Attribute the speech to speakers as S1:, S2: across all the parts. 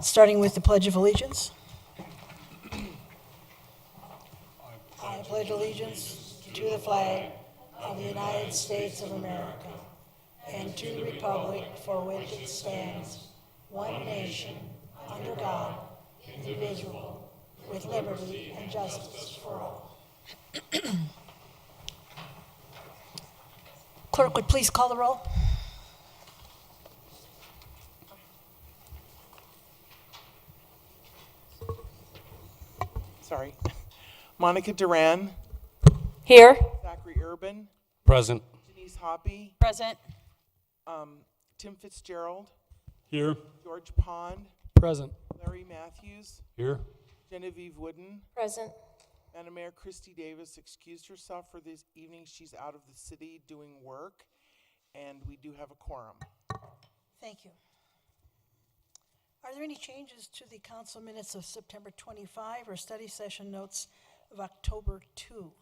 S1: starting with the Pledge of Allegiance. I pledge allegiance to the flag of the United States of America and to the republic for which it stands, one nation, under God, indivisible, with liberty and justice for all. Clerk would please call the roll.
S2: Sorry. Monica Duran,
S3: Here.
S2: Zachary Urban,
S4: Present.
S2: Denise Hoppy,
S3: Present.
S2: Tim Fitzgerald,
S4: Here.
S2: George Pond,
S4: Present.
S2: Larry Matthews,
S4: Here.
S2: Genevieve Wooden.
S3: Present.
S2: Madam Mayor Christy Davis excused herself for this evening. She's out of the city doing work, and we do have a quorum.
S1: Thank you. Are there any changes to the council minutes of September 25 or study session notes of October 2?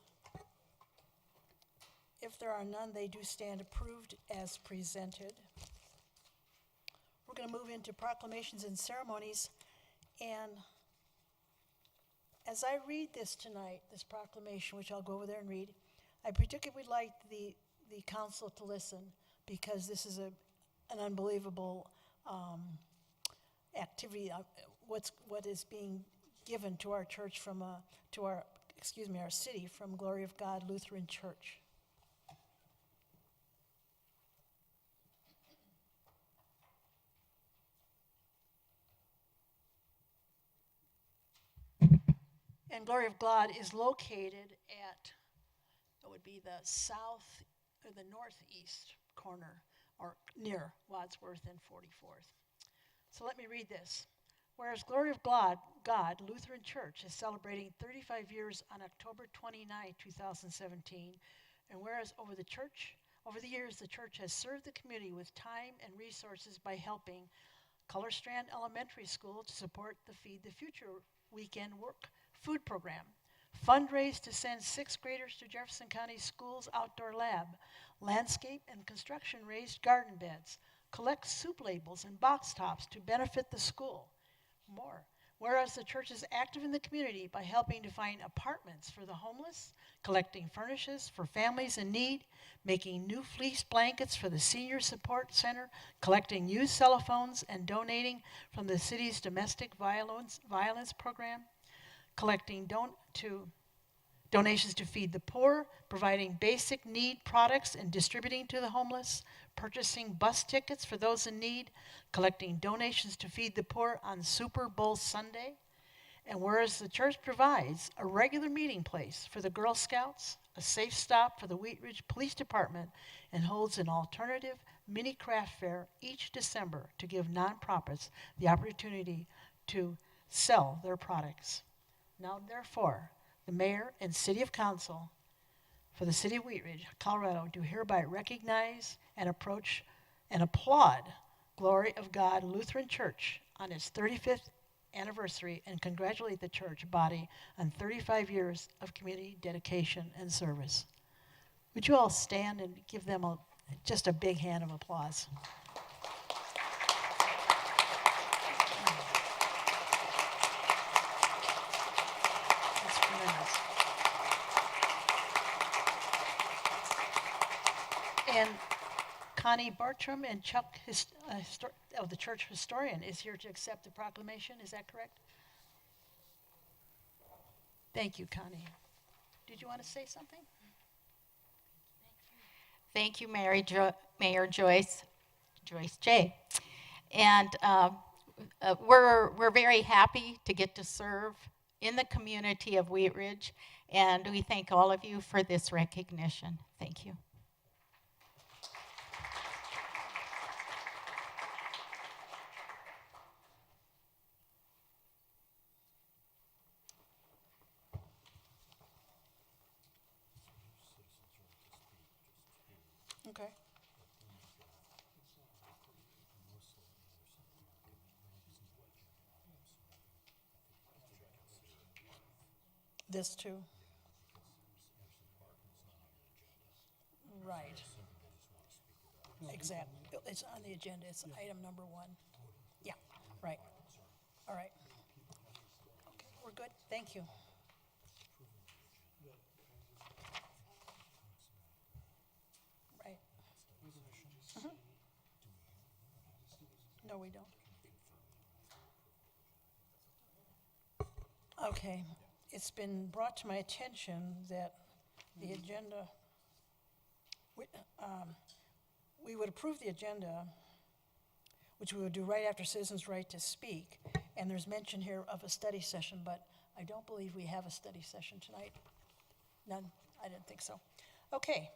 S1: If there are none, they do stand approved as presented. We're going to move into proclamations and ceremonies. And as I read this tonight, this proclamation, which I'll go over there and read, I particularly would like the council to listen, because this is an unbelievable activity. What is being given to our church from our city from Glory of God Lutheran Church. And Glory of God is located at, it would be the south or the northeast corner, or near Wadsworth and 44th. So let me read this. Whereas Glory of God Lutheran Church is celebrating 35 years on October 29, 2017, and whereas over the years the church has served the community with time and resources by helping Color Strand Elementary School to support the Feed the Future weekend work food program, fundraise to send 6th graders to Jefferson County Schools outdoor lab, landscape and construction raised garden beds, collect soup labels and box tops to benefit the school. More. Whereas the church is active in the community by helping to find apartments for the homeless, collecting furnishes for families in need, making new fleece blankets for the Senior Support Center, collecting used cell phones and donating from the city's domestic violence program, collecting donations to feed the poor, providing basic need products and distributing to the homeless, purchasing bus tickets for those in need, collecting donations to feed the poor on Super Bowl Sunday. And whereas the church provides a regular meeting place for the Girl Scouts, a safe stop for the Wheat Ridge Police Department, and holds an alternative mini craft fair each December to give nonprofits the opportunity to sell their products. Now, therefore, the mayor and city of council for the city of Wheat Ridge, Colorado, do hereby recognize and applaud Glory of God Lutheran Church on its 35th anniversary and congratulate the church body on 35 years of community dedication and service. Would you all stand and give them just a big hand of applause? That's tremendous. And Connie Bartram and Chuck of the church historian is here to accept the proclamation. Is that correct? Thank you, Connie. Did you want to say something?
S5: Thank you, Mayor Joyce J. And we're very happy to get to serve in the community of Wheat Ridge, and we thank all of you for this recognition. Thank you.
S1: Okay. This too. Right. Exactly. It's on the agenda. It's item number 1. Yeah, right. Thank you. Right. Mhm. No, we don't. Okay, it's been brought to my attention that the agenda, we, we would approve the agenda, which we would do right after citizens' right to speak, and there's mention here of a study session, but I don't believe we have a study session tonight. None, I didn't think so. Okay,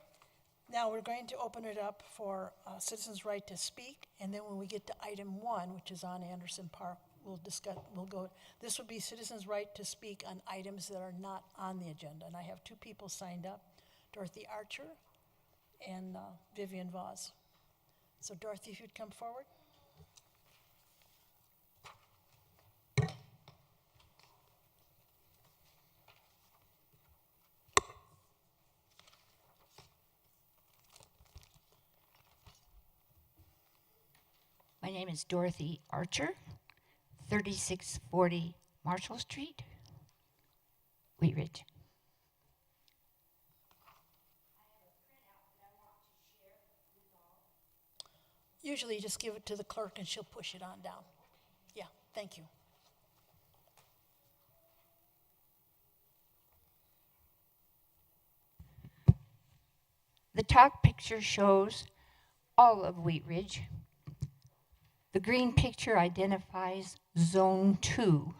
S1: now we're going to open it up for citizens' right to speak, and then when we get to item 1, which is on Anderson Park, we'll discuss, we'll go, this would be citizens' right to speak on items that are not on the agenda, and I have 2 people signed up, Dorothy Archer and Vivian Voss. So Dorothy, if you'd come forward.
S3: My name is Dorothy Archer, 3640 Marshall Street, Wheat Ridge.
S1: Usually you just give it to the clerk and she'll push it on down. Yeah, thank you.
S3: The top picture shows all of Wheat Ridge. The green picture identifies Zone 2.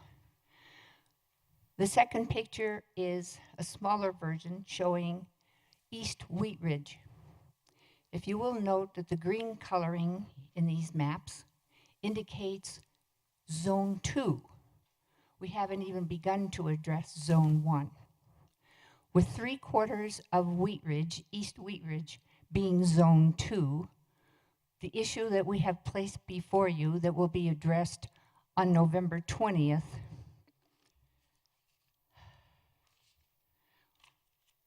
S3: The second picture is a smaller version showing East Wheat Ridge. If you will note that the green coloring in these maps indicates Zone 2. We haven't even begun to address Zone 1. With 3/4 of Wheat Ridge, East Wheat Ridge, being Zone 2, the issue that we have placed before you that will be addressed on November 20th,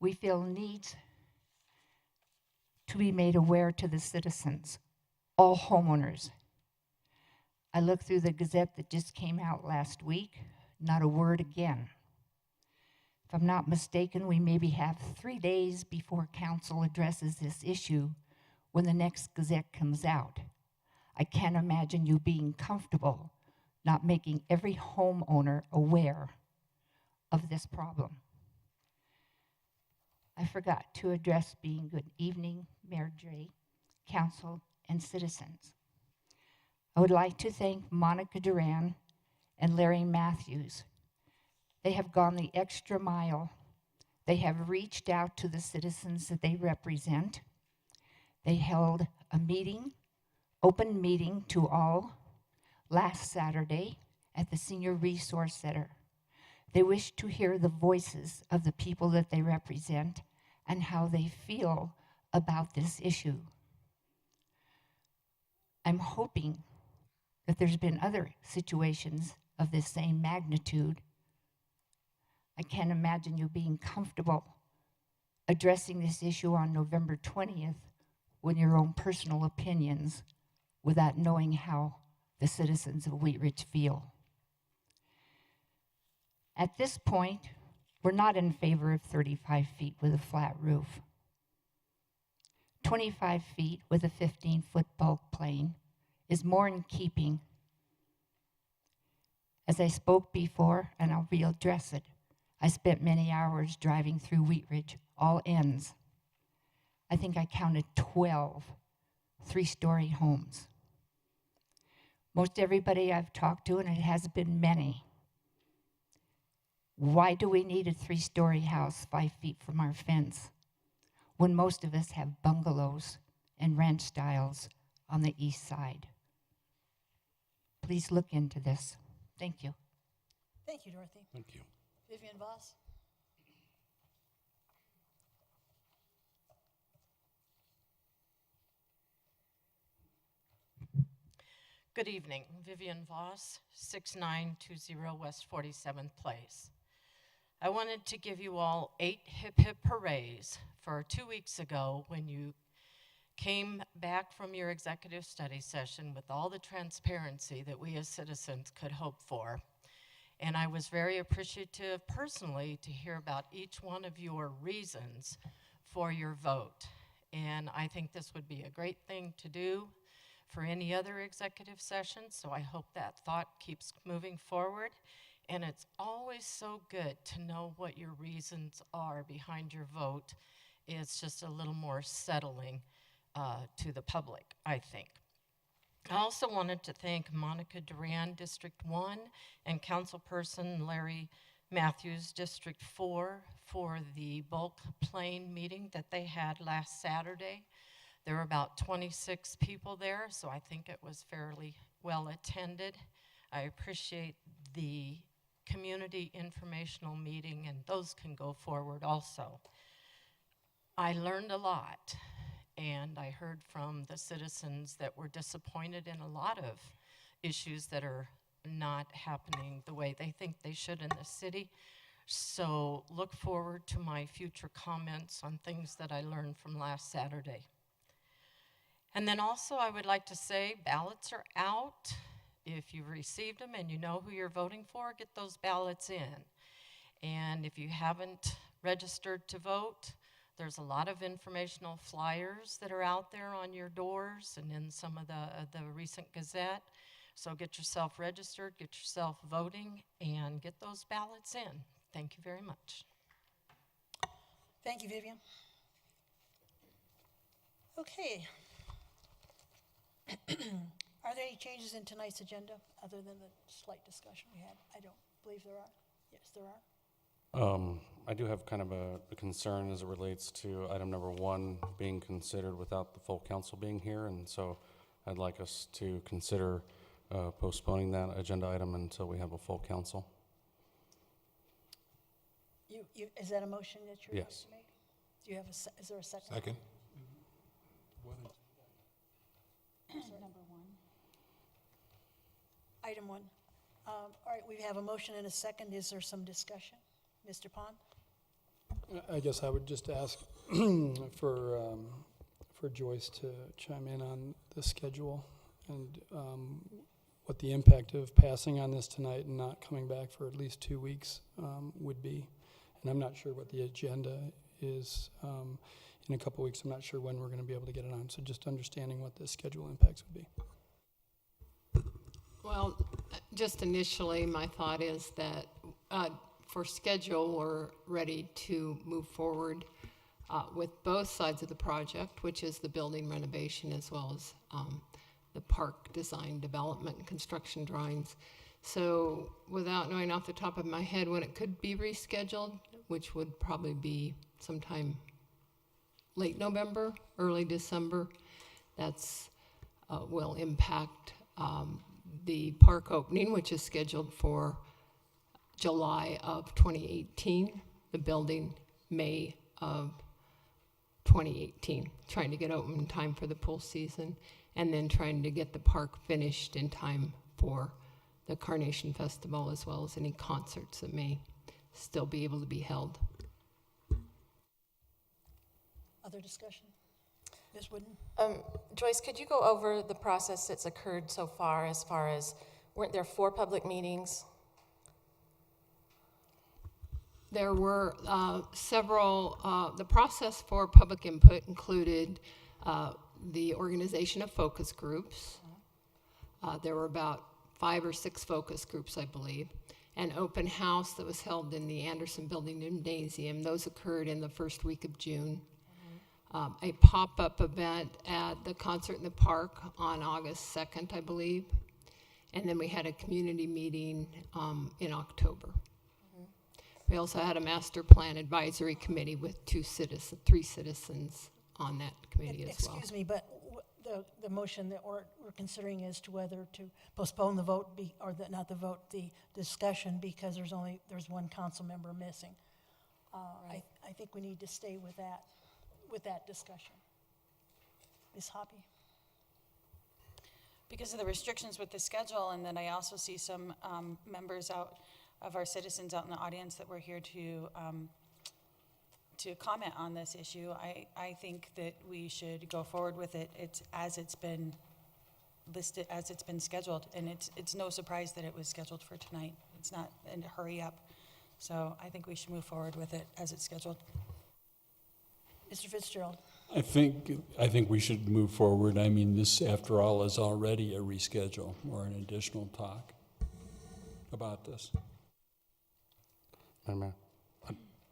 S3: we feel needs to be made aware to the citizens, all homeowners. I looked through the Gazette that just came out last week, not a word again. If I'm not mistaken, we maybe have 3 days before council addresses this issue when the next Gazette comes out. I can't imagine you being comfortable not making every homeowner aware of this problem. I forgot to address being good evening, Mayor Dre, council, and citizens. I would like to thank Monica Duran and Larry Matthews. They have gone the extra mile. They have reached out to the citizens that they represent. They held a meeting, open meeting to all, last Saturday at the Senior Resource Center. They wish to hear the voices of the people that they represent and how they feel about this issue. I'm hoping that there's been other situations of this same magnitude. I can't imagine you being comfortable addressing this issue on November 20th with your own personal opinions without knowing how the citizens of Wheat Ridge feel. At this point, we're not in favor of 35 feet with a flat roof. 25 feet with a 15-foot bulk plane is more in keeping. As I spoke before, and I'll readdress it, I spent many hours driving through Wheat Ridge, all ends. I think I counted 12 3-story homes. Most everybody I've talked to, and it has been many, why do we need a 3-story house 5 feet from our fence when most of us have bungalows and ranch styles on the east side? Please look into this. Thank you.
S1: Thank you, Dorothy.
S4: Thank you.
S1: Vivian Voss?
S6: Good evening, Vivian Voss, 6920 West 47th Place. I wanted to give you all 8 hip hip hoorays for 2 weeks ago when you came back from your executive study session with all the transparency that we as citizens could hope for. And I was very appreciative personally to hear about each one of your reasons for your vote. And I think this would be a great thing to do for any other executive session, so I hope that thought keeps moving forward. And it's always so good to know what your reasons are behind your vote. It's just a little more settling to the public, I think. I also wanted to thank Monica Duran, District 1, and Councilperson Larry Matthews, District 4, for the bulk plane meeting that they had last Saturday. There were about 26 people there, so I think it was fairly well attended. I appreciate the community informational meeting, and those can go forward also. I learned a lot, and I heard from the citizens that were disappointed in a lot of issues that are not happening the way they think they should in the city. So look forward to my future comments on things that I learned from last Saturday. And then also I would like to say ballots are out. If you've received them and you know who you're voting for, get those ballots in. And if you haven't registered to vote, there's a lot of informational flyers that are out there on your doors and in some of the recent Gazette. So get yourself registered, get yourself voting, and get those ballots in. Thank you very much.
S1: Thank you, Vivian. Okay. Are there any changes in tonight's agenda other than the slight discussion we had? I don't believe there are. Yes, there are.
S4: I do have kind of a concern as it relates to item number 1 being considered without the full council being here, and so I'd like us to consider postponing that agenda item until we have a full council.
S1: Is that a motion that you're going
S4: Yes.
S1: to make? Do you have is there a second?
S7: Second.
S1: Item 1. All right, we have a motion and a second. Is there some discussion? Mr. Pond?
S8: I guess I would just ask for Joyce to chime in on the schedule and what the impact of passing on this tonight and not coming back for at least 2 weeks would be. And I'm not sure what the agenda is in a couple weeks. I'm not sure when we're going to be able to get it on. So just understanding what the schedule impacts would be.
S9: Well, just initially, my thought is that for schedule, we're ready to move forward with both sides of the project, which is the building renovation as well as the park design, development, and construction drawings. So without knowing off the top of my head when it could be rescheduled, which would probably be sometime late November, early December, that's will impact the park opening, which is scheduled for July of 2018, the building May of 2018, trying to get open in time for the pool season, and then trying to get the park finished in time for the Carnation Festival, as well as any concerts that may still be able to be held.
S1: Other discussion? Ms. Wooden?
S10: Joyce, could you go over the process that's occurred so far as weren't there 4 public meetings?
S9: There were several, the process for public input included the organization of focus groups. There were about 5 or 6 focus groups, I believe. An open house that was held in the Anderson Building Gymnasium. Those occurred in the first week of June. A pop-up event at the Concert in the Park on August 2nd, I believe. And then we had a community meeting in October. We also had a master plan advisory committee with 3 citizens on that committee as well.
S1: Excuse me, but the motion that we're considering as to whether to postpone the vote, not the vote, the discussion, because there's one council member missing.
S10: Right.
S1: I think we need to stay with that discussion. Ms. Hoppy?
S11: Because of the restrictions with the schedule, and then I also see some members of our citizens out in the audience that were here to comment on this issue, I think that we should go forward with it. It's been listed as it's been scheduled. And it's no surprise that it was scheduled for tonight. It's not in a hurry up. So I think we should move forward with it as it's scheduled.
S1: Mr. Fitzgerald?
S7: I think we should move forward. I mean, this, after all, is already a reschedule or an additional talk about this.
S4: Madam Mayor,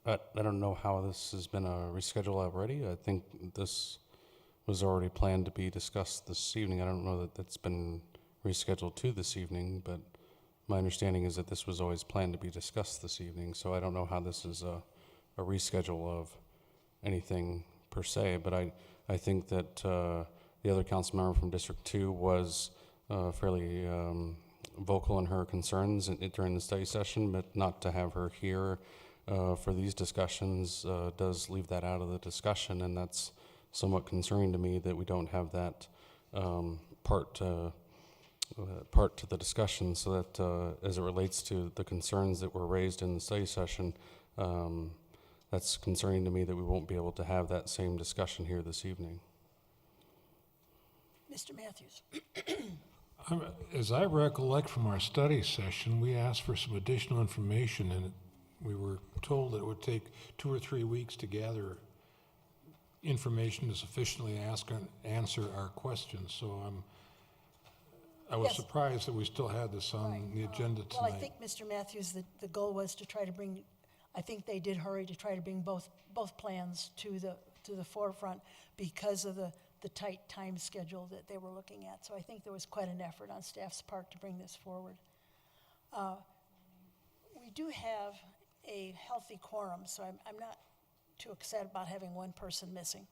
S4: I don't know how this has been a reschedule already. I think this was already planned to be discussed this evening. I don't know that that's been rescheduled to this evening, but my understanding is that this was always planned to be discussed this evening, so I don't know how this is a reschedule of anything per se, but I think that the other council member from District 2 was fairly vocal in her concerns during the study session, but not to have her here for these discussions does leave that out of the discussion, and that's somewhat concerning to me that we don't have that part to the discussion, so that as it relates to the concerns that were raised in the study session, that's concerning to me that we won't be able to have that same discussion here this evening.
S1: Mr. Matthews?
S12: As I recollect from our study session, we asked for some additional information, and we were told that it would take 2 or 3 weeks to gather information to sufficiently answer our questions. So I was
S1: Yes.
S12: surprised that we still had this on the agenda tonight.
S1: Well, I think, Mr. Matthews, the goal was to try to bring, I think they did hurry to try to bring both plans to the forefront because of the tight time schedule that they were looking at. So I think there was quite an effort on staff's part to bring this forward. We do have a healthy quorum, so I'm not too excited about having one person missing.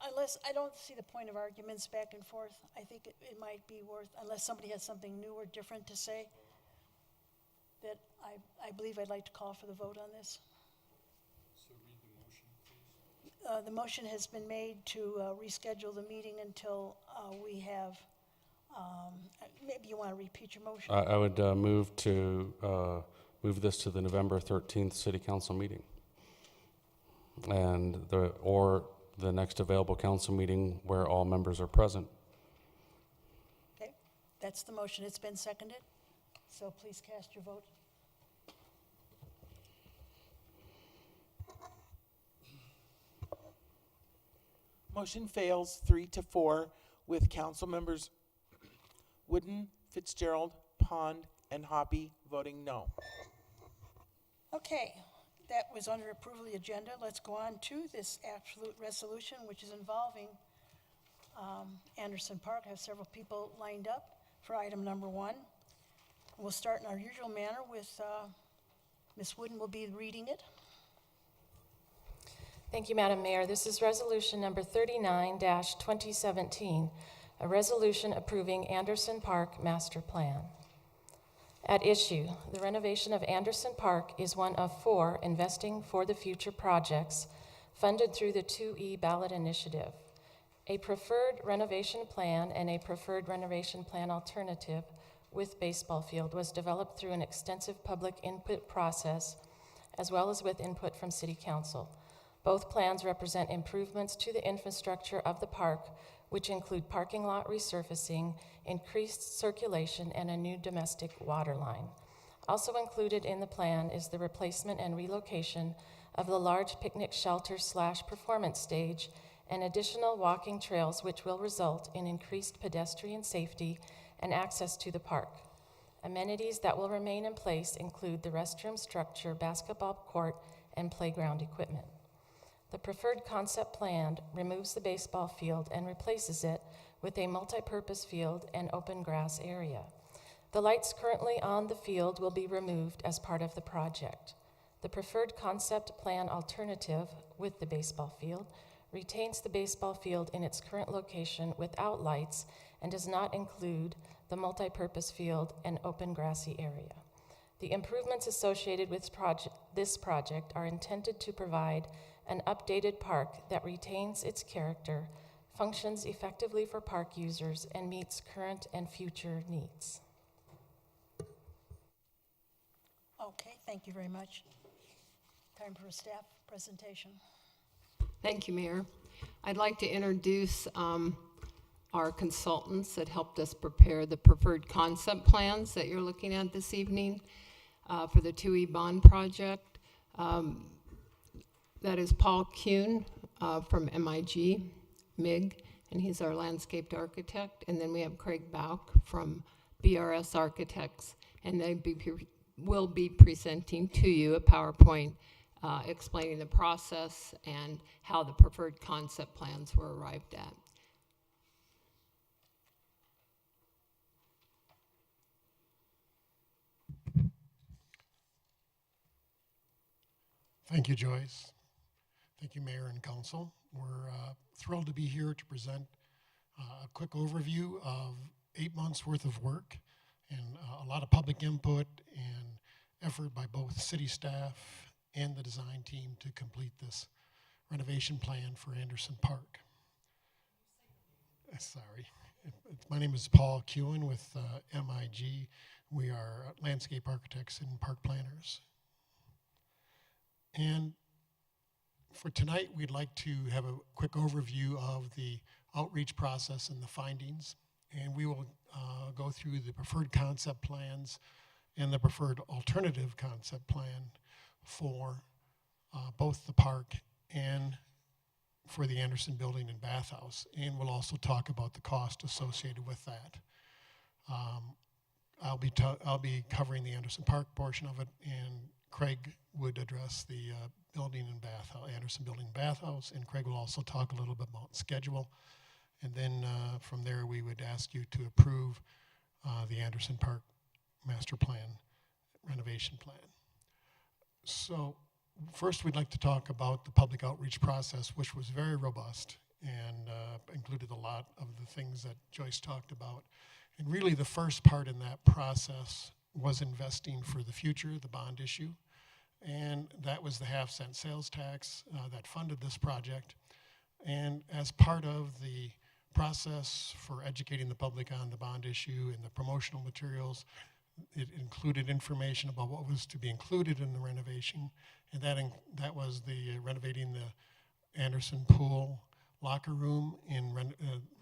S1: Unless, I don't see the point of arguments back and forth. I think it might be worth, unless somebody has something new or different to say, that I believe I'd like to call for the vote on this.
S7: So read the motion, please.
S1: The motion has been made to reschedule the meeting until we have, maybe you want to repeat your motion?
S4: I would move move this to the November 13th City Council meeting, and or the next available council meeting where all members are present.
S1: Okay, that's the motion. It's been seconded, so please cast your vote.
S2: Motion fails 3-4 with council members Wooden, Fitzgerald, Pond, and Hoppy voting no.
S1: Okay, that was under approval of the agenda. Let's go on to this absolute resolution, which is involving Anderson Park. I have several people lined up for item number 1. We'll start in our usual manner with Ms. Wooden will be reading it.
S10: Thank you, Madam Mayor. This is resolution number 39-2017, a resolution approving Anderson Park Master Plan. At issue, the renovation of Anderson Park is one of 4 Investing for the Future projects funded through the 2E ballot initiative. A preferred renovation plan and a preferred renovation plan alternative with baseball field was developed through an extensive public input process as well as with input from City Council. Both plans represent improvements to the infrastructure of the park, which include parking lot resurfacing, increased circulation, and a new domestic water line. Also included in the plan is the replacement and relocation of the large picnic shelter / performance stage and additional walking trails, which will result in increased pedestrian safety and access to the park. Amenities that will remain in place include the restroom structure, basketball court, and playground equipment. The preferred concept plan removes the baseball field and replaces it with a multi-purpose field and open grass area. The lights currently on the field will be removed as part of the project. The preferred concept plan alternative with the baseball field retains the baseball field in its current location without lights and does not include the multi-purpose field and open grassy area. The improvements associated with this project are intended to provide an updated park that retains its character, functions effectively for park users, and meets current and future needs.
S1: Okay, thank you very much. Time for a staff presentation.
S9: Thank you, Mayor. I'd like to introduce our consultants that helped us prepare the preferred concept plans that you're looking at this evening for the 2E bond project. That is Paul Kuhn from MIG, and he's our landscaped architect. And then we have Craig Bauk from BRS Architects, and they will be presenting to you a PowerPoint explaining the process and how the preferred concept plans were arrived at.
S13: Thank you, Joyce. Thank you, Mayor and Council. We're thrilled to be here to present a quick overview of 8 months worth of work and a lot of public input and effort by both city staff and the design team to complete this renovation plan for Anderson Park. Sorry. My name is Paul Kuhn with MIG. We are landscape architects and park planners. And for tonight, we'd like to have a quick overview of the outreach process and the findings. And we will go through the preferred concept plans and the preferred alternative concept plan for both the park and for the Anderson Building and Bathhouse. And we'll also talk about the cost associated with that. I'll be covering the Anderson Park portion of it, and Craig would address the building and bathhouse, Anderson Building and Bathhouse, and Craig will also talk a little bit about schedule. And then from there, we would ask you to approve the Anderson Park Master Plan, renovation plan. So first, we'd like to talk about the public outreach process, which was very robust and included a lot of the things that Joyce talked about. And really, the first part in that process was investing for the future, the bond issue. And that was the half-cent sales tax that funded this project. And as part of the process for educating the public on the bond issue and the promotional materials, it included information about what was to be included in the renovation. And that was the renovating the Anderson Pool locker room in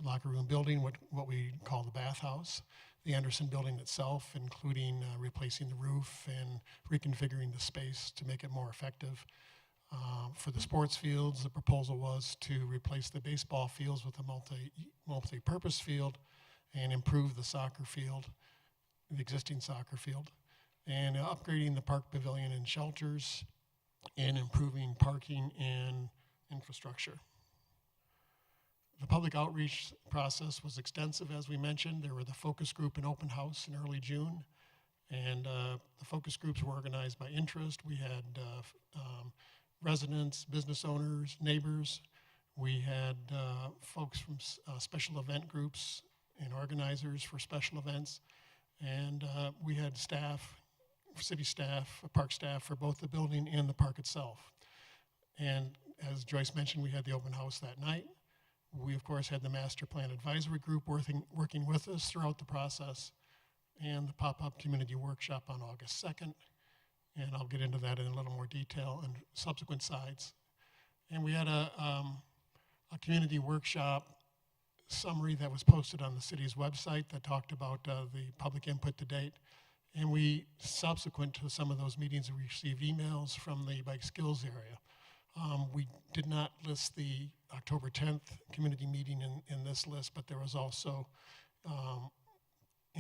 S13: locker room building, what we call the bathhouse. The Anderson Building itself, including replacing the roof and reconfiguring the space to make it more effective. For the sports fields, the proposal was to replace the baseball fields with a multi-purpose field and improve the soccer field, the existing soccer field, and upgrading the park pavilion and shelters and improving parking and infrastructure. The public outreach process was extensive, as we mentioned. There were the focus group and open house in early June. And the focus groups were organized by interest. We had residents, business owners, neighbors. We had folks from special event groups and organizers for special events. And we had staff, city staff, park staff for both the building and the park itself. And as Joyce mentioned, we had the open house that night. We, of course, had the Master Plan Advisory Group working with us throughout the process, and the pop-up community workshop on August 2nd. And I'll get into that in a little more detail on subsequent sides. And we had a community workshop summary that was posted on the city's website that talked about the public input to date. And we, subsequent to some of those meetings, we received emails from the bike skills area. We did not list the October 10th community meeting in this list, but there was also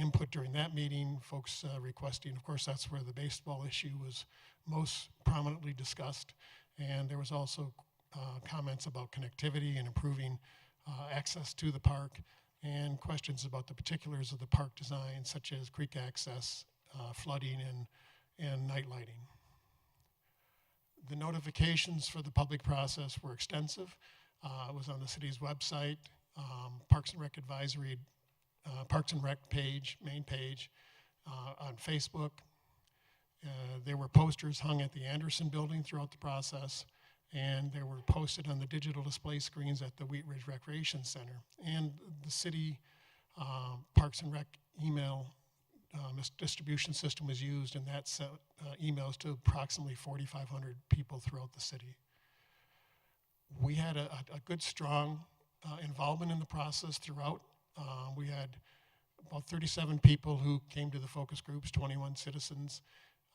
S13: input during that meeting, folks requesting, of course, that's where the baseball issue was most prominently discussed. And there was also comments about connectivity and improving access to the park, and questions about the particulars of the park design, such as creek access, flooding, and night lighting. The notifications for the public process were extensive. It was on the city's website, Parks and Rec Advisory, Parks and Rec page, main page, on Facebook. There were posters hung at the Anderson Building throughout the process, and they were posted on the digital display screens at the Wheat Ridge Recreation Center. And the city Parks and Rec email distribution system was used, and that sent emails to approximately 4,500 people throughout the city. We had a good, strong involvement in the process throughout. We had about 37 people who came to the focus groups, 21 citizens.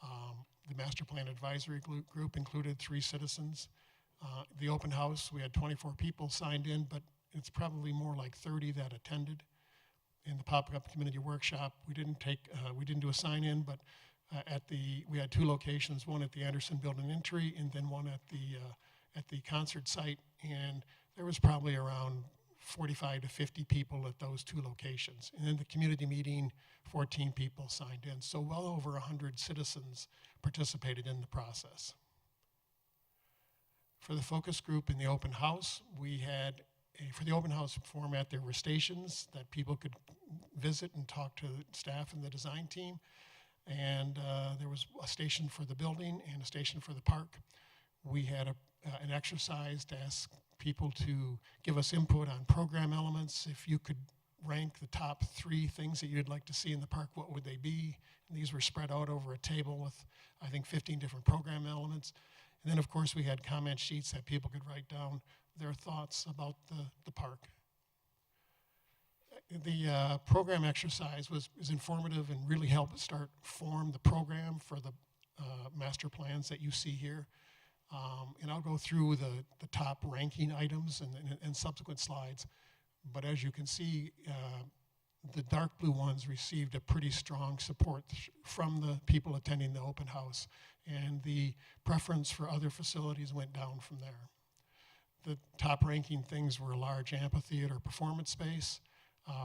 S13: The master plan advisory group included 3 citizens. The open house, we had 24 people signed in, but it's probably more like 30 that attended. In the pop-up community workshop, we didn't do a sign-in, but we had 2 locations, one at the Anderson Building entry and then one at the concert site, and there was probably around 45 to 50 people at those 2 locations. And in the community meeting, 14 people signed in. So well over 100 citizens participated in the process. For the focus group in the open house, we had, for the open house format, there were stations that people could visit and talk to staff and the design team. And there was a station for the building and a station for the park. We had an exercise to ask people to give us input on program elements. If you could rank the top 3 things that you'd like to see in the park, what would they be? And these were spread out over a table with, I think, 15 different program elements. And then, of course, we had comment sheets that people could write down their thoughts about the park. The program exercise was informative and really helped form the program for the master plans that you see here. And I'll go through the top ranking items and subsequent slides. But as you can see, the dark blue ones received a pretty strong support from the people attending the open house. And the preference for other facilities went down from there. The top ranking things were a large amphitheater performance space,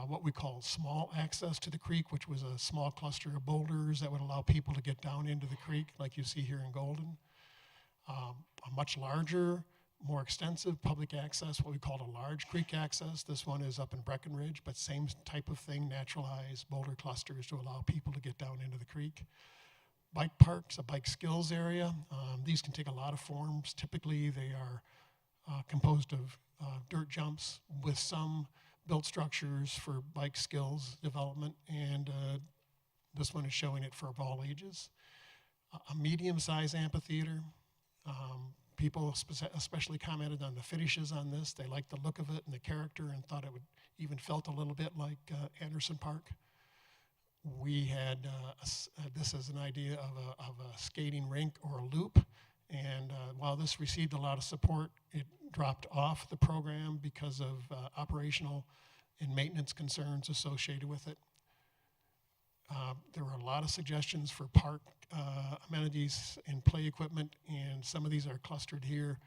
S13: what we call small access to the creek, which was a small cluster of boulders that would allow people to get down into the creek, like you see here in Golden. A much larger, more extensive public access, what we called a large creek access. This one is up in Breckenridge, but same type of thing, naturalized boulder clusters to allow people to get down into the creek. Bike parks, a bike skills area. These can take a lot of forms. Typically, they are composed of dirt jumps with some built structures for bike skills development, and this one is showing it for all ages. A medium-sized amphitheater. People especially commented on the finishes on this. They liked the look of it and the character and thought it would even felt a little bit like Anderson Park. We had this as an idea of a skating rink or a loop. And while this received a lot of support, it dropped off the program because of operational and maintenance concerns associated with it. There were a lot of suggestions for park amenities and play equipment, and some of these are clustered here.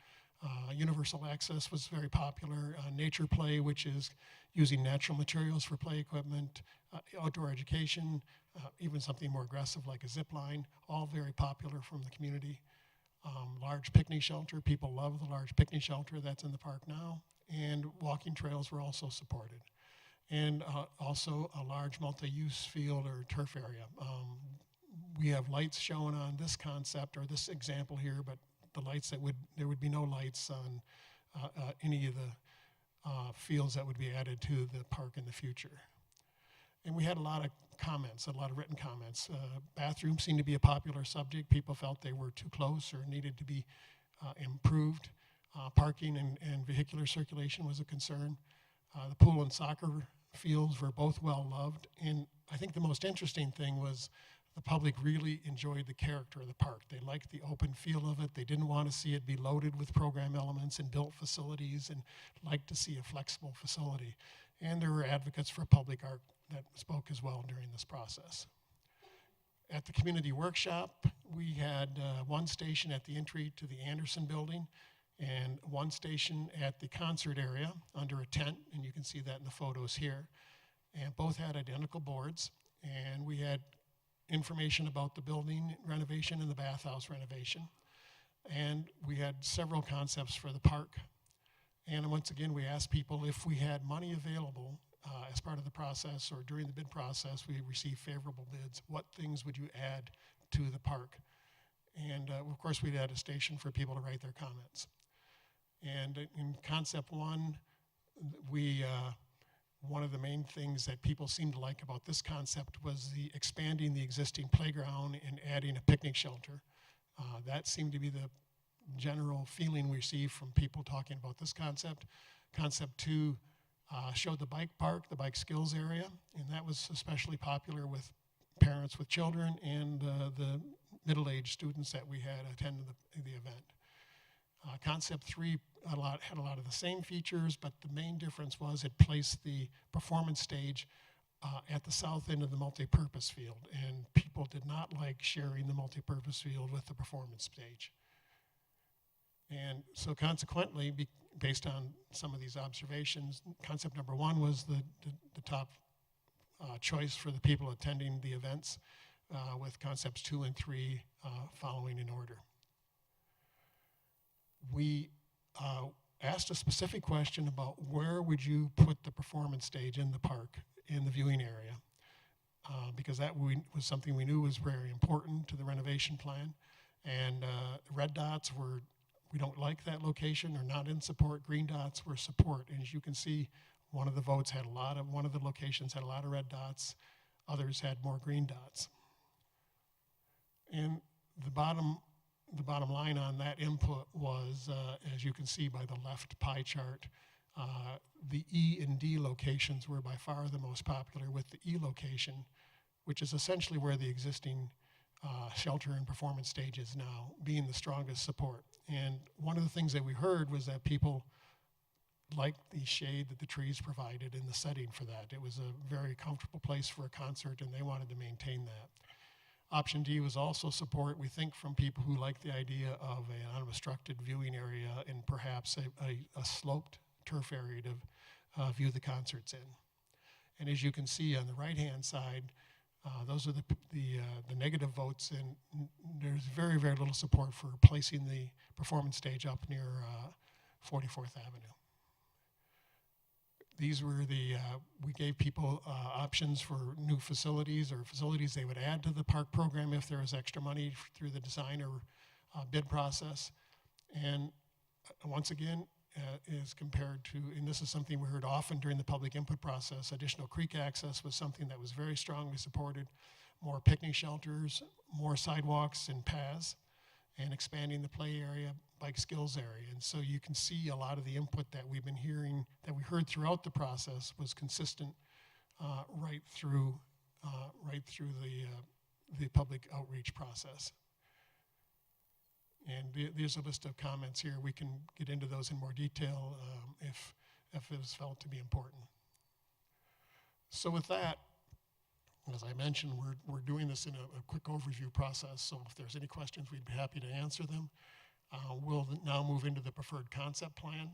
S13: Universal access was very popular. Nature play, which is using natural materials for play equipment, outdoor education, even something more aggressive like a zip line, all very popular from the community. Large picnic shelter, people love the large picnic shelter that's in the park now, and walking trails were also supported. And also a large multi-use field or turf area. We have lights shown on this concept or this example here, but the lights there would be no lights on any of the fields that would be added to the park in the future. And we had a lot of comments, a lot of written comments. Bathrooms seemed to be a popular subject. People felt they were too close or needed to be improved. Parking and vehicular circulation was a concern. The pool and soccer fields were both well loved. And I think the most interesting thing was the public really enjoyed the character of the park. They liked the open feel of it. They didn't want to see it be loaded with program elements and built facilities, and liked to see a flexible facility. And there were advocates for public art that spoke as well during this process. At the community workshop, we had one station at the entry to the Anderson building and one station at the concert area under a tent, and you can see that in the photos here. And both had identical boards, and we had information about the building renovation and the bathhouse renovation. And we had several concepts for the park. And once again, we asked people if we had money available as part of the process or during the bid process, we received favorable bids. What things would you add to the park? And of course, we'd add a station for people to write their comments. And in concept one, one of the main things that people seemed to like about this concept was expanding the existing playground and adding a picnic shelter. That seemed to be the general feeling we received from people talking about this concept. Concept two Showed the bike park, the bike skills area, and that was especially popular with parents with children and the middle-aged students that we had attend the event. Concept 3 had a lot of the same features, but the main difference was it placed the performance stage at the south end of the multi-purpose field, and people did not like sharing the multi-purpose field with the performance stage. And so consequently, based on some of these observations, concept number 1 was the top choice for the people attending the events, with concepts 2 and 3 following in order. We asked a specific question about where would you put the performance stage in the park, in the viewing area, because that was something we knew was very important to the renovation plan. And red dots were, we don't like that location, or not in support. Green dots were support. And as you can see, one of the locations had a lot of red dots, others had more green dots. And the bottom line on that input was, as you can see by the left pie chart, the E and D locations were by far the most popular, with the E location, which is essentially where the existing shelter and performance stage is now, being the strongest support. And one of the things that we heard was that people liked the shade that the trees provided in the setting for that. It was a very comfortable place for a concert, and they wanted to maintain that. Option D was also support, we think, from people who like the idea of an unobstructed viewing area and perhaps a sloped turf area to view the concerts in. And as you can see on the right-hand side, those are the negative votes, and there's very, very little support for placing the performance stage up near 44th Avenue. These were we gave people options for new facilities or facilities they would add to the park program if there was extra money through the design or bid process. And once again, as compared to, and this is something we heard often during the public input process, additional creek access was something that was very strongly supported, more picnic shelters, more sidewalks and paths, and expanding the play area, bike skills area. And so you can see a lot of the input that we've been hearing, that we heard throughout the process, was consistent right through the public outreach process. And there's a list of comments here. We can get into those in more detail if it was felt to be important. So with that, as I mentioned, we're doing this in a quick overview process, so if there's any questions, we'd be happy to answer them. We'll now move into the preferred concept plan.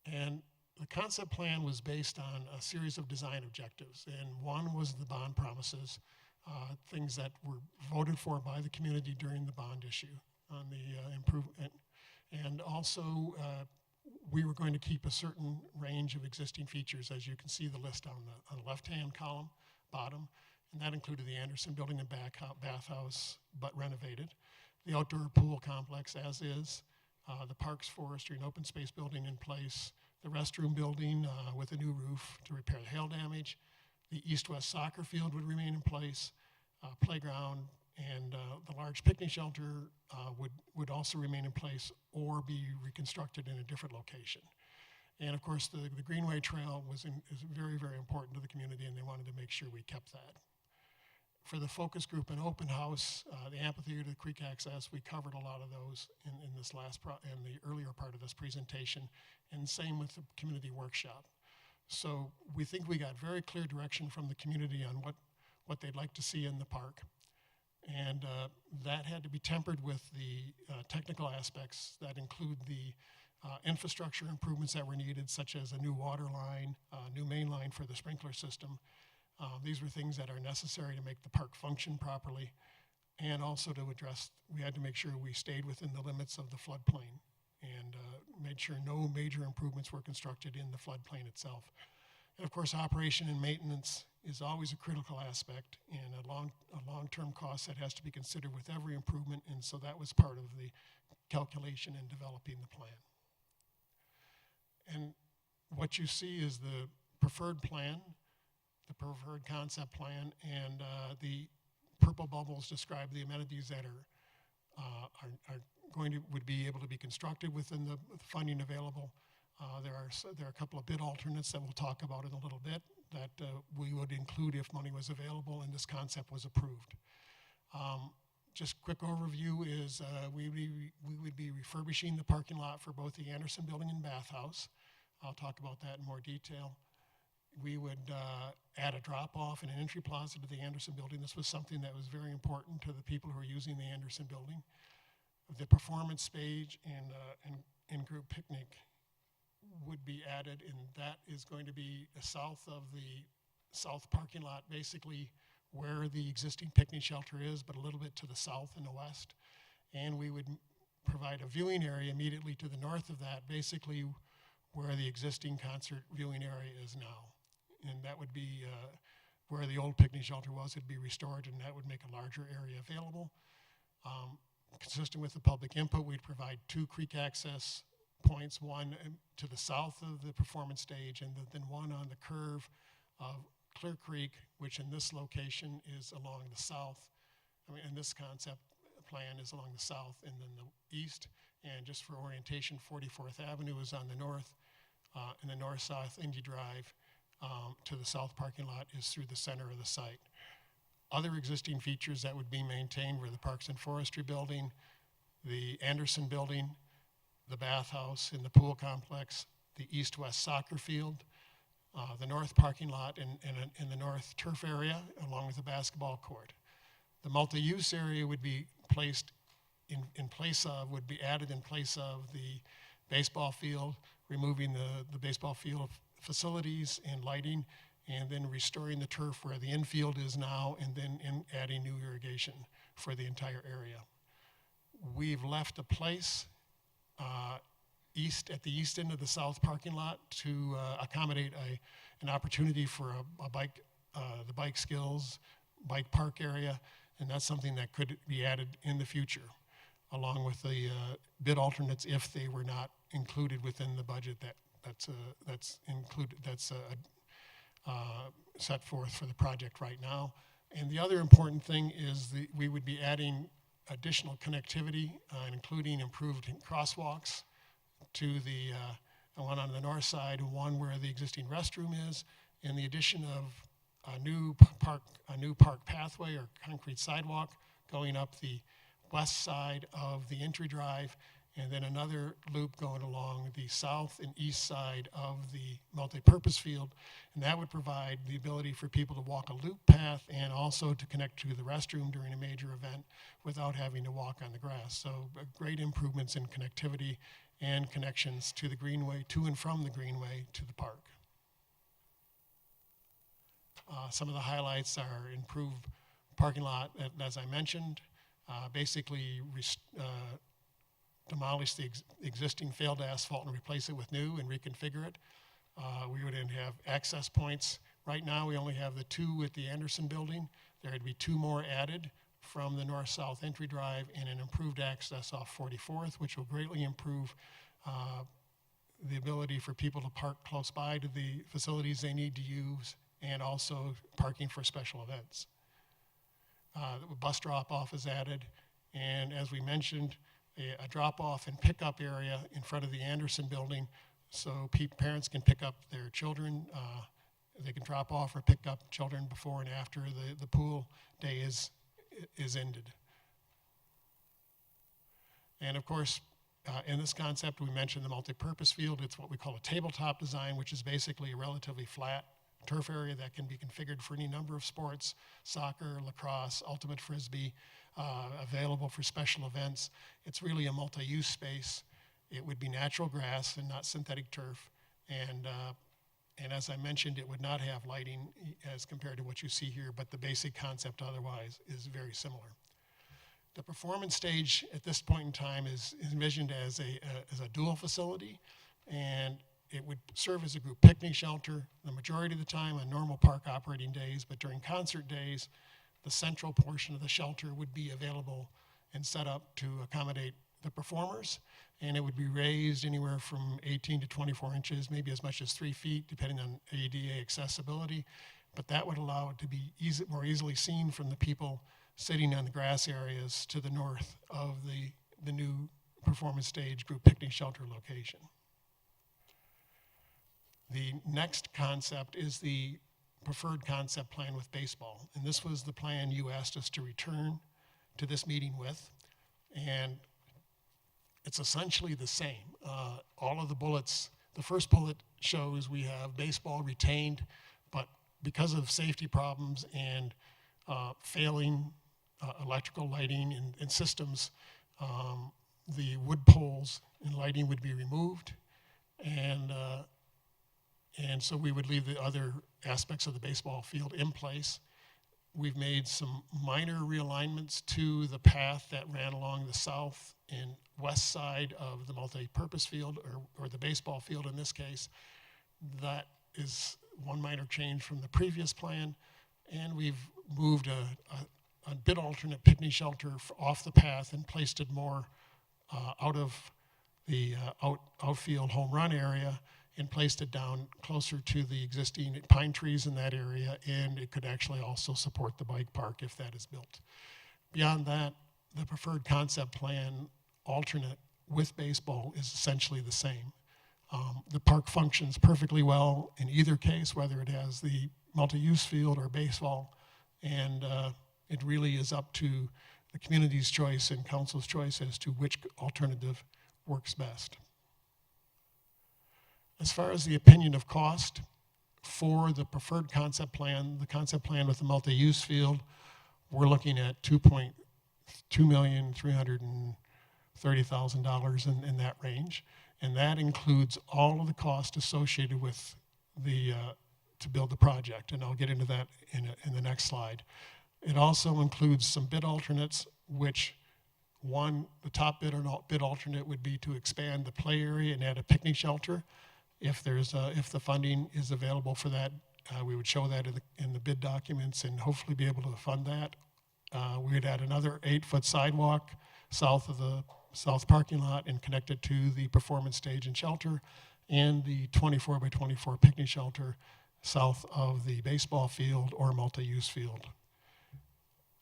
S13: And the concept plan was based on a series of design objectives, and one was the bond promises, things that were voted for by the community during the bond issue on the improvement. And also, we were going to keep a certain range of existing features, as you can see the list on the left-hand column, bottom, and that included the Anderson Building and Bathhouse, but renovated, the outdoor pool complex as is, the Parks, Forestry, and Open Space Building in place, the restroom building with a new roof to repair the hail damage, the east-west soccer field would remain in place, playground, and the large picnic shelter would also remain in place or be reconstructed in a different location. And of course, the Greenway Trail is very, very important to the community, and they wanted to make sure we kept that. For the focus group and open house, the amphitheater, the creek access, we covered a lot of those in this in the earlier part of this presentation, and same with the community workshop. So we think we got very clear direction from the community on what they'd like to see in the park. And that had to be tempered with the technical aspects that include the infrastructure improvements that were needed, such as a new water line, new main line for the sprinkler system. These were things that are necessary to make the park function properly, and also to address, we had to make sure we stayed within the limits of the floodplain and made sure no major improvements were constructed in the floodplain itself. And of course, operation and maintenance is always a critical aspect and a long-term cost that has to be considered with every improvement, and so that was part of the calculation in developing the plan. And what you see is the preferred plan, the preferred concept plan, and the purple bubbles describe the amenities that would be able to be constructed within the funding available. There are a couple of bid alternates that we'll talk about in a little bit that we would include if money was available and this concept was approved. Just quick overview is we would be refurbishing the parking lot for both the Anderson Building and Bathhouse. I'll talk about that in more detail. We would add a drop-off and an entry plaza to the Anderson Building. This was something that was very important to the people who are using the Anderson Building. The performance stage and in-group picnic would be added, and that is going to be south of the south parking lot, basically where the existing picnic shelter is, but a little bit to the south and the west. And we would provide a viewing area immediately to the north of that, basically where the existing concert viewing area is now. And that would be where the old picnic shelter was. It'd be restored, and that would make a larger area available. Consistent with the public input, we'd provide 2 creek access points, one to the south of the performance stage, and then one on the curve of Clear Creek, which in this location is along the south. I mean, in this concept plan is along the south and then the east. And just for orientation, 44th Avenue is on the north, and the north-south Indy Drive to the south parking lot is through the center of the site. Other existing features that would be maintained were the Parks and Forestry Building, the Anderson Building, the bathhouse in the pool complex, the east-west soccer field, the north parking lot in the north turf area, along with the basketball court. The multi-use area would be placed would be added in place of the baseball field, removing the baseball field facilities and lighting, and then restoring the turf where the infield is now, and then adding new irrigation for the entire area. We've left a place at the east end of the south parking lot to accommodate an opportunity for the bike skills, bike park area, and that's something that could be added in the future, along with the bid alternates if they were not included within the budget that's set forth for the project right now. And the other important thing is we would be adding additional connectivity, including improved crosswalks to the one on the north side, one where the existing restroom is, and the addition of a new park pathway or concrete sidewalk going up the west side of the entry drive, and then another loop going along the south and east side of the multi-purpose field. And that would provide the ability for people to walk a loop path and also to connect to the restroom during a major event without having to walk on the grass. So great improvements in connectivity and connections to the greenway, to and from the greenway to the park. Some of the highlights are improved parking lot, as I mentioned, basically demolish the existing failed asphalt and replace it with new and reconfigure it. We would then have access points. Right now, we only have the 2 at the Anderson Building. There would be 2 more added from the north-south entry drive and an improved access off 44th, which will greatly improve the ability for people to park close by to the facilities they need to use, and also parking for special events. The bus drop-off is added, and as we mentioned, a drop-off and pickup area in front of the Anderson Building, so parents can pick up their children. They can drop off or pick up children before and after the pool day is ended. And of course, in this concept, we mentioned the multi-purpose field. It's what we call a tabletop design, which is basically a relatively flat turf area that can be configured for any number of sports: soccer, lacrosse, ultimate frisbee, available for special events. It's really a multi-use space. It would be natural grass and not synthetic turf. And as I mentioned, it would not have lighting as compared to what you see here, but the basic concept otherwise is very similar. The performance stage at this point in time is envisioned as a dual facility, and it would serve as a group picnic shelter the majority of the time on normal park operating days, but during concert days, the central portion of the shelter would be available and set up to accommodate the performers, and it would be raised anywhere from 18 to 24 inches, maybe as much as 3 feet, depending on ADA accessibility, but that would allow it to be more easily seen from the people sitting on the grass areas to the north of the new performance stage group picnic shelter location. The next concept is the preferred concept plan with baseball. And this was the plan you asked us to return to this meeting with. And it's essentially the same. All of the bullets, the first bullet shows we have baseball retained, but because of safety problems and failing electrical lighting and systems, the wood poles and lighting would be removed. And so we would leave the other aspects of the baseball field in place. We've made some minor realignments to the path that ran along the south and west side of the multi-purpose field, or the baseball field in this case. That is one minor change from the previous plan. And we've moved a bit alternate picnic shelter off the path and placed it more out of the outfield home run area, and placed it down closer to the existing pine trees in that area, and it could actually also support the bike park if that is built. Beyond that, the preferred concept plan alternate with baseball is essentially the same. The park functions perfectly well in either case, whether it has the multi-use field or baseball, and it really is up to the community's choice and council's choice as to which alternative works best. As far as the opinion of cost for the preferred concept plan, the concept plan with the multi-use field, we're looking at $2,330,000 in that range, and that includes all of the cost associated with the to build the project, and I'll get into that in the next slide. It also includes some bid alternates, which one, the top bid alternate would be to expand the play area and add a picnic shelter. If the funding is available for that, we would show that in the bid documents and hopefully be able to fund that. We would add another 8-foot sidewalk south of the south parking lot and connect it to the performance stage and shelter, and the 24 by 24 picnic shelter south of the baseball field or multi-use field.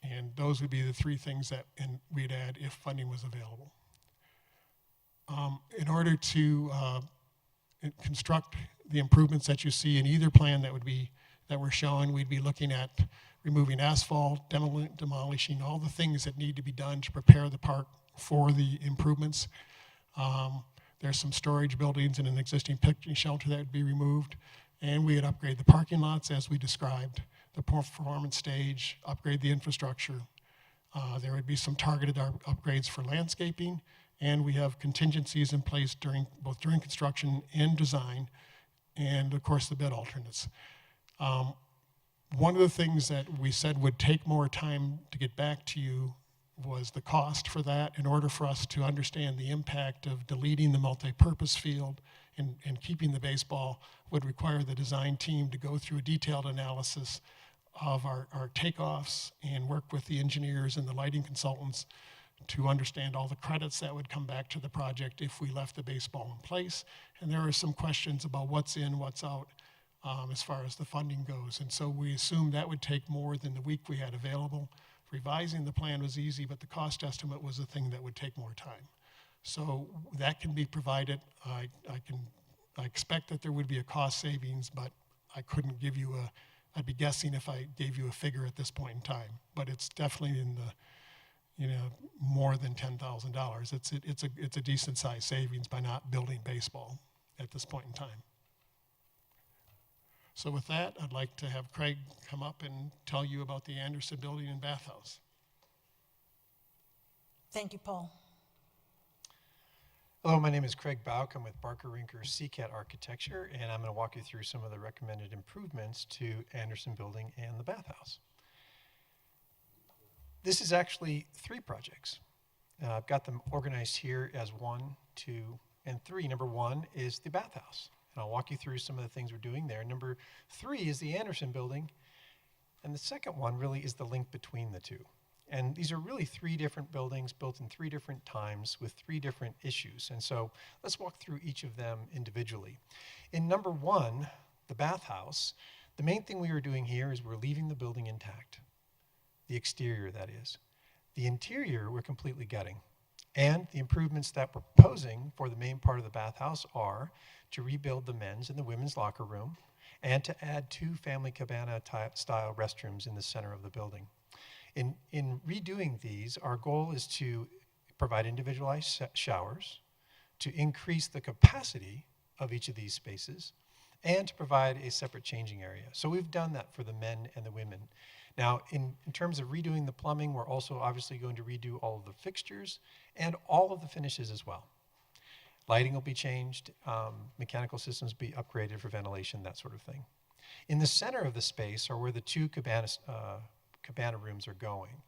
S13: And those would be the three things that we'd add if funding was available. In order to construct the improvements that you see in either plan that we're showing, we'd be looking at removing asphalt, demolishing all the things that need to be done to prepare the park for the improvements. There's some storage buildings and an existing picnic shelter that would be removed, and we would upgrade the parking lots as we described, the performance stage, upgrade the infrastructure. There would be some targeted upgrades for landscaping, and we have contingencies in place both during construction and design, and of course the bid alternates. One of the things that we said would take more time to get back to you was the cost for that. In order for us to understand the impact of deleting the multi-purpose field and keeping the baseball would require the design team to go through a detailed analysis of our takeoffs and work with the engineers and the lighting consultants to understand all the credits that would come back to the project if we left the baseball in place. And there are some questions about what's in, what's out as far as the funding goes. And so we assumed that would take more than the week we had available. Revising the plan was easy, but the cost estimate was the thing that would take more time. So that can be provided. I expect that there would be a cost savings, but I couldn't give you I'd be guessing if I gave you a figure at this point in time. But it's definitely in the, more than $10,000. It's a decent sized savings by not building baseball at this point in time. So with that, I'd like to have Craig come up and tell you about the Anderson Building and Bathhouse.
S11: Thank you, Paul.
S14: Hello, my name is Craig Bauk. I'm with Barker Rinker CCAT Architecture, and I'm going to walk you through some of the recommended improvements to Anderson Building and the Bathhouse. This is actually 3 projects. I've got them organized here as 1, 2, and 3. Number 1 is the Bathhouse, and I'll walk you through some of the things we're doing there. Number 3 is the Anderson Building, and the second one really is the link between the two. And these are really 3 different buildings built in 3 different times with 3 different issues. And so let's walk through each of them individually. In number 1, the Bathhouse, the main thing we are doing here is we're leaving the building intact. The exterior, that is. The interior, we're completely gutting. And the improvements that we're proposing for the main part of the bathhouse are to rebuild the men's and the women's locker room and to add 2 family cabana style restrooms in the center of the building. In redoing these, our goal is to provide individualized showers, to increase the capacity of each of these spaces, and to provide a separate changing area. So we've done that for the men and the women. Now, in terms of redoing the plumbing, we're also obviously going to redo all of the fixtures and all of the finishes as well. Lighting will be changed, mechanical systems will be upgraded for ventilation, that sort of thing. In the center of the space are where the 2 cabana rooms are going,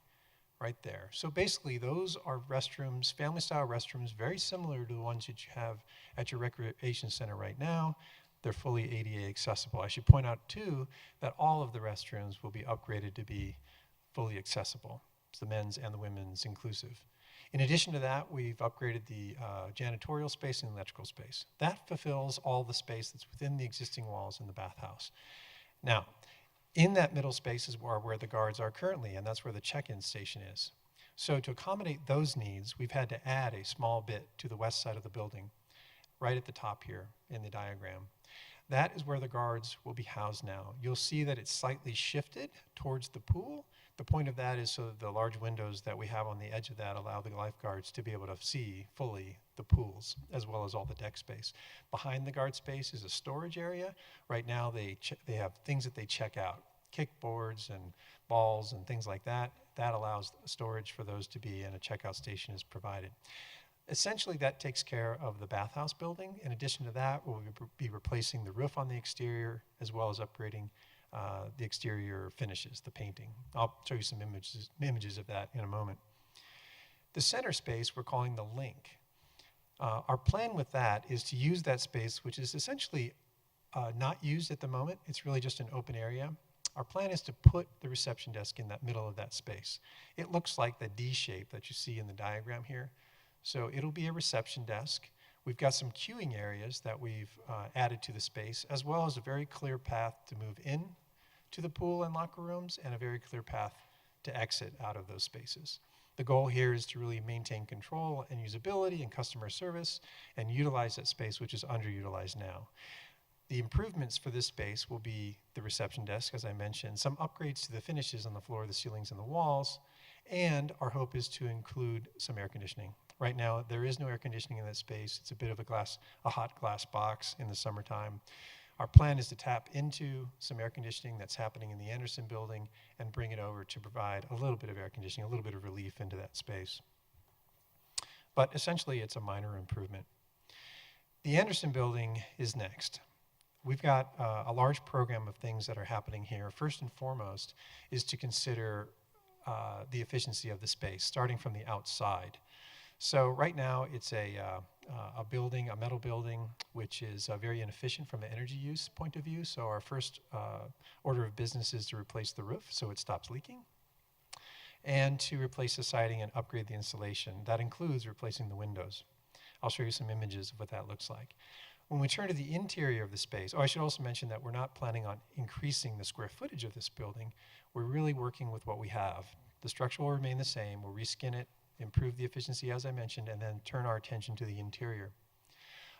S14: right there. So basically, those are restrooms, family-style restrooms, very similar to the ones that you have at your recreation center right now. They're fully ADA accessible. I should point out, too, that all of the restrooms will be upgraded to be fully accessible. It's the men's and the women's inclusive. In addition to that, we've upgraded the janitorial space and electrical space. That fulfills all the space that's within the existing walls in the bathhouse. Now, in that middle space is where the guards are currently, and that's where the check-in station is. So to accommodate those needs, we've had to add a small bit to the west side of the building, right at the top here in the diagram. That is where the guards will be housed now. You'll see that it's slightly shifted towards the pool. The point of that is so that the large windows that we have on the edge of that allow the lifeguards to be able to see fully the pools, as well as all the deck space. Behind the guard space is a storage area. Right now they have things that they check out, kickboards and balls and things like that. That allows storage for those to be, and a checkout station is provided. Essentially, that takes care of the bathhouse building. In addition to that, we'll be replacing the roof on the exterior, as well as upgrading the exterior finishes, the painting. I'll show you some images of that in a moment. The center space we're calling the link. Our plan with that is to use that space, which is essentially not used at the moment. It's really just an open area. Our plan is to put the reception desk in that middle of that space. It looks like the D shape that you see in the diagram here. So it'll be a reception desk. We've got some queuing areas that we've added to the space, as well as a very clear path to move in to the pool and locker rooms, and a very clear path to exit out of those spaces. The goal here is to really maintain control and usability and customer service and utilize that space, which is underutilized now. The improvements for this space will be the reception desk, as I mentioned, some upgrades to the finishes on the floor, the ceilings, and the walls, and our hope is to include some air conditioning. Right now, there is no air conditioning in that space. It's a bit of a hot glass box in the summertime. Our plan is to tap into some air conditioning that's happening in the Anderson building and bring it over to provide a little bit of air conditioning, a little bit of relief into that space. But essentially, it's a minor improvement. The Anderson building is next. We've got a large program of things that are happening here. First and foremost is to consider the efficiency of the space, starting from the outside. So right now, it's a building, a metal building, which is very inefficient from an energy use point of view. So our first order of business is to replace the roof so it stops leaking, and to replace the siding and upgrade the insulation. That includes replacing the windows. I'll show you some images of what that looks like. When we turn to the interior of the space, I should also mention that we're not planning on increasing the square footage of this building. We're really working with what we have. The structure will remain the same. We'll reskin it, improve the efficiency, as I mentioned, and then turn our attention to the interior.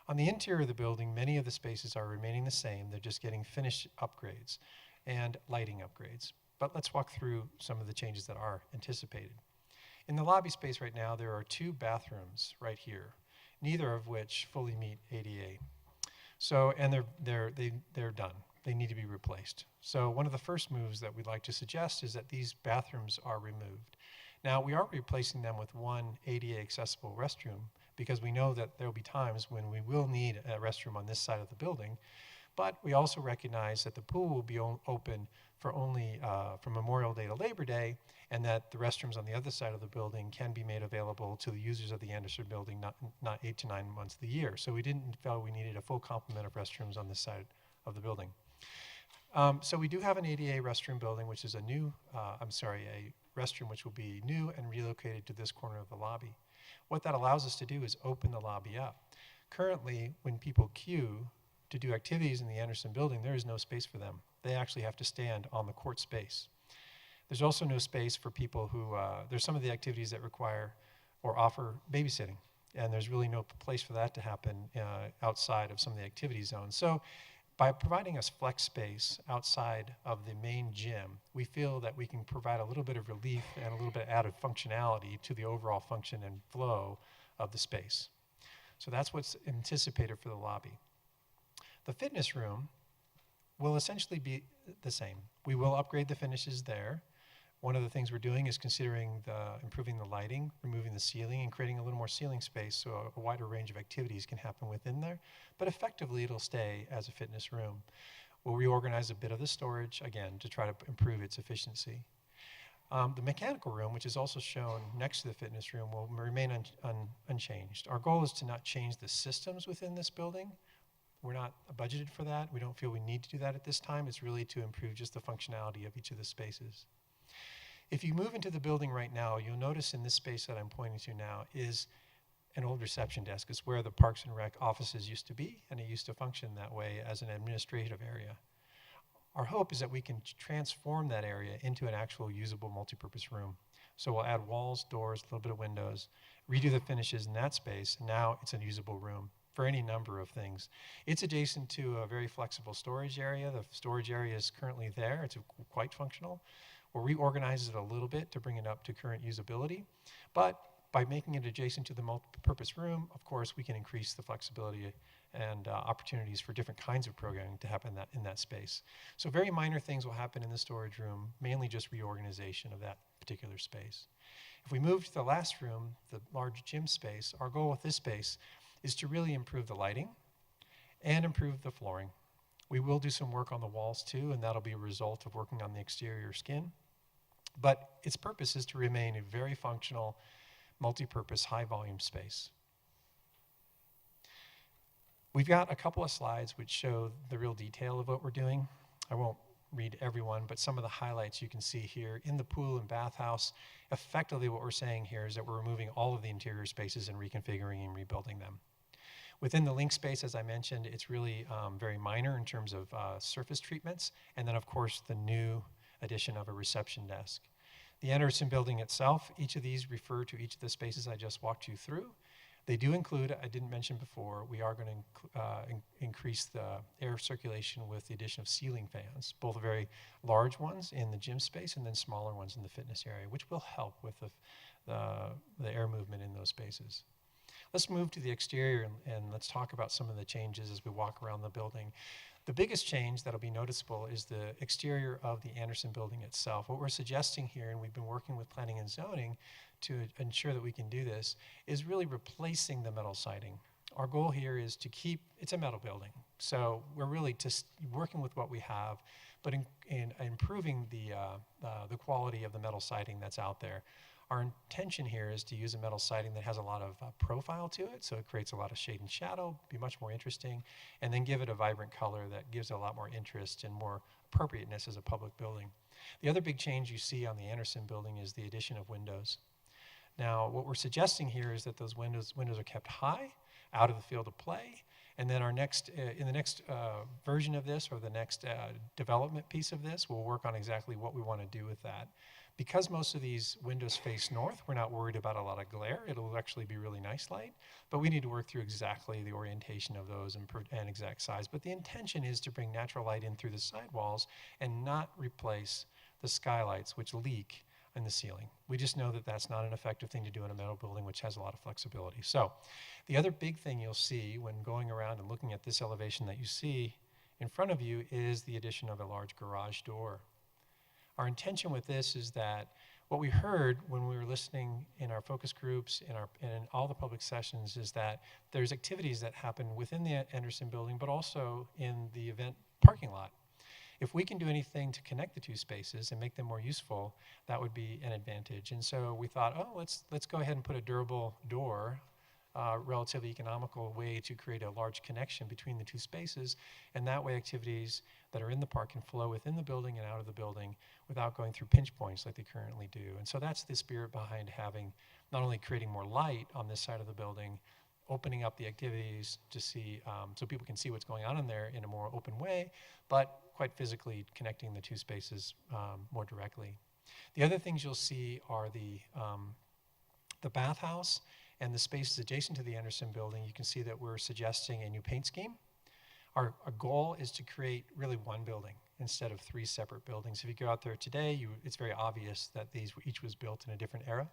S14: On the interior of the building, many of the spaces are remaining the same. They're just getting finish upgrades and lighting upgrades. But let's walk through some of the changes that are anticipated. In the lobby space right now, there are 2 bathrooms right here, neither of which fully meet ADA. So, and they're done. They need to be replaced. So one of the first moves that we'd like to suggest is that these bathrooms are removed. Now, we are replacing them with one ADA accessible restroom because we know that there will be times when we will need a restroom on this side of the building, but we also recognize that the pool will be open for only from Memorial Day to Labor Day, and that the restrooms on the other side of the building can be made available to the users of the Anderson building not 8 to 9 months of the year. So we didn't feel we needed a full complement of restrooms on this side of the building. So we do have an ADA restroom building, which is a restroom which will be new and relocated to this corner of the lobby. What that allows us to do is open the lobby up. Currently, when people queue to do activities in the Anderson building, there is no space for them. They actually have to stand on the court space. There's also no space for people who, there's some of the activities that require or offer babysitting. And there's really no place for that to happen outside of some of the activity zones. So by providing us flex space outside of the main gym, we feel that we can provide a little bit of relief and a little bit added functionality to the overall function and flow of the space. So that's what's anticipated for the lobby. The fitness room will essentially be the same. We will upgrade the finishes there. One of the things we're doing is considering improving the lighting, removing the ceiling, and creating a little more ceiling space so a wider range of activities can happen within there. But effectively, it'll stay as a fitness room. We'll reorganize a bit of the storage, again, to try to improve its efficiency. The mechanical room, which is also shown next to the fitness room, will remain unchanged. Our goal is to not change the systems within this building. We're not budgeted for that. We don't feel we need to do that at this time. It's really to improve just the functionality of each of the spaces. If you move into the building right now, you'll notice in this space that I'm pointing to now is an old reception desk. It's where the Parks and Rec offices used to be, and it used to function that way as an administrative area. Our hope is that we can transform that area into an actual usable multipurpose room. So we'll add walls, doors, a little bit of windows, redo the finishes in that space, and now it's a usable room for any number of things. It's adjacent to a very flexible storage area. The storage area is currently there. It's quite functional. We'll reorganize it a little bit to bring it up to current usability. But by making it adjacent to the multi-purpose room, of course, we can increase the flexibility and opportunities for different kinds of programming to happen in that space. So very minor things will happen in the storage room, mainly just reorganization of that particular space. If we move to the last room, the large gym space, our goal with this space is to really improve the lighting and improve the flooring. We will do some work on the walls too, and that'll be a result of working on the exterior skin. But its purpose is to remain a very functional, multi-purpose, high-volume space. We've got a couple of slides which show the real detail of what we're doing. I won't read every one, but some of the highlights you can see here. In the pool and bathhouse, effectively what we're saying here is that we're removing all of the interior spaces and reconfiguring and rebuilding them. Within the link space, as I mentioned, it's really very minor in terms of surface treatments, and then of course the new addition of a reception desk. The Anderson building itself, each of these refer to each of the spaces I just walked you through. They do include, I didn't mention before, we are going to increase the air circulation with the addition of ceiling fans, both very large ones in the gym space and then smaller ones in the fitness area, which will help with the air movement in those spaces. Let's move to the exterior and let's talk about some of the changes as we walk around the building. The biggest change that'll be noticeable is the exterior of the Anderson building itself. What we're suggesting here, and we've been working with planning and zoning to ensure that we can do this, is really replacing the metal siding. Our goal here is to keep, it's a metal building, so we're really just working with what we have, but in improving the quality of the metal siding that's out there. Our intention here is to use a metal siding that has a lot of profile to it, so it creates a lot of shade and shadow, be much more interesting, and then give it a vibrant color that gives it a lot more interest and more appropriateness as a public building. The other big change you see on the Anderson building is the addition of windows. Now, what we're suggesting here is that those windows are kept high, out of the field of play, and then our next, in the next version of this, or the next development piece of this, we'll work on exactly what we want to do with that. Because most of these windows face north, we're not worried about a lot of glare. It'll actually be really nice light, but we need to work through exactly the orientation of those and exact size. But the intention is to bring natural light in through the sidewalls and not replace the skylights, which leak in the ceiling. We just know that that's not an effective thing to do in a metal building, which has a lot of flexibility. So the other big thing you'll see when going around and looking at this elevation that you see in front of you is the addition of a large garage door. Our intention with this is that what we heard when we were listening in our focus groups, in all the public sessions, is that there's activities that happen within the Anderson building, but also in the event parking lot. If we can do anything to connect the two spaces and make them more useful, that would be an advantage. And so we thought, oh, let's go ahead and put a durable door, relatively economical way to create a large connection between the two spaces, and that way activities that are in the park can flow within the building and out of the building without going through pinch points like they currently do. And so that's the spirit behind having, not only creating more light on this side of the building, opening up the activities to see, so people can see what's going on in there in a more open way, but quite physically connecting the two spaces more directly. The other things you'll see are the the bathhouse and the spaces adjacent to the Anderson building, you can see that we're suggesting a new paint scheme. Our goal is to create really one building instead of 3 separate buildings. If you go out there today, it's very obvious that each was built in a different era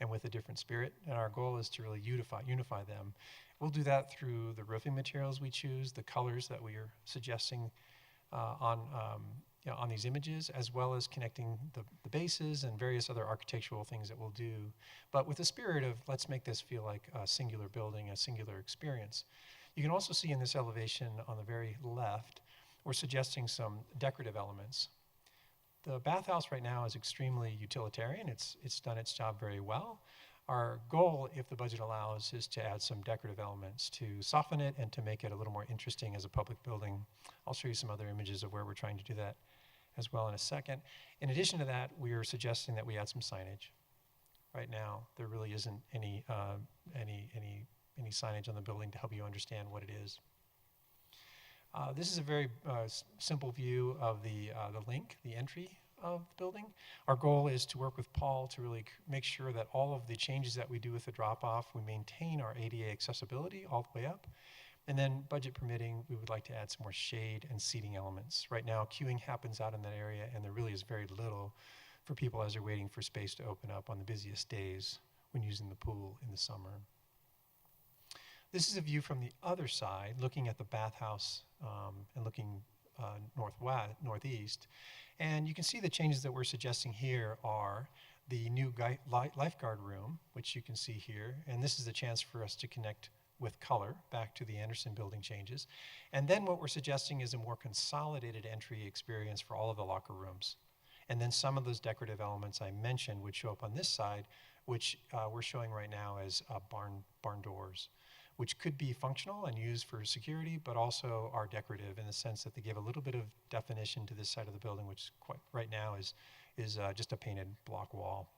S14: and with a different spirit, and our goal is to really unify them. We'll do that through the roofing materials we choose, the colors that we are suggesting on these images, as well as connecting the bases and various other architectural things that we'll do, but with the spirit of let's make this feel like a singular building, a singular experience. You can also see in this elevation on the very left, we're suggesting some decorative elements. The bathhouse right now is extremely utilitarian. It's done its job very well. Our goal, if the budget allows, is to add some decorative elements to soften it and to make it a little more interesting as a public building. I'll show you some other images of where we're trying to do that as well in a second. In addition to that, we are suggesting that we add some signage. Right now, there really isn't any signage on the building to help you understand what it is. This is a very simple view of the link, the entry of the building. Our goal is to work with Paul to really make sure that all of the changes that we do with the drop-off, we maintain our ADA accessibility all the way up. And then, budget permitting, we would like to add some more shade and seating elements. Right now, queuing happens out in that area, and there really is very little for people as they're waiting for space to open up on the busiest days when using the pool in the summer. This is a view from the other side, looking at the bathhouse and looking northeast. And you can see the changes that we're suggesting here are the new lifeguard room, which you can see here. And this is a chance for us to connect with color back to the Anderson building changes. And then what we're suggesting is a more consolidated entry experience for all of the locker rooms. And then some of those decorative elements I mentioned would show up on this side, which we're showing right now as barn doors, which could be functional and used for security, but also are decorative in the sense that they give a little bit of definition to this side of the building, which right now is just a painted block wall.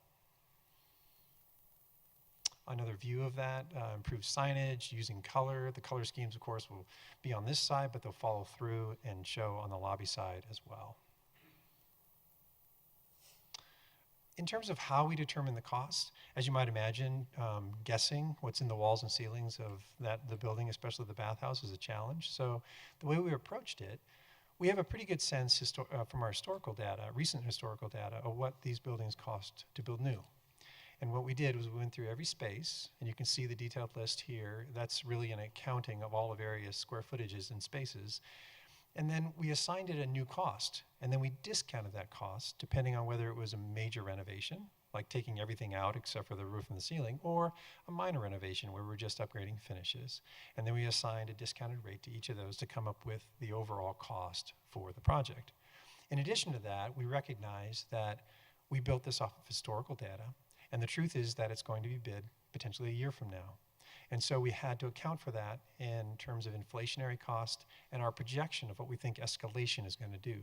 S14: Another view of that, improved signage, using color. The color schemes, of course, will be on this side, but they'll follow through and show on the lobby side as well. In terms of how we determine the cost, as you might imagine, guessing what's in the walls and ceilings of the building, especially the bathhouse, is a challenge. So the way we approached it, we have a pretty good sense from our historical data, recent historical data, of what these buildings cost to build new. And what we did was we went through every space, and you can see the detailed list here. That's really an accounting of all the various square footages and spaces. And then we assigned it a new cost, and then we discounted that cost depending on whether it was a major renovation, like taking everything out except for the roof and the ceiling, or a minor renovation where we're just upgrading finishes. And then we assigned a discounted rate to each of those to come up with the overall cost for the project. In addition to that, we recognize that we built this off of historical data, and the truth is that it's going to be bid potentially a year from now. And so we had to account for that in terms of inflationary cost and our projection of what we think escalation is going to do.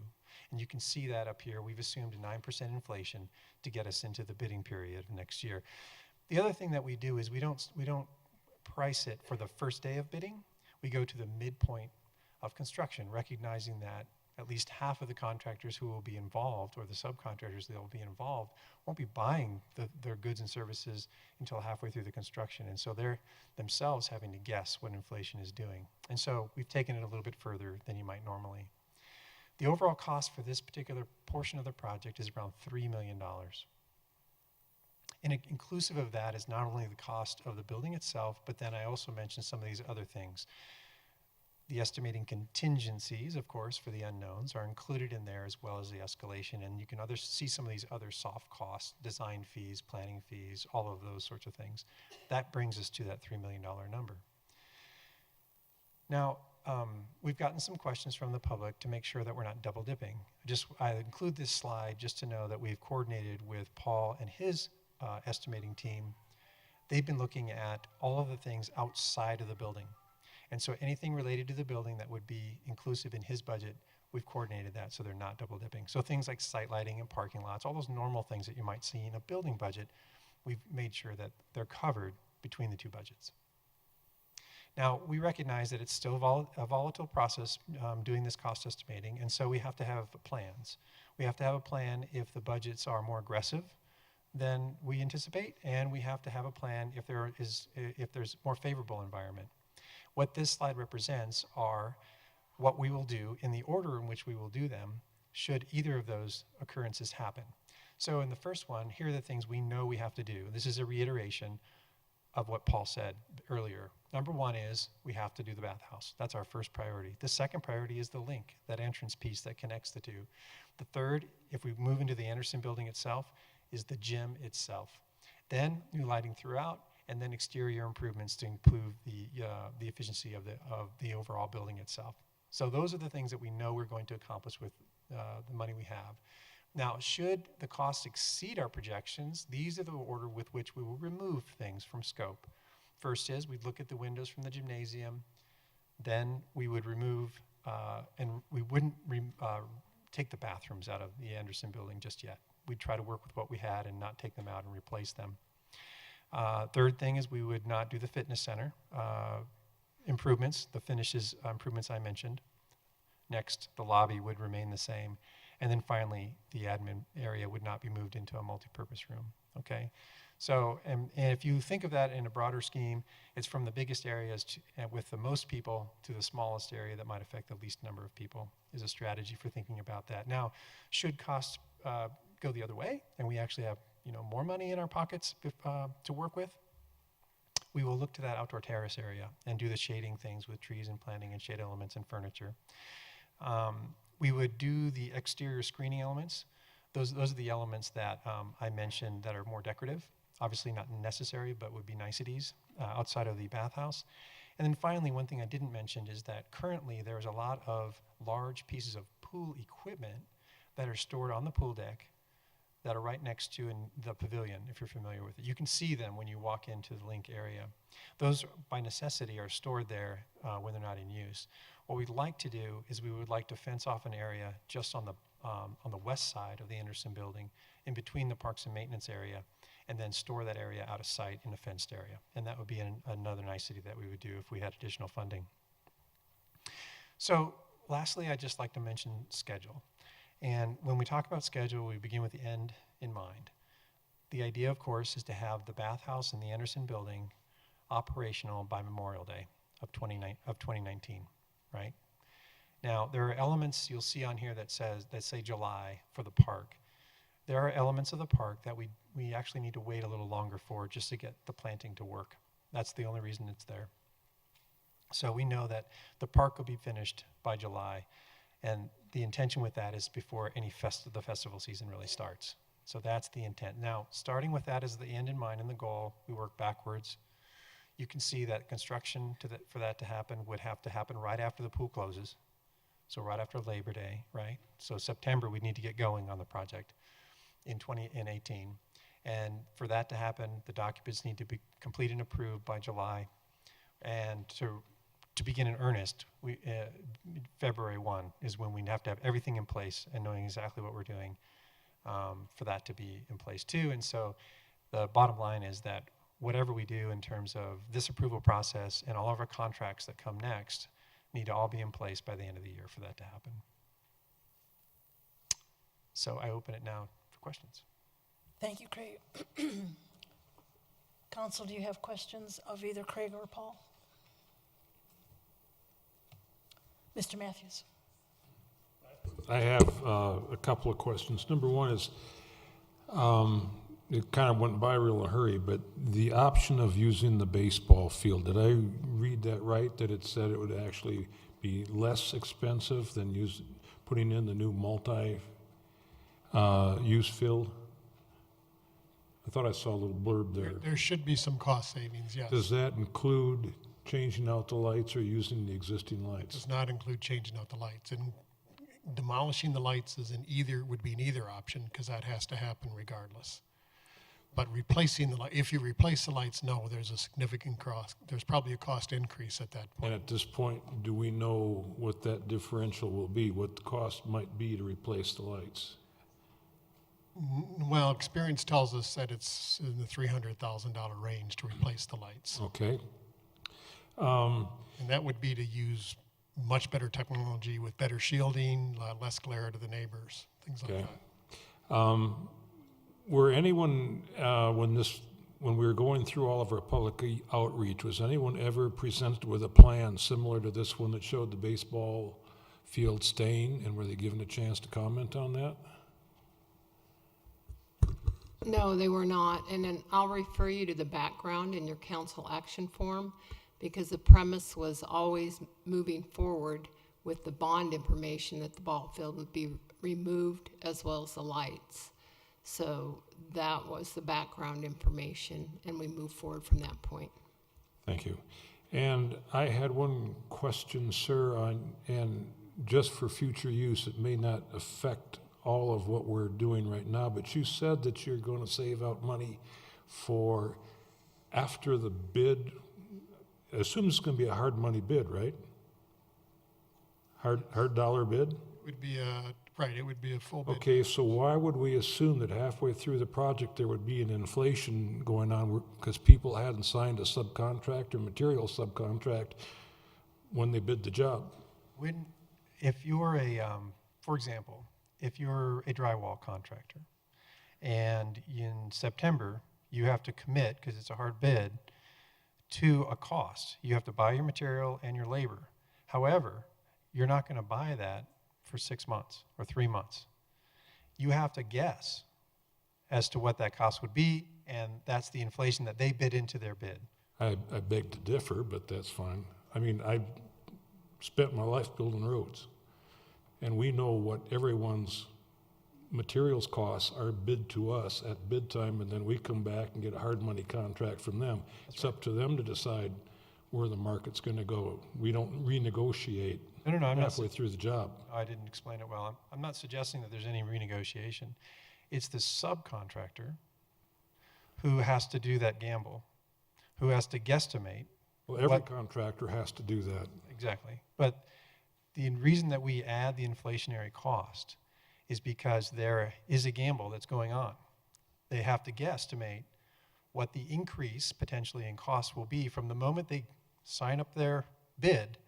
S14: And you can see that up here. We've assumed a 9% inflation to get us into the bidding period of next year. The other thing that we do is we don't price it for the first day of bidding. We go to the midpoint of construction, recognizing that at least half of the contractors who will be involved, or the subcontractors that will be involved, won't be buying their goods and services until halfway through the construction. And so they're themselves having to guess what inflation is doing. And so we've taken it a little bit further than you might normally. The overall cost for this particular portion of the project is around $3 million. And inclusive of that is not only the cost of the building itself, but then I also mentioned some of these other things. The estimating contingencies, of course, for the unknowns are included in there, as well as the escalation. And you can see some of these other soft costs, design fees, planning fees, all of those sorts of things. That brings us to that $3 million number. Now, we've gotten some questions from the public to make sure that we're not double dipping. I include this slide just to know that we've coordinated with Paul and his estimating team. They've been looking at all of the things outside of the building. And so anything related to the building that would be inclusive in his budget, we've coordinated that so they're not double dipping. So things like site lighting and parking lots, all those normal things that you might see in a building budget, we've made sure that they're covered between the two budgets. Now, we recognize that it's still a volatile process doing this cost estimating, and so we have to have plans. We have to have a plan if the budgets are more aggressive than we anticipate, and we have to have a plan if there's more favorable environment. What this slide represents are what we will do in the order in which we will do them should either of those occurrences happen. So in the first one, here are the things we know we have to do. This is a reiteration of what Paul said earlier. Number one is we have to do the bathhouse. That's our first priority. The second priority is the link, that entrance piece that connects the two. The third, if we move into the Anderson building itself, is the gym itself. Then new lighting throughout, and then exterior improvements to improve the efficiency of the overall building itself. So those are the things that we know we're going to accomplish with the money we have. Now, should the costs exceed our projections, these are the order with which we will remove things from scope. First is we'd look at the windows from the gymnasium. Then we would remove, and we wouldn't take the bathrooms out of the Anderson building just yet. We'd try to work with what we had and not take them out and replace them. Third thing is we would not do the fitness center improvements, the finishes improvements I mentioned. Next, the lobby would remain the same. And then finally, the admin area would not be moved into a multi-purpose room, okay? So, and if you think of that in a broader scheme, it's from the biggest areas with the most people to the smallest area that might affect the least number of people is a strategy for thinking about that. Now, should costs go the other way, and we actually have more money in our pockets to work with, we will look to that outdoor terrace area and do the shading things with trees and planting and shade elements and furniture. We would do the exterior screening elements. Those are the elements that I mentioned that are more decorative. Obviously not necessary, but would be niceties outside of the bathhouse. And then finally, one thing I didn't mention is that currently there's a lot of large pieces of pool equipment that are stored on the pool deck that are right next to the pavilion, if you're familiar with it. You can see them when you walk into the link area. Those, by necessity, are stored there when they're not in use. What we'd like to do is we would like to fence off an area just on the west side of the Anderson building, in between the parks and maintenance area, and then store that area out of sight in a fenced area. And that would be another nicety that we would do if we had additional funding. So lastly, I'd just like to mention schedule. And when we talk about schedule, we begin with the end in mind. The idea, of course, is to have the bathhouse in the Anderson building operational by Memorial Day of 2019, right? Now, there are elements you'll see on here that say July for the park. There are elements of the park that we actually need to wait a little longer for just to get the planting to work. That's the only reason it's there. So we know that the park will be finished by July, and the intention with that is before the festival season really starts. So that's the intent. Now, starting with that as the end in mind and the goal, we work backwards. You can see that construction for that to happen would have to happen right after the pool closes. So right after Labor Day, right? So September, we need to get going on the project in 2018. And for that to happen, the documents need to be complete and approved by July. And to begin in earnest, February 1 is when we have to have everything in place and knowing exactly what we're doing for that to be in place too. And so the bottom line is that whatever we do in terms of this approval process and all of our contracts that come next need to all be in place by the end of the year for that to happen. So I open it now for questions.
S1: Thank you, Craig. Council, do you have questions of either Craig or Paul? Mr. Matthews.
S12: I have a couple of questions. Number one is, it kind of went by real in a hurry, but the option of using the baseball field, did I read that right, that it said it would actually be less expensive than putting in the new multi-use field? I thought I saw a little blurb there.
S13: There should be some cost savings, yes.
S12: Does that include changing out the lights or using the existing
S13: It
S12: lights?
S13: does not include changing out the lights. And demolishing the lights would be an either option, because that has to happen regardless. But replacing if you replace the lights, no, there's a significant cost. There's probably a cost increase at that point.
S12: And at this point, do we know what that differential will be, what the cost might be to replace the lights?
S13: Well, experience tells us that it's in the $300,000 range to replace the lights.
S12: Okay.
S13: And that would be to use much better technology with better shielding, less glare to the neighbors, things like
S12: Okay.
S13: that.
S12: were anyone, when we were going through all of our public outreach, was anyone ever presented with a plan similar to this one that showed the baseball field staying, and were they given a chance to comment on that?
S9: No, they were not. And then I'll refer you to the background in your council action form, because the premise was always moving forward with the bond information that the ball field would be removed as well as the lights. So that was the background information, and we moved forward from that point.
S12: Thank you. And I had one question, sir, and just for future use, it may not affect all of what we're doing right now, but you said that you're going to save out money for after the bid. I assume it's going to be a hard money bid, right? Hard dollar bid?
S13: It would be right, it would be a full bid.
S12: Okay, so why would we assume that halfway through the project there would be an inflation going on because people hadn't signed a subcontract or material subcontract when they bid the job?
S14: If you're for example, if you're a drywall contractor and in September you have to commit, because it's a hard bid, to a cost. You have to buy your material and your labor. However, you're not going to buy that for 6 months or 3 months. You have to guess as to what that cost would be, and that's the inflation that they bid into their bid.
S12: I beg to differ, but that's fine. I mean, I spent my life building roads, and we know what everyone's materials costs are bid to us at bid time, and then we come back and get a hard money contract from them. It's up to them to decide where the market's going to go. We don't renegotiate halfway through the job.
S14: I didn't explain it well. I'm not suggesting that there's any renegotiation. It's the subcontractor who has to do that gamble, who has to guesstimate.
S12: Well, every contractor has to do that.
S14: Exactly. But the reason that we add the inflationary cost is because there is a gamble that's going on. They have to guesstimate what the increase potentially in cost will be from the moment they sign up their bid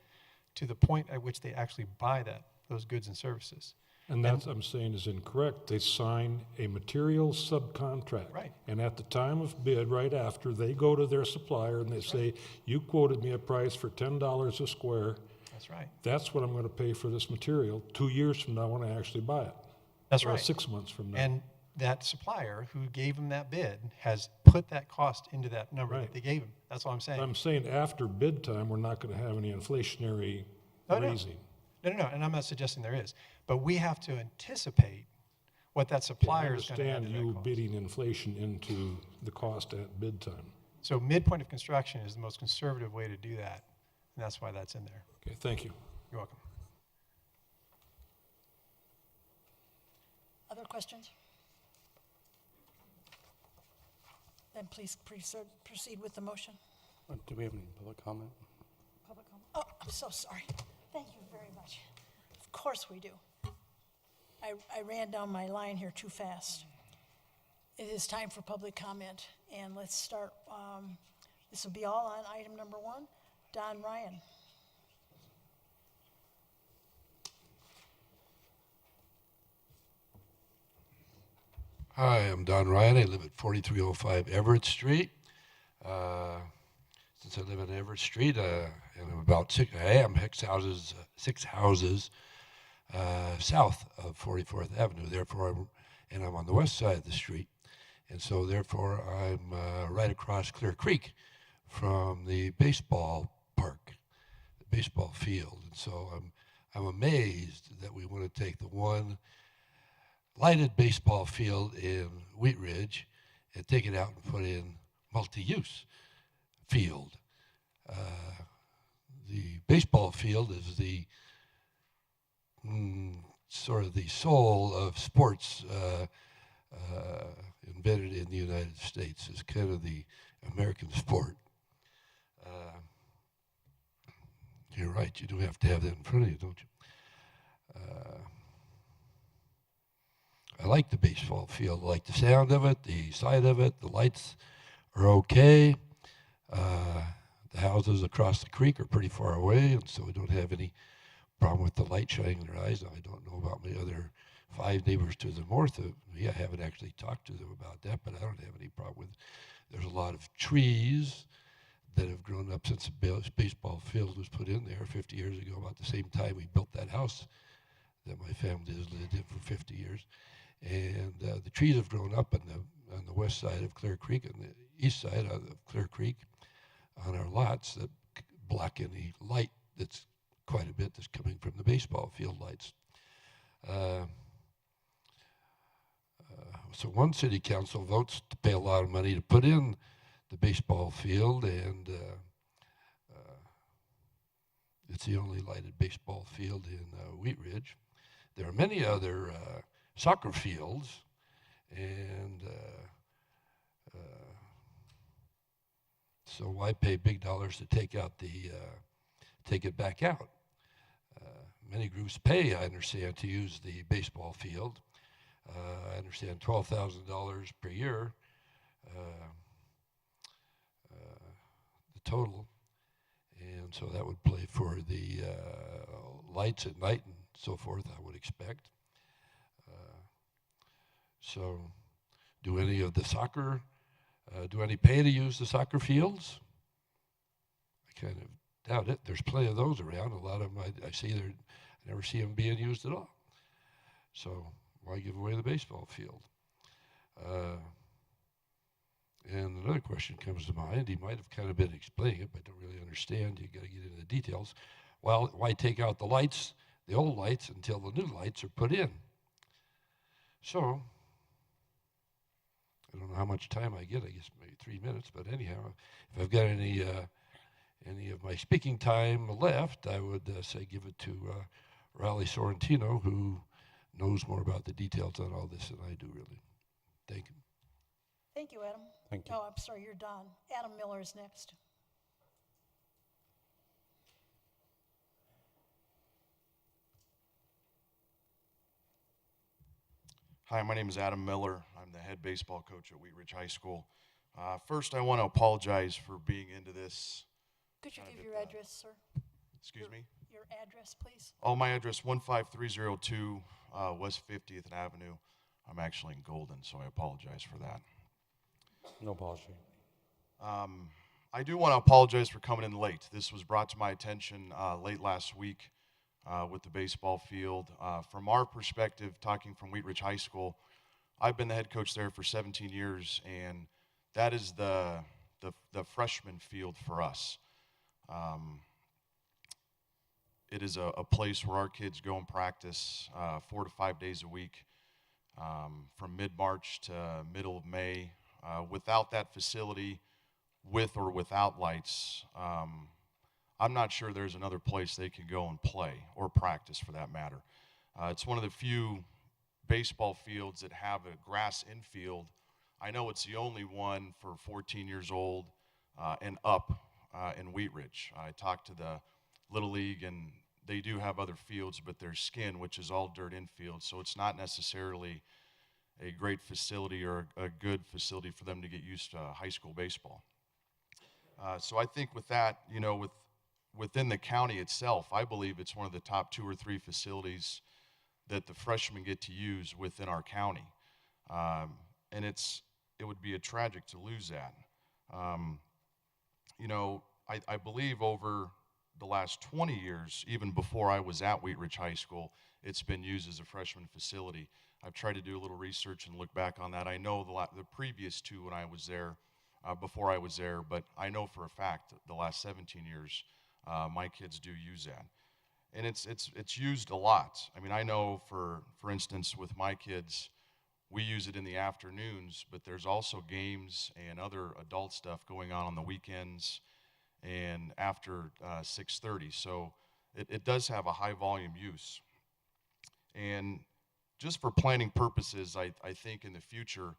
S14: to the point at which they actually buy those goods and services.
S12: And that's, I'm saying, is incorrect. They sign a material subcontract.
S14: Right.
S12: And at the time of bid, right after, they go to their supplier and they say, you quoted me a price for $10 a square.
S14: That's right.
S12: That's what I'm going to pay for this material 2 years from now when I actually buy it.
S14: That's
S12: or
S14: right.
S12: 6 months from now.
S14: And that supplier who gave them that bid has put that cost into that number that they gave them. That's all I'm saying.
S12: I'm saying after bid time, we're not going to have any inflationary raising.
S14: No, and I'm not suggesting there is. But we have to anticipate what that supplier is going to
S12: I
S14: add to
S12: understand
S14: that
S12: you
S14: cost.
S12: bidding inflation into the cost at bid time.
S14: So midpoint of construction is the most conservative way to do that, and that's why that's in there.
S12: Okay, thank you.
S14: You're welcome.
S1: Other questions? Then please proceed with the motion.
S4: Do we have any public comment?
S1: Public comment. Oh, I'm so sorry. Thank you very much. Of course we do. I ran down my line here too fast. It is time for public comment, and let's start. This will be all on item number 1. Don Ryan.
S15: Hi, I'm Don Ryan. I live at 4305 Everett Street. Since I live on Everett Street, and I'm about six houses south of 44th Avenue. Therefore, I'm on the west side of the street, and so therefore I'm right across Clear Creek from the baseball park, the baseball field. And so I'm amazed that we want to take the one lighted baseball field in Wheat Ridge and take it out and put in multi-use field. The baseball field is the sort of the soul of sports invented in the United States. It's kind of the American sport. You're right, you do have to have that in front of you, don't you? I like the baseball field. I like the sound of it, the sight of it. The lights are okay. The houses across the creek are pretty far away, and so we don't have any problem with the light shining in their eyes. I don't know about my other 5 neighbors to the north of me. I haven't actually talked to them about that, but I don't have any problem with it. There's a lot of trees that have grown up since the baseball field was put in there 50 years ago, about the same time we built that house that my family has lived in for 50 years. And the trees have grown up on the west side of Clear Creek and the east side of Clear Creek on our lots that block any light that's quite a bit that's coming from the baseball field lights. So one city council votes to pay a lot of money to put in the baseball field, and it's the only lighted baseball field in Wheat Ridge. There are many other soccer fields, and so why pay big dollars to take it back out? Many groups pay, I understand, to use the baseball field. I understand $12,000 per year, the total, and so that would play for the lights at night and so forth, I would expect. So do any of the soccer, do any pay to use the soccer fields? I kind of doubt it. There's plenty of those around. A lot of them I see I never see them being used at all. So why give away the baseball field? And another question comes to mind. He might have kind of been explaining it, but don't really understand. You got to get into the details. Well, why take out the lights, the old lights, until the new lights are put in? So I don't know how much time I get. I guess maybe 3 minutes. But anyhow, if I've got any of my speaking time left, I would say give it to Raleigh Sorrentino, who knows more about the details on all this than I do, really. Thank you.
S1: Thank you, Adam.
S4: Thank you.
S1: Oh, I'm sorry, you're done. Adam Miller is next.
S16: Hi, my name is Adam Miller. I'm the head baseball coach at Wheat Ridge High School. First, I want to apologize for being into this.
S1: Could you give your address, sir?
S16: Excuse me?
S1: Your address, please.
S16: Oh, my address, 15302 West 50th Avenue. I'm actually in Golden, so I apologize for that.
S4: No apology.
S16: I do want to apologize for coming in late. This was brought to my attention late last week with the baseball field. From our perspective, talking from Wheat Ridge High School, I've been the head coach there for 17 years, and that is the freshman field for us. It is a place where our kids go and practice 4 to 5 days a week from mid-March to middle of May. Without that facility, with or without lights, I'm not sure there's another place they can go and play or practice for that matter. It's one of the few baseball fields that have a grass infield. I know it's the only one for 14 years old and up in Wheat Ridge. I talked to the Little League, and they do have other fields, but there's skin, which is all dirt infield, so it's not necessarily a great facility or a good facility for them to get used to high school baseball. So I think with that, you know, within the county itself, I believe it's one of the top 2 or 3 facilities that the freshmen get to use within our county. And it would be a tragic to lose that. You know, I believe over the last 20 years, even before I was at Wheat Ridge High School, it's been used as a freshman facility. I've tried to do a little research and look back on that. I know the previous 2 when I was there, before I was there, but I know for a fact that the last 17 years, my kids do use that. And it's used a lot. I mean, I know for instance, with my kids, we use it in the afternoons, but there's also games and other adult stuff going on the weekends and after 6:30. So it does have a high volume use. And just for planning purposes, I think in the future,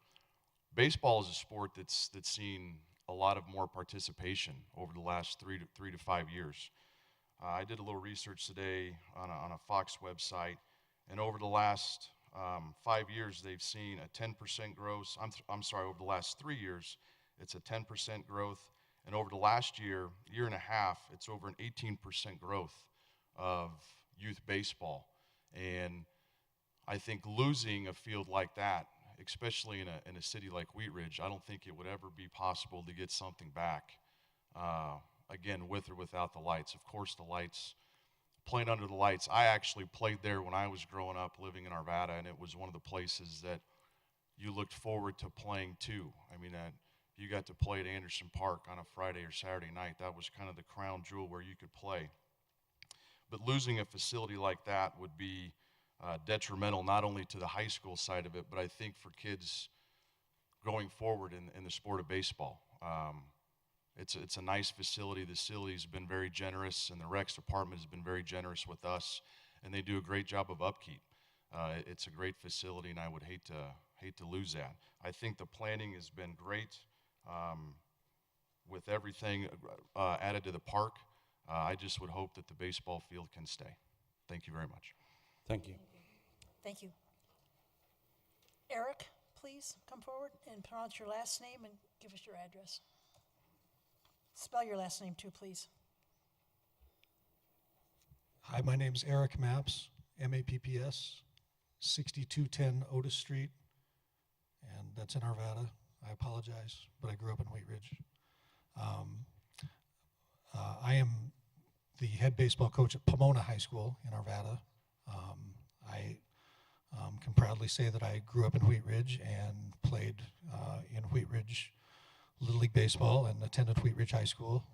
S16: baseball is a sport that's seen a lot of more participation over the last 3 to 5 years. I did a little research today on a Fox website, and over the last 5 years, they've seen a 10% growth. I'm sorry, over the last 3 years, it's a 10% growth. And over the last year and a half, it's over an 18% growth of youth baseball. And I think losing a field like that, especially in a city like Wheat Ridge, I don't think it would ever be possible to get something back, again, with or without the lights. Of course, the lights, playing under the lights, I actually played there when I was growing up living in Arvada, and it was one of the places that you looked forward to playing to. I mean, you got to play at Anderson Park on a Friday or Saturday night. That was kind of the crown jewel where you could play. But losing a facility like that would be detrimental not only to the high school side of it, but I think for kids going forward in the sport of baseball. It's a nice facility. The facility's been very generous, and the Recs department has been very generous with us, and they do a great job of upkeep. It's a great facility, and I would hate to lose that. I think the planning has been great with everything added to the park. I just would hope that the baseball field can stay. Thank you very much.
S4: Thank you.
S1: Thank you. Eric, please come forward and pronounce your last name and give us your address. Spell your last name too, please.
S17: Hi, my name's Eric Mapps, M-A-P-P-S, 6210 Otis Street, and that's in Arvada. I apologize, but I grew up in Wheat Ridge. I am the head baseball coach at Pomona High School in Arvada. I can proudly say that I grew up in Wheat Ridge and played in Wheat Ridge Little League Baseball and attended Wheat Ridge High School.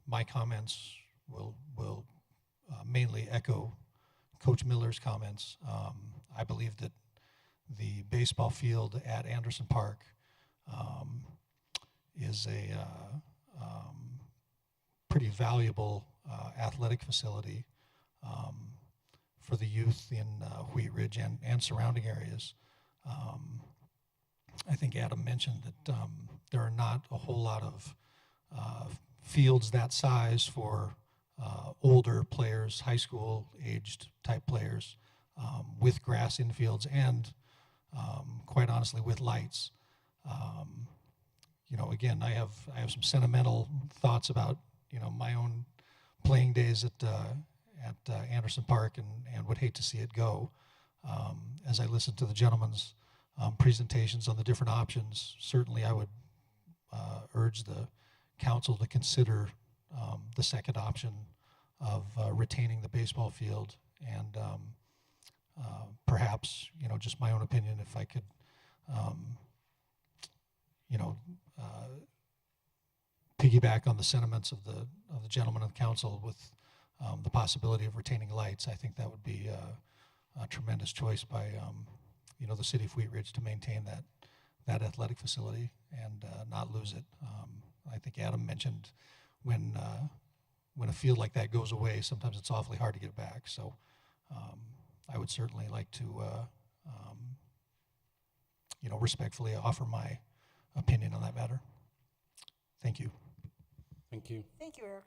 S17: My comments will mainly echo Coach Miller's comments. I believe that the baseball field at Anderson Park is a pretty valuable athletic facility for the youth in Wheat Ridge and surrounding areas. I think Adam mentioned that there are not a whole lot of fields that size for older players, high school aged type players, with grass infields and quite honestly with lights. Again, I have some sentimental thoughts about my own playing days at Anderson Park and would hate to see it go. As I listened to the gentleman's presentations on the different options, certainly I would urge the council to consider the second option of retaining the baseball field and perhaps, just my own opinion, if I could, piggyback on the sentiments of the gentleman of the council with the possibility of retaining lights. I think that would be a tremendous choice by the city of Wheat Ridge to maintain that athletic facility and not lose it. I think Adam mentioned when a field like that goes away, sometimes it's awfully hard to get it back. So I would certainly like to respectfully offer my opinion on that matter. Thank you.
S4: Thank you.
S1: Thank you, Eric.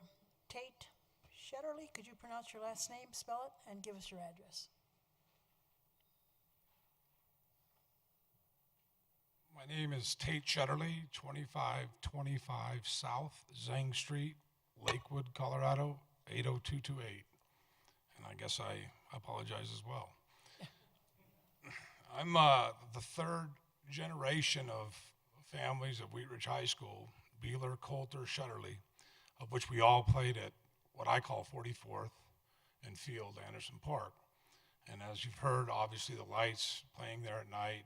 S1: Tate Shetterly, could you pronounce your last name, spell it, and give us your address?
S18: My name is Tate Shetterly, 2525 South Zhang Street, Lakewood, Colorado, 80228. And I guess I apologize as well. I'm the third generation of families of Wheat Ridge High School, Beeler, Coulter, Shetterly, of which we all played at what I call 44th and Field, Anderson Park. And as you've heard, obviously the lights, playing there at night,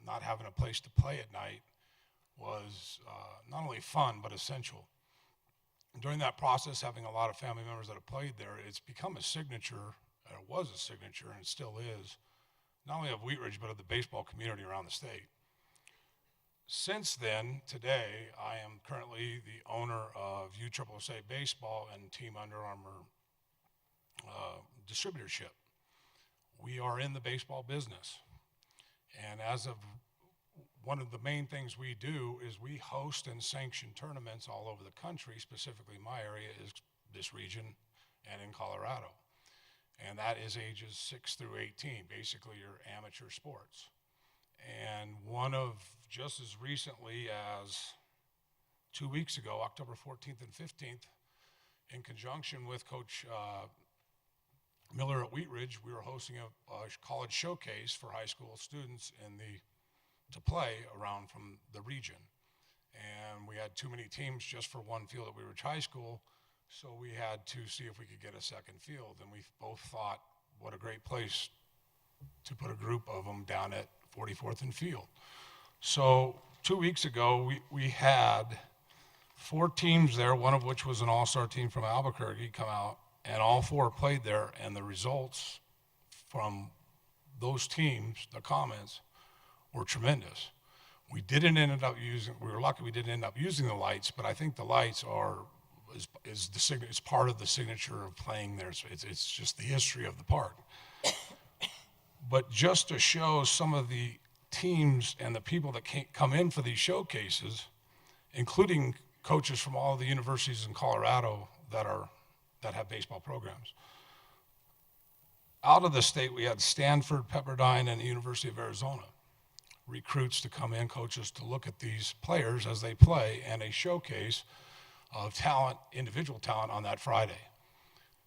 S18: not having a place to play at night was not only fun, but essential. And during that process, having a lot of family members that have played there, it's become a signature, and it was a signature, and it still is, not only of Wheat Ridge, but of the baseball community around the state. Since then, today, I am currently the owner of USSSA Baseball and Team Under Armour distributorship. We are in the baseball business. And as of one of the main things we do is we host and sanction tournaments all over the country, specifically my area is this region and in Colorado. And that is ages 6 through 18, basically your amateur sports. And one of, just as recently as 2 weeks ago, October 14th and 15th, in conjunction with Coach Miller at Wheat Ridge, we were hosting a college showcase for high school students to play around from the region. And we had too many teams just for one field at Wheat Ridge High School, so we had to see if we could get a second field. And we both thought, what a great place to put a group of them down at 44th and Field. So 2 weeks ago, we had 4 teams there, one of which was an all-star team from Albuquerque, come out, and all 4 played there, and the results from those teams, the comments, were tremendous. We were lucky we didn't end up using the lights, but I think the lights is part of the signature of playing there. So it's just the history of the park. But just to show some of the teams and the people that come in for these showcases, including coaches from all the universities in Colorado that have baseball programs. Out of the state, we had Stanford, Pepperdine, and the University of Arizona. Recruits to come in, coaches to look at these players as they play, and a showcase of talent, individual talent on that Friday.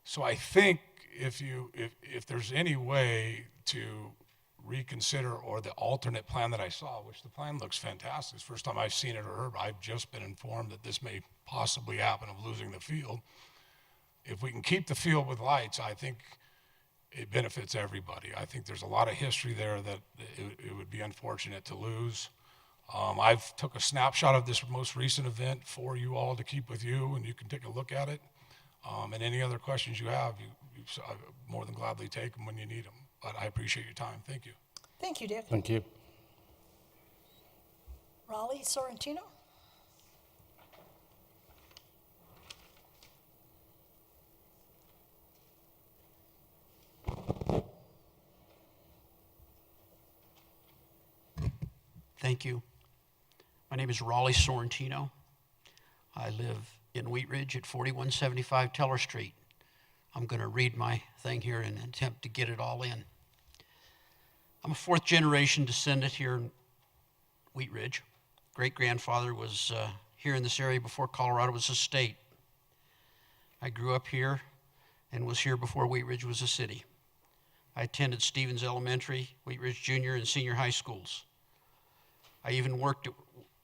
S18: So I think if there's any way to reconsider, or the alternate plan that I saw, which the plan looks fantastic. It's the first time I've seen it or heard. I've just been informed that this may possibly happen of losing the field. If we can keep the field with lights, I think it benefits everybody. I think there's a lot of history there that it would be unfortunate to lose. I've took a snapshot of this most recent event for you all to keep with you, and you can take a look at it. And any other questions you have, I more than gladly take them when you need them. But I appreciate your time. Thank you.
S1: Thank you, Dick.
S4: Thank you.
S1: Raleigh Sorrentino?
S19: Thank you. My name is Raleigh Sorrentino. I live in Wheat Ridge at 4175 Teller Street. I'm going to read my thing here and attempt to get it all in. I'm a 4th generation descendant here in Wheat Ridge. Great-grandfather was here in this area before Colorado was a state. I grew up here and was here before Wheat Ridge was a city. I attended Stevens Elementary, Wheat Ridge Junior and Senior High Schools. I even worked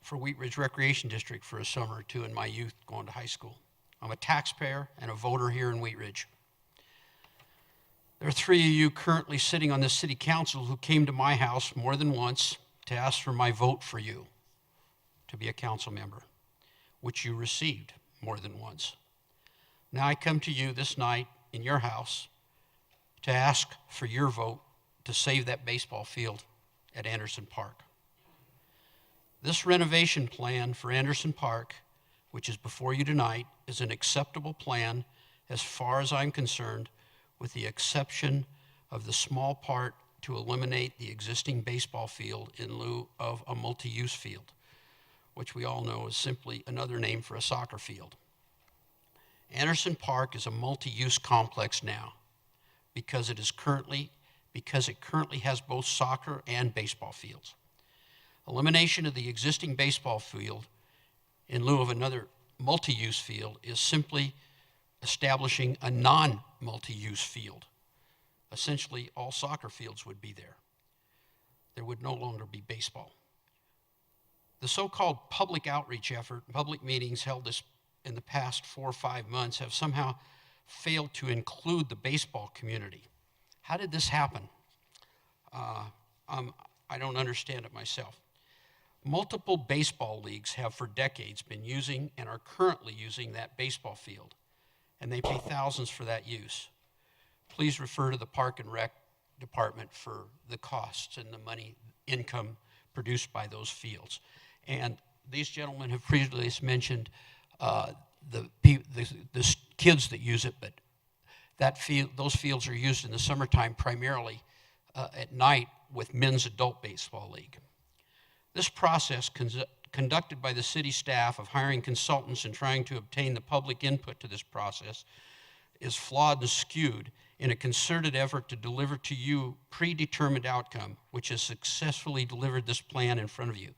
S19: for Wheat Ridge Recreation District for a summer or 2 in my youth going to high school. I'm a taxpayer and a voter here in Wheat Ridge. There are 3 of you currently sitting on this city council who came to my house more than once to ask for my vote for you to be a council member, which you received more than once. Now I come to you this night in your house to ask for your vote to save that baseball field at Anderson Park. This renovation plan for Anderson Park, which is before you tonight, is an acceptable plan as far as I'm concerned, with the exception of the small part to eliminate the existing baseball field in lieu of a multi-use field, which we all know is simply another name for a soccer field. Anderson Park is a multi-use complex now because it currently has both soccer and baseball fields. Elimination of the existing baseball field in lieu of another multi-use field is simply establishing a non-multi-use field. Essentially, all soccer fields would be there. There would no longer be baseball. The so-called public outreach effort, public meetings held in the past 4 or 5 months have somehow failed to include the baseball community. How did this happen? I don't understand it myself. Multiple baseball leagues have for decades been using and are currently using that baseball field, and they pay thousands for that use. Please refer to the Park and Rec Department for the costs and the money, income produced by those fields. And these gentlemen have previously mentioned the kids that use it, but those fields are used in the summertime primarily at night with men's adult baseball league. This process conducted by the city staff of hiring consultants and trying to obtain the public input to this process is flawed and skewed in a concerted effort to deliver to you predetermined outcome, which has successfully delivered this plan in front of you.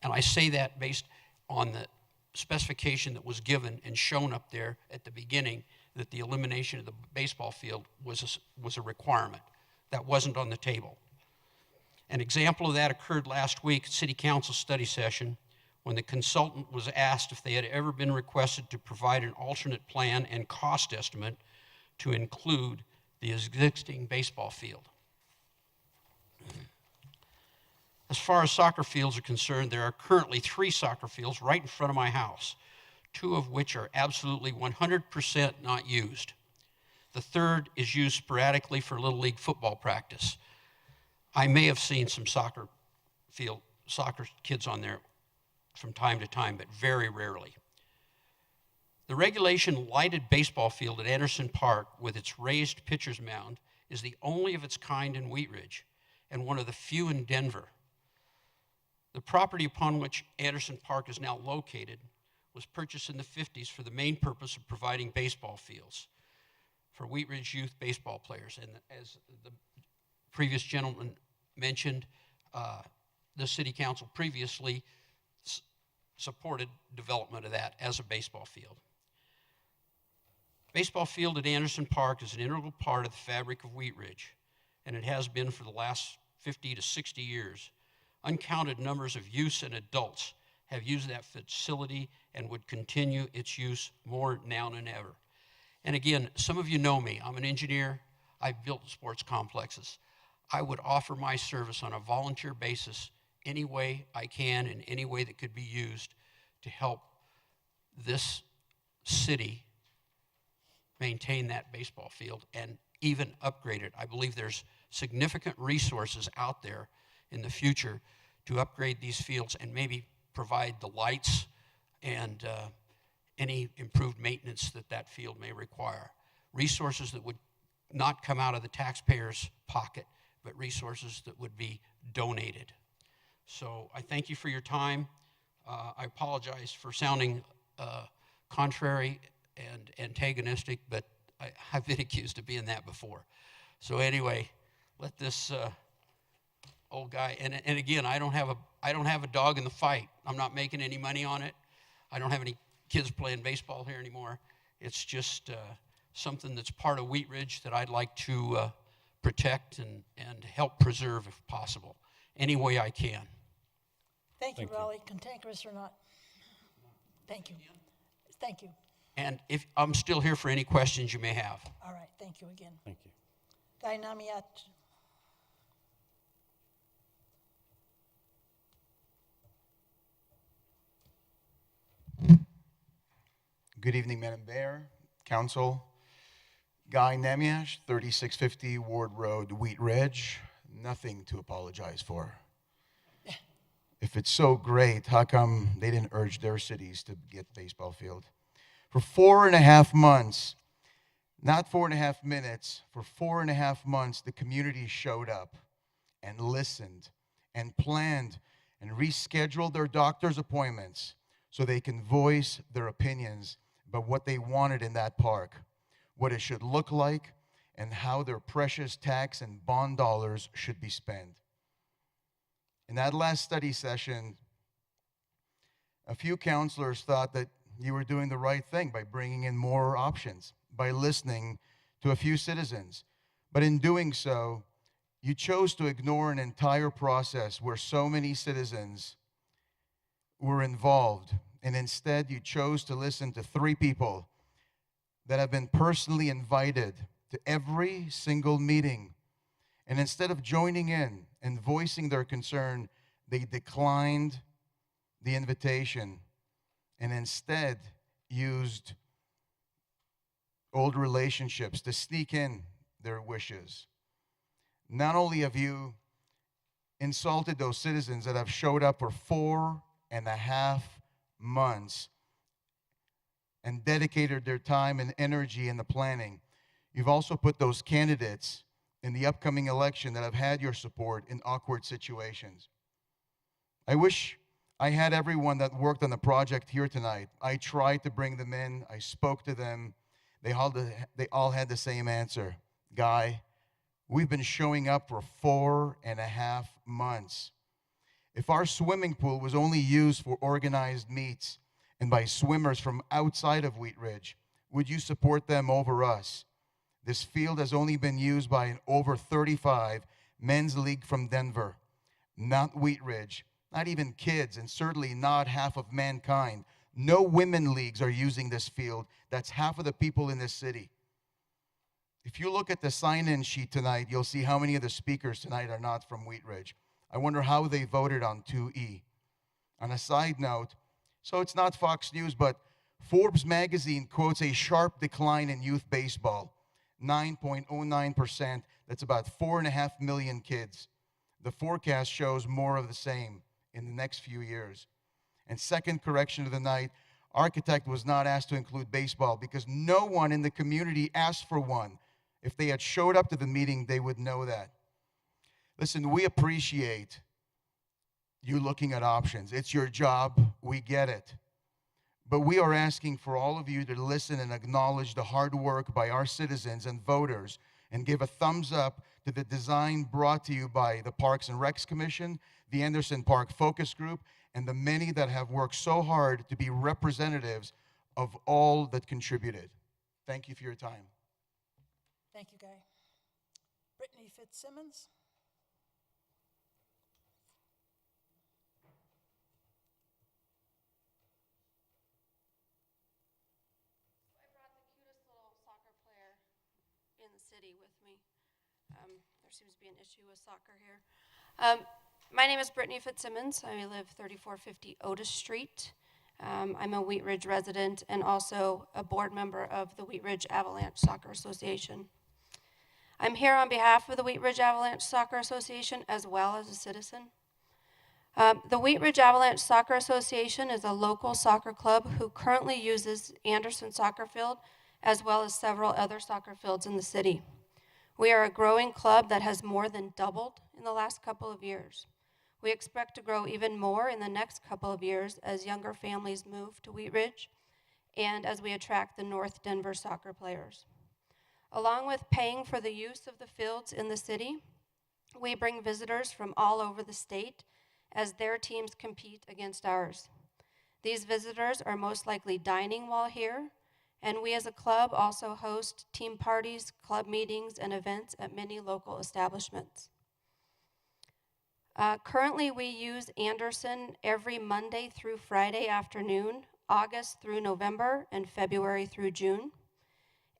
S19: And I say that based on the specification that was given and shown up there at the beginning that the elimination of the baseball field was a requirement. That wasn't on the table. An example of that occurred last week at City Council study session when the consultant was asked if they had ever been requested to provide an alternate plan and cost estimate to include the existing baseball field. As far as soccer fields are concerned, there are currently 3 soccer fields right in front of my house, 2 of which are absolutely 100% not used. The third is used sporadically for Little League football practice. I may have seen some soccer kids on there from time to time, but very rarely. The regulation lighted baseball field at Anderson Park with its raised pitcher's mound is the only of its kind in Wheat Ridge and one of the few in Denver. The property upon which Anderson Park is now located was purchased in the 50s for the main purpose of providing baseball fields for Wheat Ridge youth baseball players. And as the previous gentleman mentioned, the city council previously supported development of that as a baseball field. Baseball field at Anderson Park is an integral part of the fabric of Wheat Ridge, and it has been for the last 50 to 60 years. Uncounted numbers of youths and adults have used that facility and would continue its use more now than ever. And again, some of you know me. I'm an engineer. I've built sports complexes. I would offer my service on a volunteer basis any way I can, in any way that could be used to help this city maintain that baseball field and even upgrade it. I believe there's significant resources out there in the future to upgrade these fields and maybe provide the lights and any improved maintenance that field may require. Resources that would not come out of the taxpayer's pocket, but resources that would be donated. So I thank you for your time. I apologize for sounding contrary and antagonistic, but I've been accused of being that before. So anyway, let this old guy, and again, I don't have a dog in the fight. I'm not making any money on it. I don't have any kids playing baseball here anymore. It's just something that's part of Wheat Ridge that I'd like to protect and help preserve if possible, any way I can.
S1: Thank you, Raleigh, cantankerous or not. Thank you. Thank you.
S19: And if I'm still here for any questions you may have.
S1: All right, thank you again.
S4: Thank you.
S1: Guy Namiat.
S20: Good evening, Madam Mayor, Council. Guy Namiash, 3650 Ward Road, Wheat Ridge. Nothing to apologize for. If it's so great, how come they didn't urge their cities to get baseball field? For 4.5 months, not 4.5 minutes, for 4.5 months, the community showed up and listened and planned and rescheduled their doctor's appointments so they can voice their opinions about what they wanted in that park, what it should look like, and how their precious tax and bond dollars should be spent. In that last study session, a few counselors thought that you were doing the right thing by bringing in more options, by listening to a few citizens. But in doing so, you chose to ignore an entire process where so many citizens were involved, and instead you chose to listen to 3 people that have been personally invited to every single meeting. And instead of joining in and voicing their concern, they declined the invitation and instead used old relationships to sneak in their wishes. Not only have you insulted those citizens that have showed up for 4.5 months and dedicated their time and energy in the planning, you've also put those candidates in the upcoming election that have had your support in awkward situations. I wish I had everyone that worked on the project here tonight. I tried to bring them in. I spoke to them. They all had the same answer. Guy, we've been showing up for 4.5 months. If our swimming pool was only used for organized meets and by swimmers from outside of Wheat Ridge, would you support them over us? This field has only been used by an over 35 men's league from Denver, not Wheat Ridge, not even kids, and certainly not half of mankind. No women leagues are using this field. That's half of the people in this city. If you look at the sign-in sheet tonight, you'll see how many of the speakers tonight are not from Wheat Ridge. I wonder how they voted on 2E. On a side note, so it's not Fox News, but Forbes magazine quotes a sharp decline in youth baseball, 9.09%. That's about 4.5 million kids. The forecast shows more of the same in the next few years. And second correction of the night, Architect was not asked to include baseball because no one in the community asked for one. If they had showed up to the meeting, they would know that. Listen, we appreciate you looking at options. It's your job. We get it. But we are asking for all of you to listen and acknowledge the hard work by our citizens and voters and give a thumbs up to the design brought to you by the Parks and Recs Commission, the Anderson Park Focus Group, and the many that have worked so hard to be representatives of all that contributed. Thank you for your time.
S1: Thank you, Guy. Brittany Fitzsimmons.
S21: In the city with me. There seems to be an issue with soccer here. My name is Brittany Fitzsimmons. I live 3450 Otis Street. I'm a Wheat Ridge resident and also a board member of the Wheat Ridge Avalanche Soccer Association. I'm here on behalf of the Wheat Ridge Avalanche Soccer Association as well as a citizen. The Wheat Ridge Avalanche Soccer Association is a local soccer club who currently uses Anderson Soccer Field as well as several other soccer fields in the city. We are a growing club that has more than doubled in the last couple of years. We expect to grow even more in the next couple of years as younger families move to Wheat Ridge and as we attract the North Denver soccer players. Along with paying for the use of the fields in the city, we bring visitors from all over the state as their teams compete against ours. These visitors are most likely dining while here, and we as a club also host team parties, club meetings, and events at many local establishments. Currently, we use Anderson every Monday through Friday afternoon, August through November, and February through June.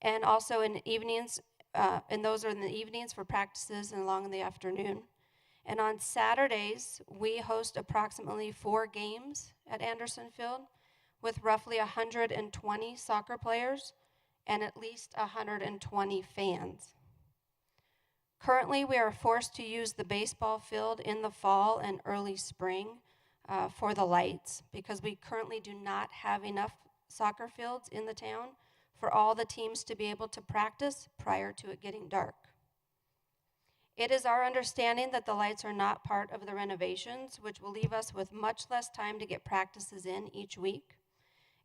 S21: And also in evenings, and those are in the evenings for practices and along in the afternoon. And on Saturdays, we host approximately 4 games at Anderson Field, with roughly 120 soccer players and at least 120 fans. Currently, we are forced to use the baseball field in the fall and early spring for the lights because we currently do not have enough soccer fields in the town for all the teams to be able to practice prior to it getting dark. It is our understanding that the lights are not part of the renovations, which will leave us with much less time to get practices in each week.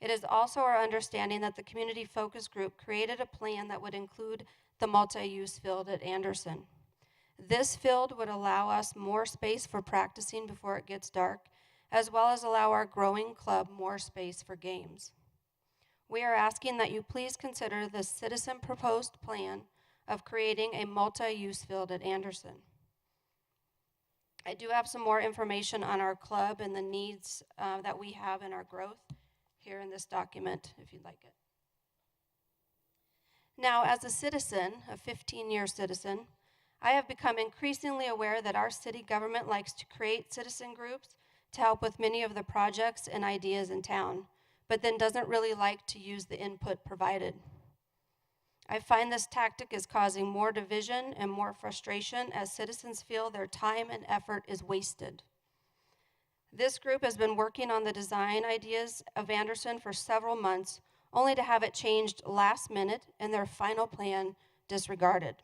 S21: It is also our understanding that the community focus group created a plan that would include the multi-use field at Anderson. This field would allow us more space for practicing before it gets dark, as well as allow our growing club more space for games. We are asking that you please consider the citizen proposed plan of creating a multi-use field at Anderson. I do have some more information on our club and the needs that we have in our growth here in this document, if you'd like it. Now, as a citizen, a 15-year citizen, I have become increasingly aware that our city government likes to create citizen groups to help with many of the projects and ideas in town, but then doesn't really like to use the input provided. I find this tactic is causing more division and more frustration as citizens feel their time and effort is wasted. This group has been working on the design ideas of Anderson for several months, only to have it changed last minute and their final plan disregarded.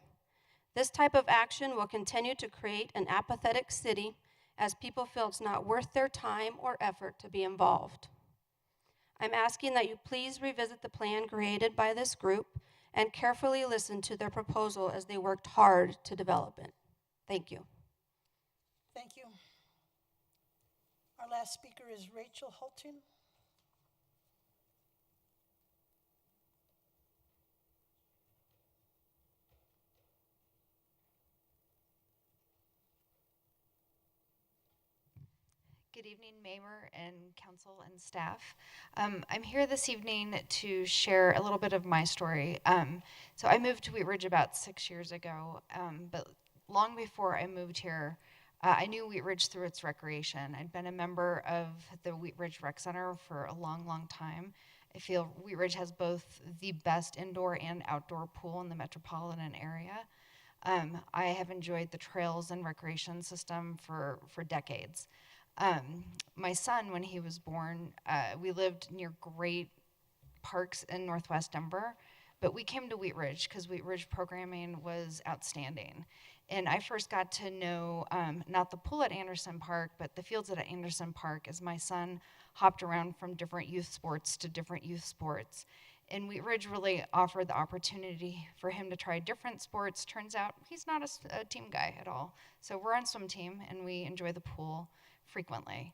S21: This type of action will continue to create an apathetic city as people feel it's not worth their time or effort to be involved. I'm asking that you please revisit the plan created by this group and carefully listen to their proposal as they worked hard to develop it. Thank you.
S1: Thank you. Our last speaker is Rachel Hultin.
S5: evening, Mayor and council and staff. I'm here this evening to share a little bit of my story. So I moved to Wheat Ridge about 6 years ago, but long before I moved here, I knew Wheat Ridge through its recreation. I'd been a member of the Wheat Ridge Rec Center for a long, long time. I feel Wheat Ridge has both the best indoor and outdoor pool in the metropolitan area. I have enjoyed the trails and recreation system for decades. My son, when he was born, we lived near great parks in Northwest Denver, but we came to Wheat Ridge because Wheat Ridge programming was outstanding. And I first got to know not the pool at Anderson Park, but the fields at Anderson Park as my son hopped around from different youth sports to different youth sports. And Wheat Ridge really offered the opportunity for him to try different sports. Turns out he's not a team guy at all. So we're on swim team and we enjoy the pool frequently.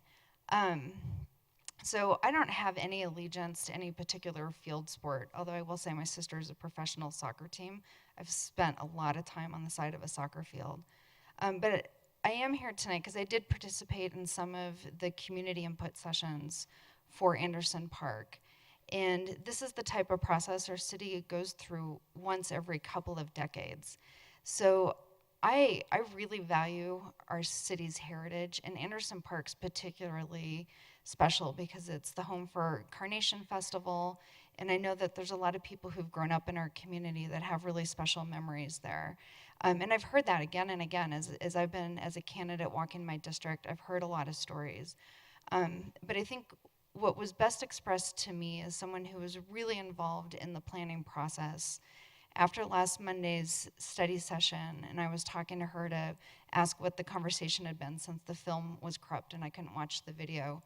S5: So I don't have any allegiance to any particular field sport, although I will say my sister is a professional soccer team. I've spent a lot of time on the side of a soccer field. But I am here tonight because I did participate in some of the community input sessions for Anderson Park. And this is the type of process our city goes through once every couple of decades. So I really value our city's heritage, and Anderson Park's particularly special because it's the home for Carnation Festival, and I know that there's a lot of people who've grown up in our community that have really special memories there. And I've heard that again and again as I've been as a candidate walking my district. I've heard a lot of stories. But I think what was best expressed to me as someone who was really involved in the planning process after last Monday's study session, and I was talking to her to ask what the conversation had been since the film was corrupt and I couldn't watch the video.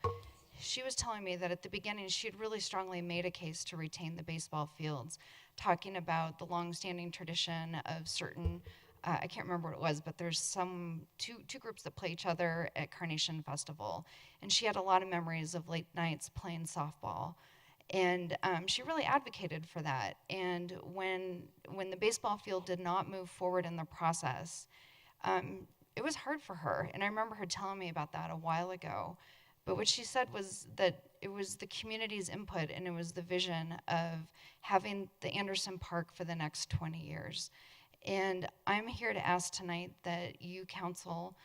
S5: She was telling me that at the beginning she had really strongly made a case to retain the baseball fields, talking about the longstanding tradition of certain I can't remember what it was, but there's two groups that play each other at Carnation Festival. And she had a lot of memories of late nights playing softball. And she really advocated for that. And when the baseball field did not move forward in the process, it was hard for her. And I remember her telling me about that a while ago. But what she said was that it was the community's input and it was the vision of having the Anderson Park for the next 20 years. And I'm here to ask tonight that you, council,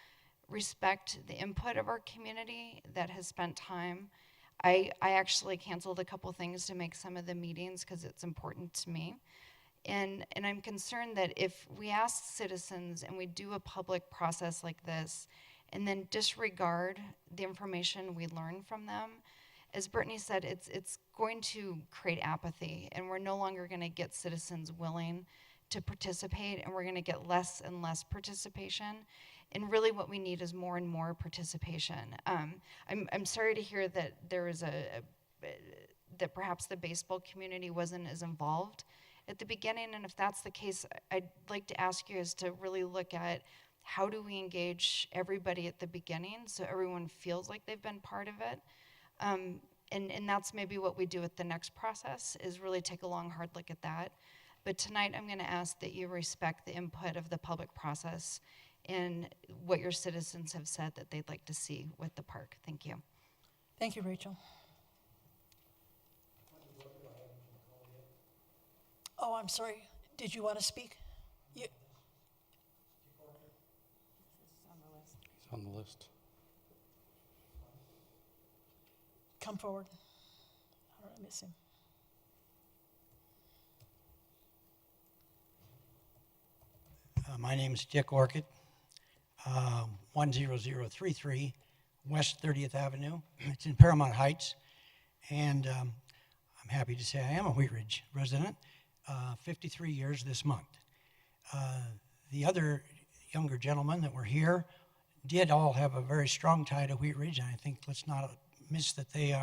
S5: respect the input of our community that has spent time. I actually canceled a couple things to make some of the meetings because it's important to me. And I'm concerned that if we ask citizens and we do a public process like this and then disregard the information we learn from them, as Brittany said, it's going to create apathy, and we're no longer going to get citizens willing to participate, and we're going to get less and less participation. And really what we need is more and more participation. I'm sorry to hear that there is that perhaps the baseball community wasn't as involved at the beginning, and if that's the case, I'd like to ask you is to really look at how do we engage everybody at the beginning so everyone feels like they've been part of it. And that's maybe what we do at the next process is really take a long, hard look at that. But tonight I'm going to ask that you respect the input of the public process and what your citizens have said that they'd like to see with the park. Thank you.
S1: Thank you, Rachel. Oh, I'm sorry. Did you want to speak? You.
S4: He's on the list.
S1: Come forward. All right, miss him.
S22: My name is Dick Orchid, 10033 West 30th Avenue. It's in Paramount Heights, and I'm happy to say I am a Wheat Ridge resident, 53 years this month. The other younger gentlemen that were here did all have a very strong tie to Wheat Ridge, and I think let's not miss that they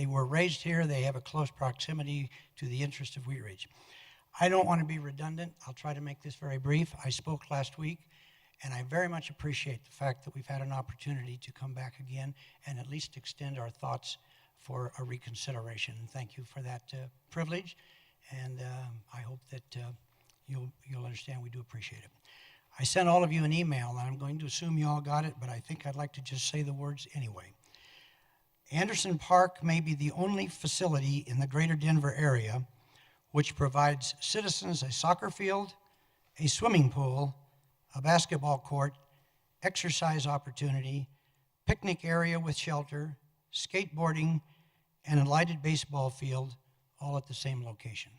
S22: were raised here. They have a close proximity to the interest of Wheat Ridge. I don't want to be redundant. I'll try to make this very brief. I spoke last week, and I very much appreciate the fact that we've had an opportunity to come back again and at least extend our thoughts for a reconsideration. And thank you for that privilege, and I hope that you'll understand we do appreciate it. I sent all of you an email, and I'm going to assume you all got it, but I think I'd like to just say the words anyway. Anderson Park may be the only facility in the greater Denver area which provides citizens a soccer field, a swimming pool, a basketball court, exercise opportunity, picnic area with shelter, skateboarding, and a lighted baseball field, all at the same location.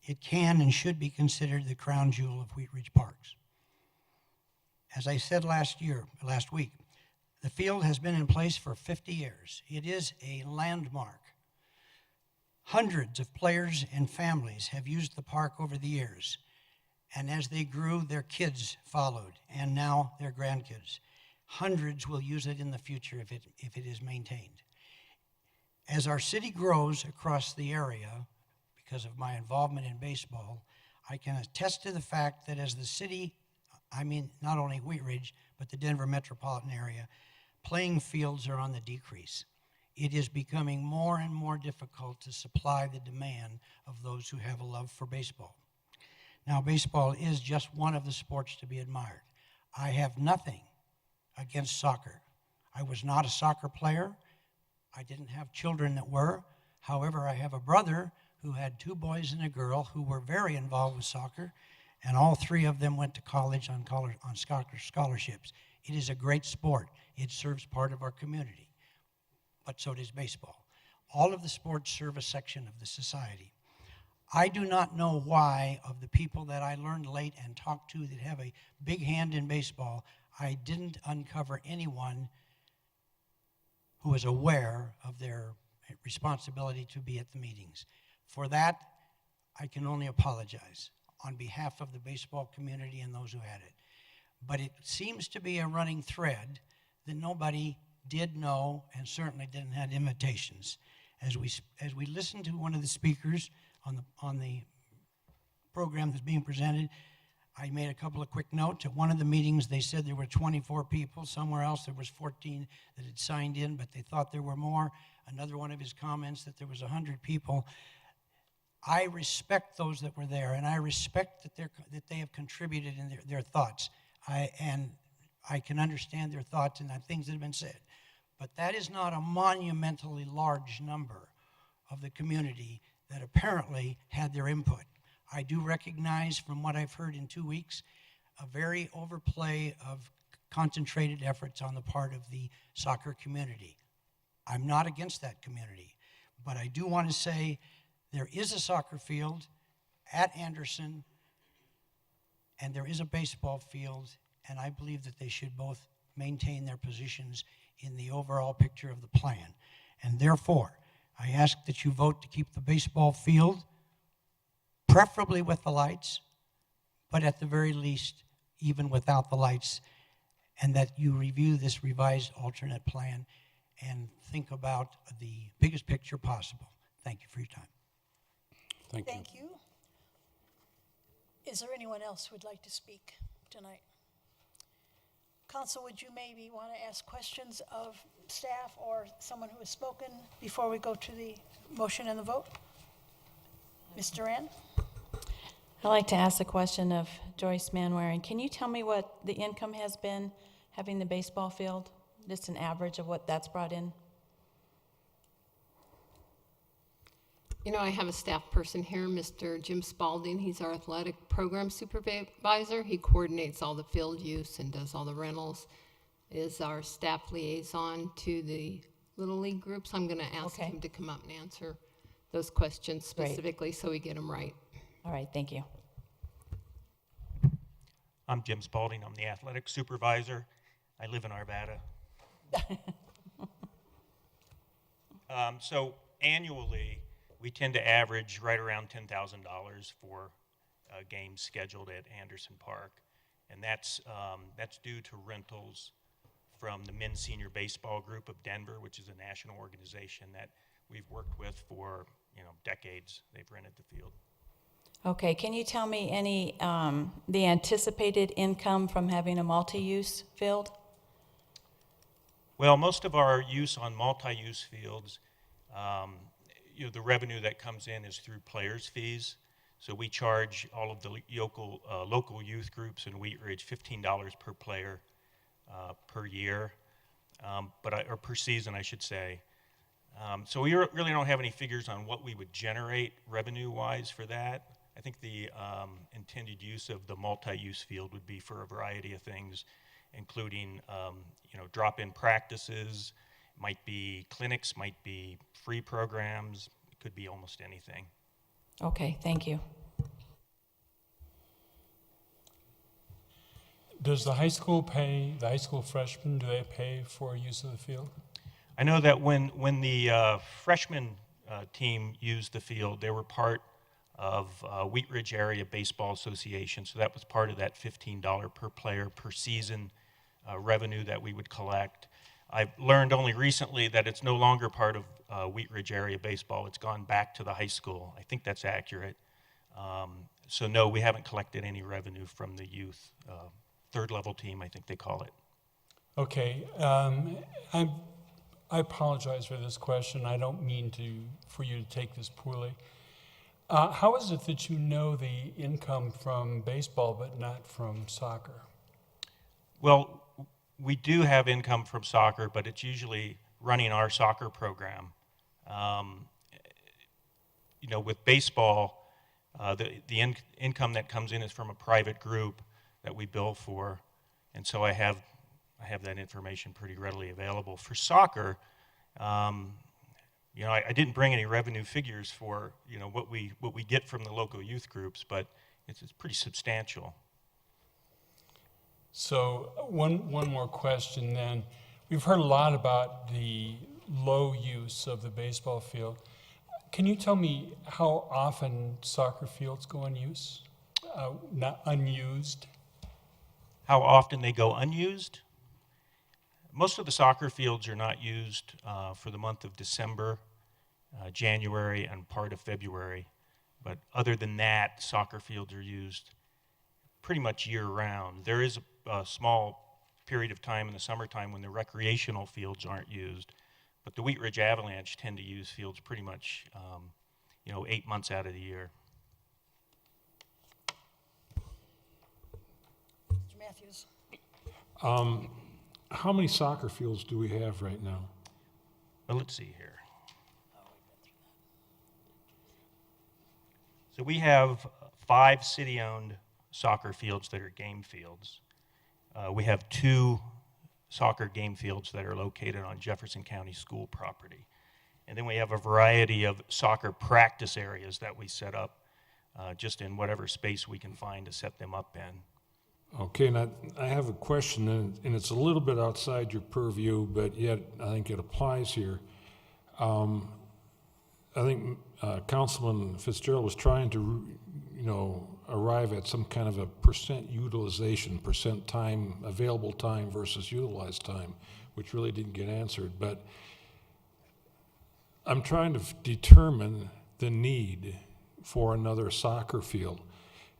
S22: It can and should be considered the crown jewel of Wheat Ridge Parks. As I said last week, the field has been in place for 50 years. It is a landmark. Hundreds of players and families have used the park over the years, and as they grew, their kids followed, and now their grandkids. Hundreds will use it in the future if it is maintained. As our city grows across the area, because of my involvement in baseball, I can attest to the fact that as the city, I mean not only Wheat Ridge, but the Denver metropolitan area, playing fields are on the decrease. It is becoming more and more difficult to supply the demand of those who have a love for baseball. Now, baseball is just one of the sports to be admired. I have nothing against soccer. I was not a soccer player. I didn't have children that were. However, I have a brother who had 2 boys and a girl who were very involved with soccer, and all 3 of them went to college on soccer scholarships. It is a great sport. It serves part of our community, but so does baseball. All of the sports serve a section of the society. I do not know why, of the people that I learned late and talked to that have a big hand in baseball, I didn't uncover anyone who was aware of their responsibility to be at the meetings. For that, I can only apologize on behalf of the baseball community and those who had it. But it seems to be a running thread that nobody did know and certainly didn't have invitations. As we listened to one of the speakers on the program that's being presented, I made a couple of quick notes. At one of the meetings, they said there were 24 people. Somewhere else, there was 14 that had signed in, but they thought there were more. Another one of his comments that there was 100 people. I respect those that were there, and I respect that they have contributed in their thoughts. And I can understand their thoughts and the things that have been said. But that is not a monumentally large number of the community that apparently had their input. I do recognize from what I've heard in 2 weeks, a very overplay of concentrated efforts on the part of the soccer community. I'm not against that community, but I do want to say there is a soccer field at Anderson, and there is a baseball field, and I believe that they should both maintain their positions in the overall picture of the plan. And therefore, I ask that you vote to keep the baseball field, preferably with the lights, but at the very least, even without the lights, and that you review this revised alternate plan and think about the biggest picture possible. Thank you for your time.
S1: Thank you. Is there anyone else who would like to speak tonight? Council, would you maybe want to ask questions of staff or someone who has spoken before we go to the motion and the vote? Ms. Duran?
S10: I'd like to ask a question of Joyce Manwaring. Can you tell me what the income has been having the baseball field? Just an average of what that's brought in?
S9: You know, I have a staff person here, Mr. Jim Spalding. He's our athletic program supervisor. He coordinates all the field use and does all the rentals, is our staff liaison to the Little League groups. I'm going to ask him to come up and answer those questions specifically so we get them right.
S10: All right, thank you.
S3: I'm Jim Spalding. I'm the athletic supervisor. I live in Arvada. So annually, we tend to average right around $10,000 for games scheduled at Anderson Park, and that's due to rentals from the Men's Senior Baseball Group of Denver, which is a national organization that we've worked with for decades. They've rented the field.
S10: Okay, can you tell me the anticipated income from having a multi-use field?
S3: Well, most of our use on multi-use fields, the revenue that comes in is through players' fees. So we charge all of the local youth groups in Wheat Ridge $15 per player per year, or per season, I should say. So we really don't have any figures on what we would generate revenue-wise for that. I think the intended use of the multi-use field would be for a variety of things, including drop-in practices, might be clinics, might be free programs, it could be almost anything.
S10: Okay, thank you.
S7: Does the high school freshmen, do they pay for use of the field?
S3: I know that when the freshman team used the field, they were part of Wheat Ridge Area Baseball Association, so that was part of that $15 per player per season revenue that we would collect. I've learned only recently that it's no longer part of Wheat Ridge Area Baseball. It's gone back to the high school. I think that's accurate. So no, we haven't collected any revenue from the youth third level team, I think they call it.
S7: Okay, I apologize for this question. I don't mean for you to take this poorly. How is it that you know the income from baseball but not from soccer?
S3: Well, we do have income from soccer, but it's usually running our soccer program. With baseball, the income that comes in is from a private group that we bill for, and so I have that information pretty readily available. For soccer, I didn't bring any revenue figures for what we get from the local youth groups, but it's pretty substantial.
S7: So one more question then. We've heard a lot about the low use of the baseball field. Can you tell me how often soccer fields go unused? Not unused?
S3: How often they go unused? Most of the soccer fields are not used for the month of December, January, and part of February. But other than that, soccer fields are used pretty much year-round. There is a small period of time in the summertime when the recreational fields aren't used, but the Wheat Ridge Avalanche tend to use fields pretty much 8 months out of the year.
S11: Mr. Matthews.
S12: How many soccer fields do we have right now?
S3: Well, let's see here. So we have 5 city-owned soccer fields that are game fields. We have 2 soccer game fields that are located on Jefferson County school property. And then we have a variety of soccer practice areas that we set up just in whatever space we can find to set them up in.
S12: Okay, and I have a question, and it's a little bit outside your purview, but yet I think it applies here. I think Councilman Fitzgerald was trying to, arrive at some kind of a percent utilization, percent time, available time versus utilized time, which really didn't get answered. But I'm trying to determine the need for another soccer field.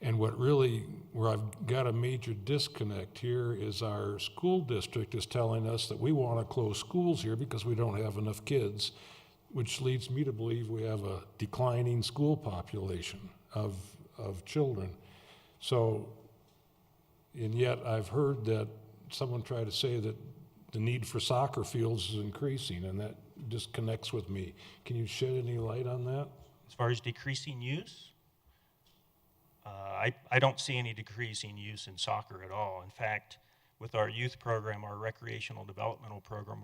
S12: And where I've got a major disconnect here is our school district is telling us that we want to close schools here because we don't have enough kids, which leads me to believe we have a declining school population of children. So, and yet I've heard that someone try to say that the need for soccer fields is increasing, and that disconnects with me. Can you shed any light on that?
S3: As far as decreasing use, I don't see any decreasing use in soccer at all. In fact, with our youth program, our recreational developmental program,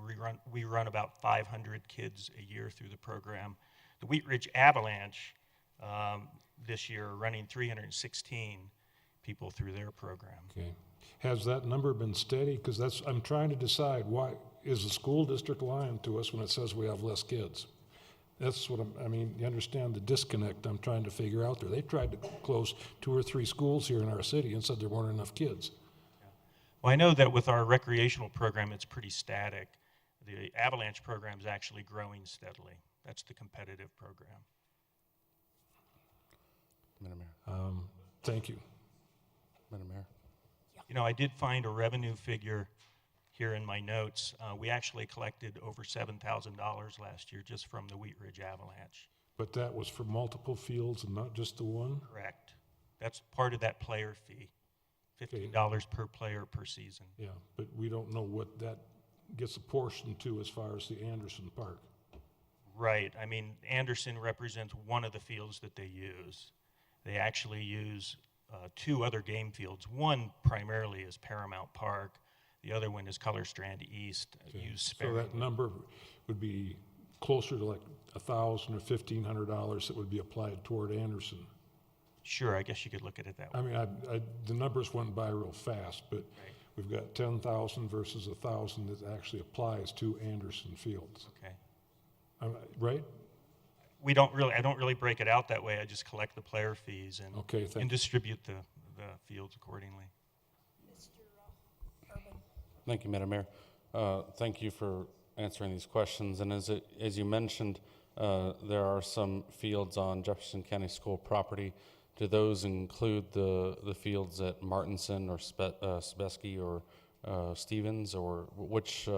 S3: we run about 500 kids a year through the program. The Wheat Ridge Avalanche this year are running 316 people through their program.
S12: Okay. Has that number been steady? Because I'm trying to decide, why is the school district lying to us when it says we have less kids? That's what you understand the disconnect I'm trying to figure out there. They tried to close 2 or 3 schools here in our city and said there weren't enough kids.
S3: Well, I know that with our recreational program, it's pretty static. The Avalanche program is actually growing steadily. That's the competitive program.
S4: Madam Mayor.
S12: Thank you.
S4: Madam Mayor.
S3: I did find a revenue figure here in my notes. We actually collected over $7,000 last year just from the Wheat Ridge Avalanche
S12: But that was for multiple fields and not just the one?
S3: Correct. That's part of that player fee, $15 per player per season.
S12: Yeah, but we don't know what that gets apportioned to as far as the Anderson Park.
S3: Right. I mean, Anderson represents one of the fields that they use. They actually use 2 other game fields. One primarily is Paramount Park. The other one is Color Strand East. Used
S12: So
S3: sparingly.
S12: that number would be closer to like $1,000 or $1,500 that would be applied toward Anderson.
S3: Sure, I guess you could look at it that way.
S12: I mean, the numbers went by real fast, but we've got 10,000 versus 1,000 that actually applies to Anderson Fields.
S3: Okay.
S12: Right?
S3: I don't really break it out that way. I just collect the player fees and,
S12: Okay,
S3: and distribute the fields accordingly.
S4: Thank you, Madam Mayor. Thank you for answering these questions. And as you mentioned, there are some fields on Jefferson County School property. Do those include the fields at Martinson or Sebeski or Stevens, or which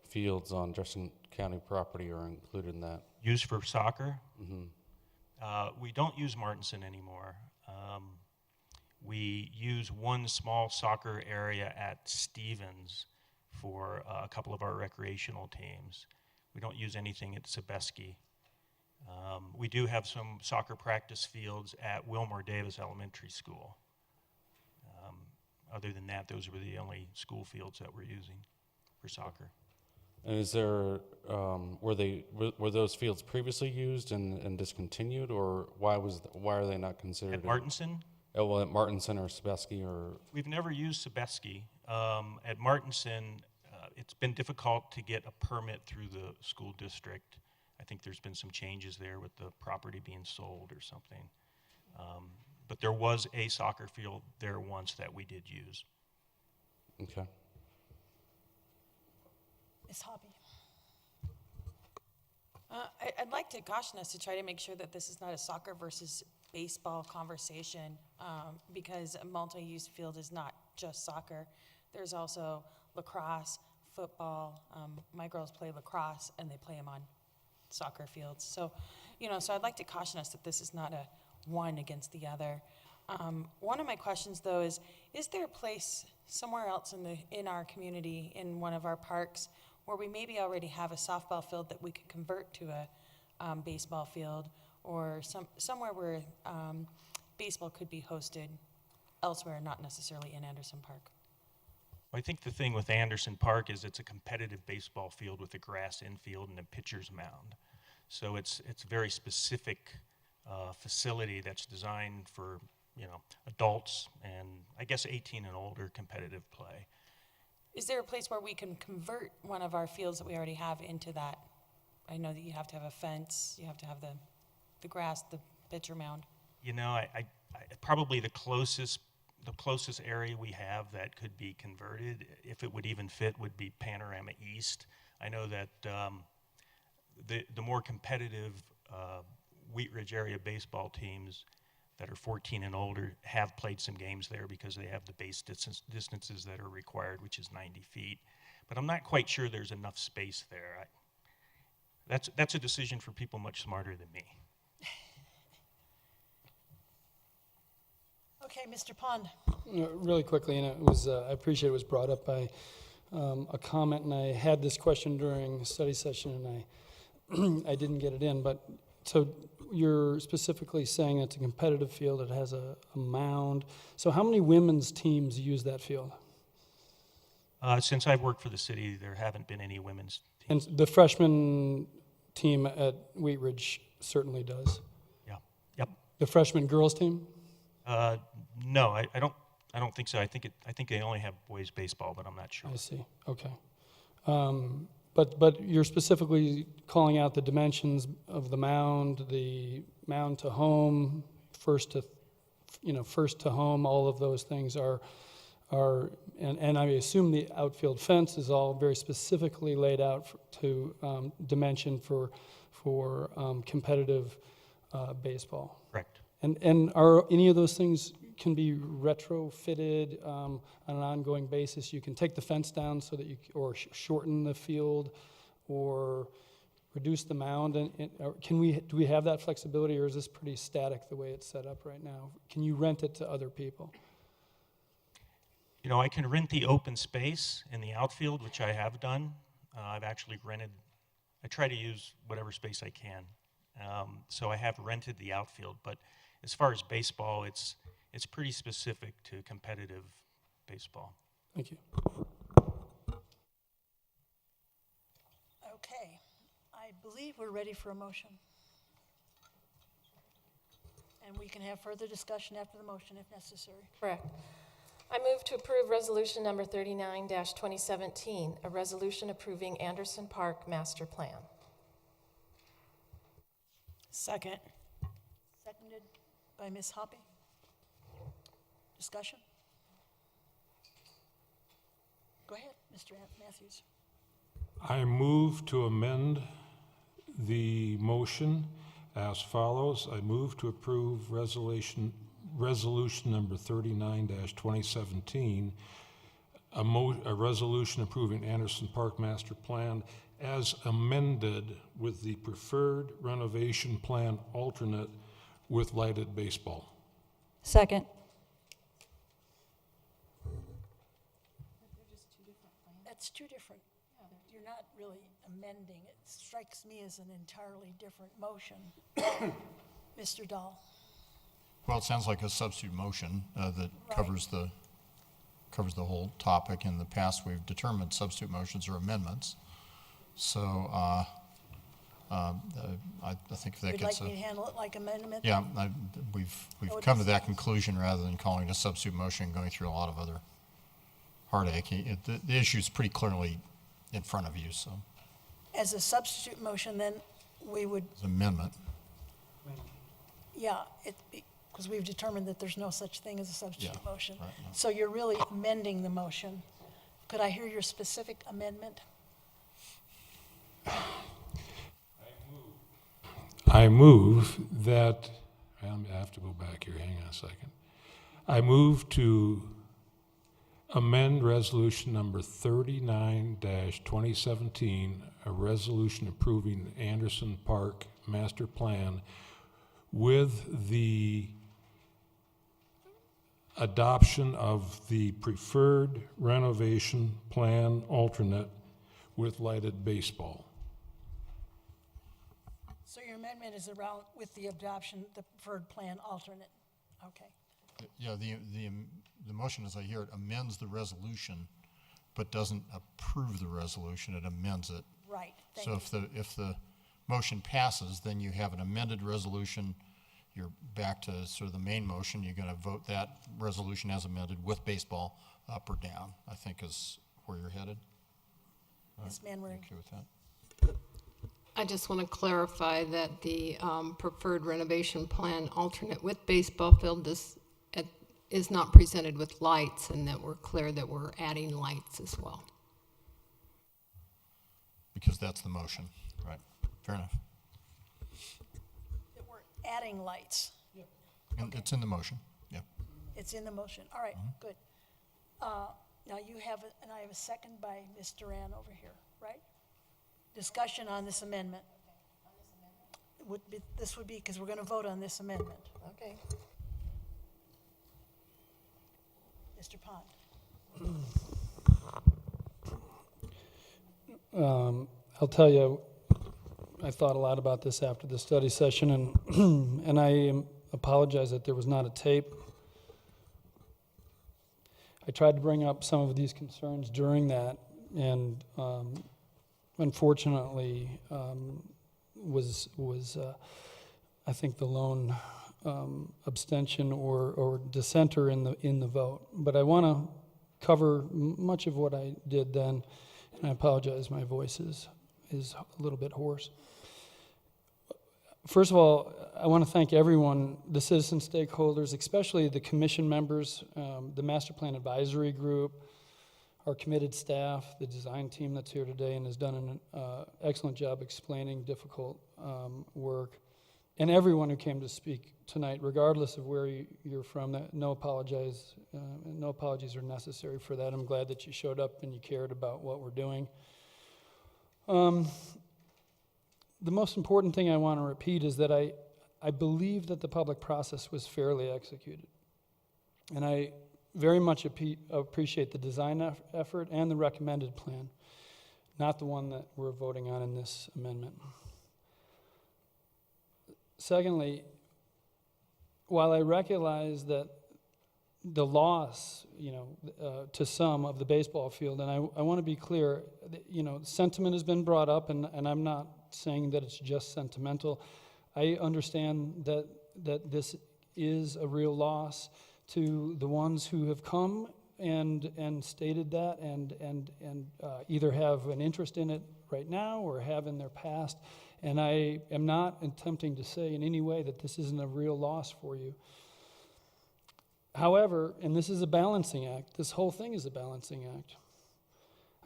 S4: fields on Jefferson County property are included in that?
S3: Used for soccer?
S4: Mm-hmm.
S3: We don't use Martinson anymore. We use one small soccer area at Stevens for a couple of our recreational teams. We don't use anything at Sebeski. We do have some soccer practice fields at Wilmore Davis Elementary School. Other than that, those were the only school fields that we're using for soccer.
S4: And is there, were those fields previously used and discontinued, or why are they not considered?
S3: At Martinson?
S4: Well, at Martinson or Sebeski or?
S3: We've never used Sebeski. At Martinson, it's been difficult to get a permit through the school district. I think there's been some changes there with the property being sold or something. But there was a soccer field there once that we did use.
S4: Okay.
S11: Ms. Hobby. I'd like to caution us to try to make sure that this is not a soccer versus baseball conversation, because a multi-use field is not just soccer. There's also lacrosse, football. My girls play lacrosse, and they play them on soccer fields. So, so I'd like to caution us that this is not a one against the other. One of my questions, though, is there a place somewhere else in our community, in one of our parks, where we maybe already have a softball field that we could convert to a baseball field, or somewhere where baseball could be hosted elsewhere, not necessarily in Anderson Park?
S3: I think the thing with Anderson Park is it's a competitive baseball field with a grass infield and a pitcher's mound. So it's a very specific facility that's designed for adults and I guess 18 and older competitive play.
S11: Is there a place where we can convert one of our fields that we already have into that? I know that you have to have a fence, you have to have the grass, the pitcher mound.
S3: I probably the closest area we have that could be converted, if it would even fit, would be Panorama East. I know that the more competitive Wheat Ridge area baseball teams that are 14 and older have played some games there because they have the base distances that are required, which is 90 feet. But I'm not quite sure there's enough space there. That's a decision for people much smarter than me.
S1: Okay, Mr. Pond.
S6: Really quickly, and it was I appreciate it was brought up by a comment, and I had this question during a study session, and I didn't get it in. But so you're specifically saying it's a competitive field. It has a mound. So how many women's teams use that field?
S3: Since I've worked for the city, there haven't been any women's teams.
S6: And the freshman team at Wheat Ridge certainly does.
S3: Yeah. Yep.
S6: The freshman girls team?
S3: No, I don't think so. I think they only have boys baseball, but I'm not sure.
S6: I see. Okay. But you're specifically calling out the dimensions of the mound to home, first to home. All of those things are, and I assume the outfield fence is all very specifically laid out to dimension for competitive baseball.
S3: Correct.
S6: And are any of those things can be retrofitted on an ongoing basis? You can take the fence down so that or shorten the field, or reduce the mound? Or do we have that flexibility, or is this pretty static the way it's set up right now? Can you rent it to other people?
S3: You know, I can rent the open space in the outfield, which I have done. I've actually rented, I try to use whatever space I can. So I have rented the outfield, but as far as baseball, it's pretty specific to competitive baseball.
S6: Thank you.
S1: Okay, I believe we're ready for a motion. And we can have further discussion after the motion if necessary.
S10: Correct. I move to approve resolution number 39-2017, a resolution approving Anderson Park Master Plan.
S11: Second.
S1: Seconded by Ms. Hoppy. Discussion? Go ahead, Mr. Matthews.
S12: I move to amend the motion as follows. I move to approve resolution number 39-2017, a resolution approving Anderson Park Master Plan as amended with the preferred renovation plan alternate with lighted baseball.
S1: Second. That's two different. You're not really amending. It strikes me as an entirely different motion. Mr. Dahl.
S2: Well, it sounds like a substitute motion that
S1: Right.
S2: covers the whole topic. In the past, we've determined substitute motions are amendments. So I think that
S1: Would
S2: gets
S1: like me to handle it like amendment?
S2: yeah. We've come to that conclusion rather than calling it a substitute motion and going through a lot of other heartache. The issue is pretty clearly in front of you. So
S1: As a substitute motion, then we would,
S2: it's an amendment.
S1: yeah, because we've determined that there's no such thing as a substitute
S2: Yeah,
S1: motion.
S2: right, yeah.
S1: So you're really amending the motion. Could I hear your specific amendment?
S12: I move that, I have to go back here, hang on a second. I move to amend resolution number 39-2017, a resolution approving Anderson Park Master Plan with the adoption of the preferred renovation plan alternate with lighted baseball.
S1: So your amendment is around with the adoption, the preferred plan alternate. Okay.
S2: Yeah, the motion, as I hear it, amends the resolution, but doesn't approve the resolution. It amends it.
S1: Right. Thank
S2: So
S1: you.
S2: if the motion passes, then you have an amended resolution. You're back to sort of the main motion. You're going to vote that resolution as amended with baseball up or down, I think is where you're headed.
S1: Ms. Manwaring.
S2: Okay with that?
S9: I just want to clarify that the preferred renovation plan alternate with baseball field is not presented with lights, and that we're clear that we're adding lights as well.
S2: Because that's the motion, right? Fair enough.
S1: That we're adding lights.
S2: And it's in the motion, yeah.
S1: It's in the motion. All right, good. Now you have, and I have a second by Ms. Duran over here, right? Discussion on this amendment. This would be, because we're going to vote on this amendment.
S10: Okay.
S1: Mr. Pond.
S6: I'll tell you, I thought a lot about this after the study session, and I apologize that there was not a tape. I tried to bring up some of these concerns during that, and unfortunately was I think the lone abstention or dissenter in the vote. But I want to cover much of what I did then, and I apologize, my voice is a little bit hoarse. First of all, I want to thank everyone, the citizen stakeholders, especially the commission members, the Master Plan Advisory Group, our committed staff, the design team that's here today and has done an excellent job explaining difficult work, and everyone who came to speak tonight, regardless of where you're from. No apologies are necessary for that. I'm glad that you showed up and you cared about what we're doing. the most important thing I want to repeat is that I believe that the public process was fairly executed. And I very much appreciate the design effort and the recommended plan, not the one that we're voting on in this amendment. Secondly, while I recognize that the loss, to some of the baseball field, and I want to be clear, sentiment has been brought up, and I'm not saying that it's just sentimental. I understand that this is a real loss to the ones who have come and stated that and either have an interest in it right now or have in their past. And I am not attempting to say in any way that this isn't a real loss for you. However, and this is a balancing act, this whole thing is a balancing act.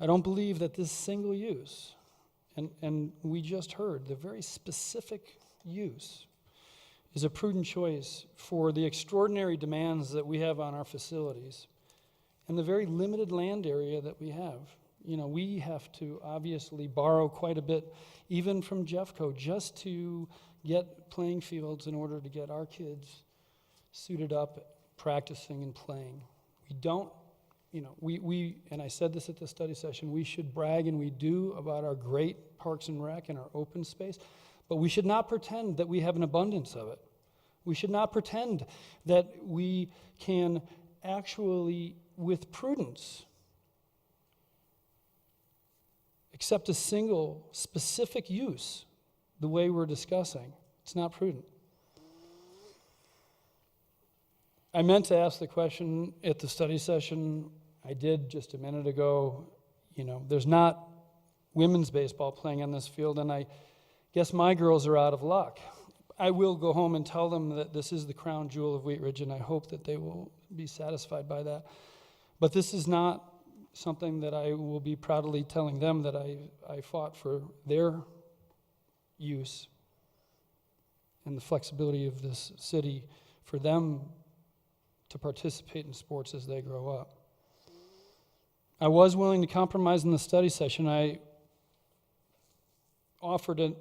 S6: I don't believe that this single use, and we just heard the very specific use, is a prudent choice for the extraordinary demands that we have on our facilities and the very limited land area that we have. We have to obviously borrow quite a bit, even from Jeffco, just to get playing fields in order to get our kids suited up, practicing and playing. We don't, and I said this at the study session, we should brag, and we do, about our great parks and rec and our open space, but we should not pretend that we have an abundance of it. We should not pretend that we can actually, with prudence, accept a single specific use the way we're discussing. It's not prudent. I meant to ask the question at the study session. I did just a minute ago. There's not women's baseball playing on this field, and I guess my girls are out of luck. I will go home and tell them that this is the crown jewel of Wheat Ridge, and I hope that they will be satisfied by that. But this is not something that I will be proudly telling them that I fought for their use and the flexibility of this city for them to participate in sports as they grow up. I was willing to compromise in the study session. I offered a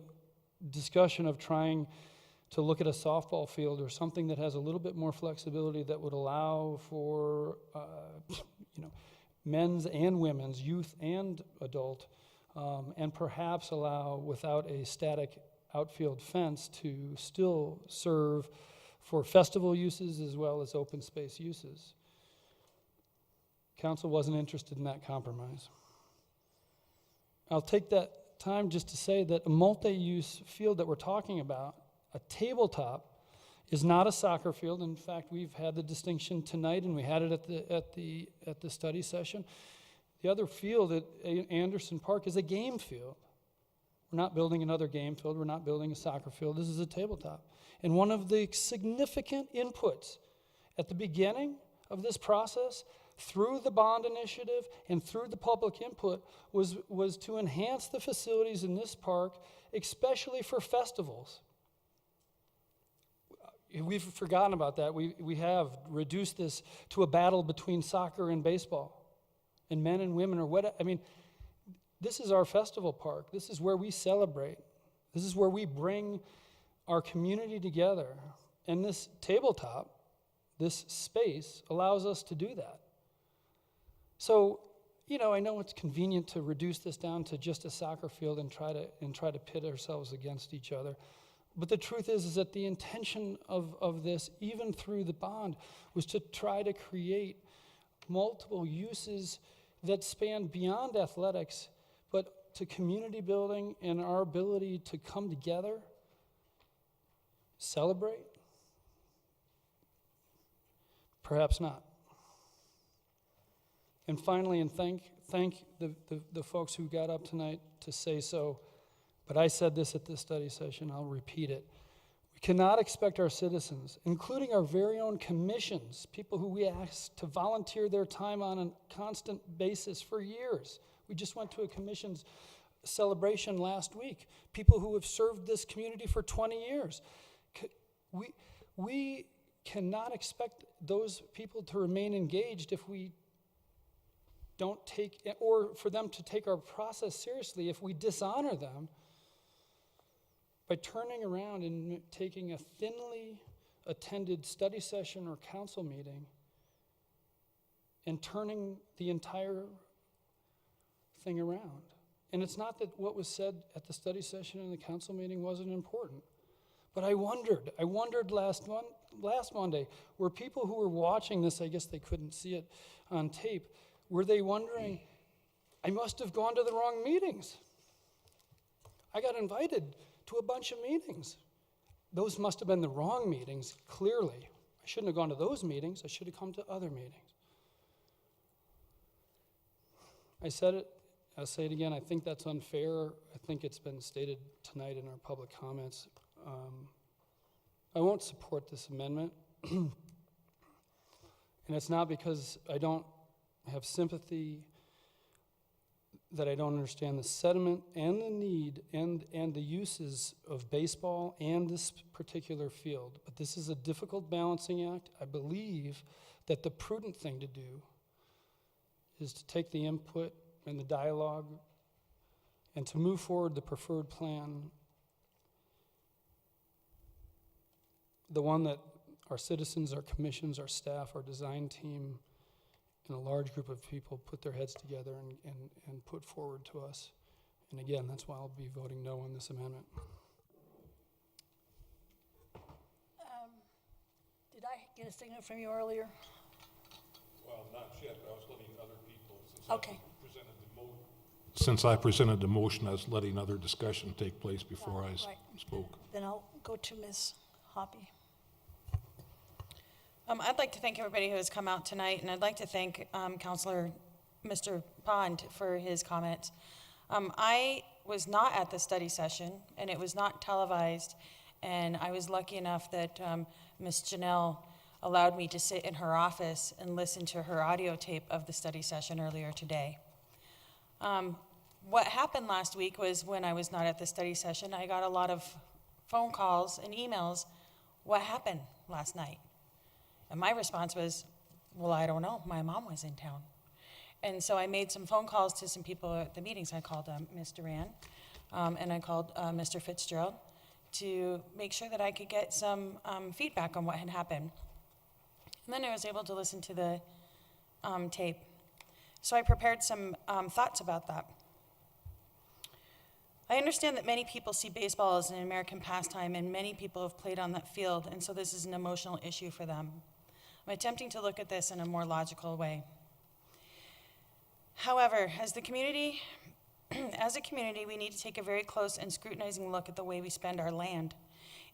S6: discussion of trying to look at a softball field or something that has a little bit more flexibility that would allow for men's and women's, youth and adult, and perhaps allow, without a static outfield fence, to still serve for festival uses as well as open space uses. Council wasn't interested in that compromise. I'll take that time just to say that a multi-use field that we're talking about, a tabletop, is not a soccer field. In fact, we've had the distinction tonight, and we had it at the study session. The other field at Anderson Park is a game field. We're not building another game field. We're not building a soccer field. This is a tabletop. And one of the significant inputs at the beginning of this process, through the bond initiative and through the public input, was to enhance the facilities in this park, especially for festivals. We've forgotten about that. We have reduced this to a battle between soccer and baseball, and men and women, or what. This is our festival park. This is where we celebrate. This is where we bring our community together. And this tabletop, this space, allows us to do that. So, I know it's convenient to reduce this down to just a soccer field and try to pit ourselves against each other. But the truth is that the intention of this, even through the bond, was to try to create multiple uses that span beyond athletics, but to community building and our ability to come together, celebrate. Perhaps not. And finally, and thank the folks who got up tonight to say so, but I said this at this study session, I'll repeat it. We cannot expect our citizens, including our very own commissions, people who we ask to volunteer their time on a constant basis for years. We just went to a commission's celebration last week. People who have served this community for 20 years. We cannot expect those people to remain engaged if we don't take, or for them to take our process seriously if we dishonor them by turning around and taking a thinly attended study session or council meeting and turning the entire thing around. And it's not that what was said at the study session and the council meeting wasn't important, but I wondered last Monday, were people who were watching this, I guess they couldn't see it on tape, were they wondering, I must have gone to the wrong meetings. I got invited to a bunch of meetings. Those must have been the wrong meetings, clearly. I shouldn't have gone to those meetings. I should have come to other meetings. I said it, I'll say it again, I think that's unfair. I think it's been stated tonight in our public comments. I won't support this amendment. And it's not because I don't have sympathy, that I don't understand the sentiment and the need and the uses of baseball and this particular field. But this is a difficult balancing act. I believe that the prudent thing to do is to take the input and the dialogue and to move forward the preferred plan, the one that our citizens, our commissions, our staff, our design team, and a large group of people put their heads together and put forward to us. And again, that's why I'll be voting no on this amendment.
S1: Did I get a signal from you earlier?
S12: Well, not yet, but I was letting other people,
S1: Okay.
S12: Since I presented the motion, I was letting other discussion take place before I spoke.
S1: Then I'll go to Ms. Hoppy.
S11: I'd like to thank everybody who has come out tonight, and I'd like to thank Councilor Mr. Pond for his comments. I was not at the study session, and it was not televised, and I was lucky enough that Ms. Janelle allowed me to sit in her office and listen to her audio tape of the study session earlier today. What happened last week was when I was not at the study session, I got a lot of phone calls and emails. What happened last night? And my response was, well, I don't know. My mom was in town. And so I made some phone calls to some people at the meetings. I called Ms. Duran, and I called Mr. Fitzgerald to make sure that I could get some feedback on what had happened. And then I was able to listen to the tape. So I prepared some thoughts about that. I understand that many people see baseball as an American pastime, and many people have played on that field, and so this is an emotional issue for them. I'm attempting to look at this in a more logical way. However, as a community, we need to take a very close and scrutinizing look at the way we spend our land.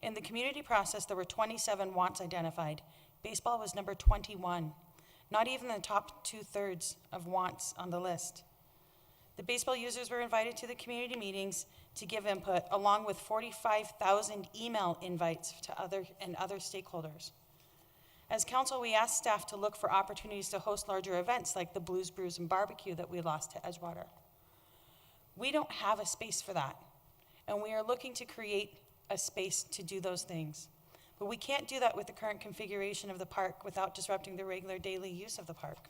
S11: In the community process, there were 27 wants identified. Baseball was number 21, not even the top 2/3 of wants on the list. The baseball users were invited to the community meetings to give input, along with 45,000 email invites to other stakeholders. As council, we asked staff to look for opportunities to host larger events like the Blues, Brews, and Barbecue that we lost to Edgewater. We don't have a space for that, and we are looking to create a space to do those things. But we can't do that with the current configuration of the park without disrupting the regular daily use of the park.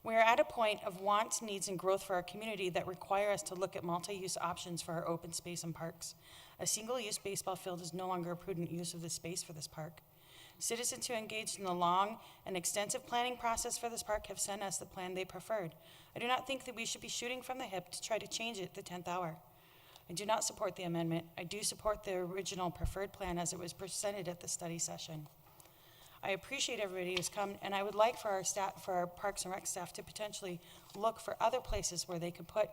S11: We are at a point of wants, needs, and growth for our community that require us to look at multi-use options for our open space and parks. A single-use baseball field is no longer a prudent use of the space for this park. Citizens who engaged in the long and extensive planning process for this park have sent us the plan they preferred. I do not think that we should be shooting from the hip to try to change it at the 10th hour. I do not support the amendment. I do support the original preferred plan as it was presented at the study session. I appreciate everybody who's come, and I would like for our staff, for our Parks and Rec staff, to potentially look for other places where they could put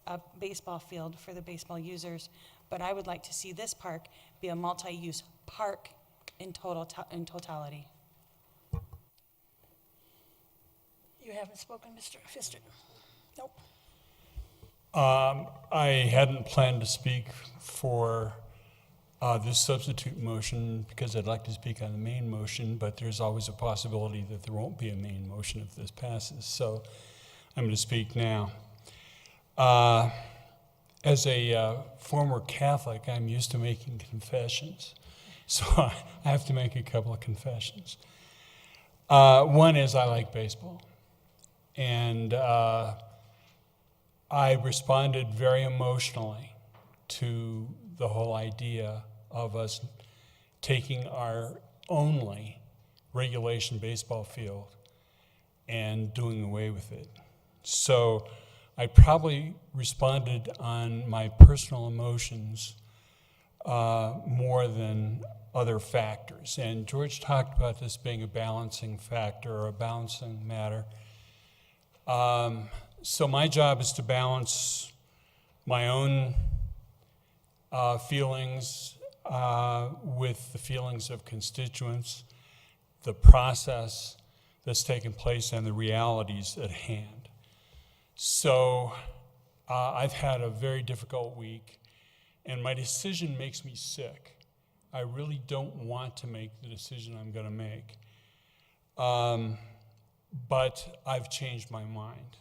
S11: a baseball field for the baseball users. But I would like to see this park be a multi-use park in totality.
S1: You haven't spoken, Mr. Pfister? Nope.
S7: I hadn't planned to speak for this substitute motion because I'd like to speak on the main motion, but there's always a possibility that there won't be a main motion if this passes. So I'm going to speak now. As a former Catholic, I'm used to making confessions. So I have to make a couple of confessions. One is I like baseball. And I responded very emotionally to the whole idea of us taking our only regulation baseball field and doing away with it. So I probably responded on my personal emotions more than other factors. And George talked about this being a balancing factor or a balancing matter. So my job is to balance my own feelings with the feelings of constituents, the process that's taken place, and the realities at hand. So I've had a very difficult week, and my decision makes me sick. I really don't want to make the decision I'm going to make. But I've changed my mind.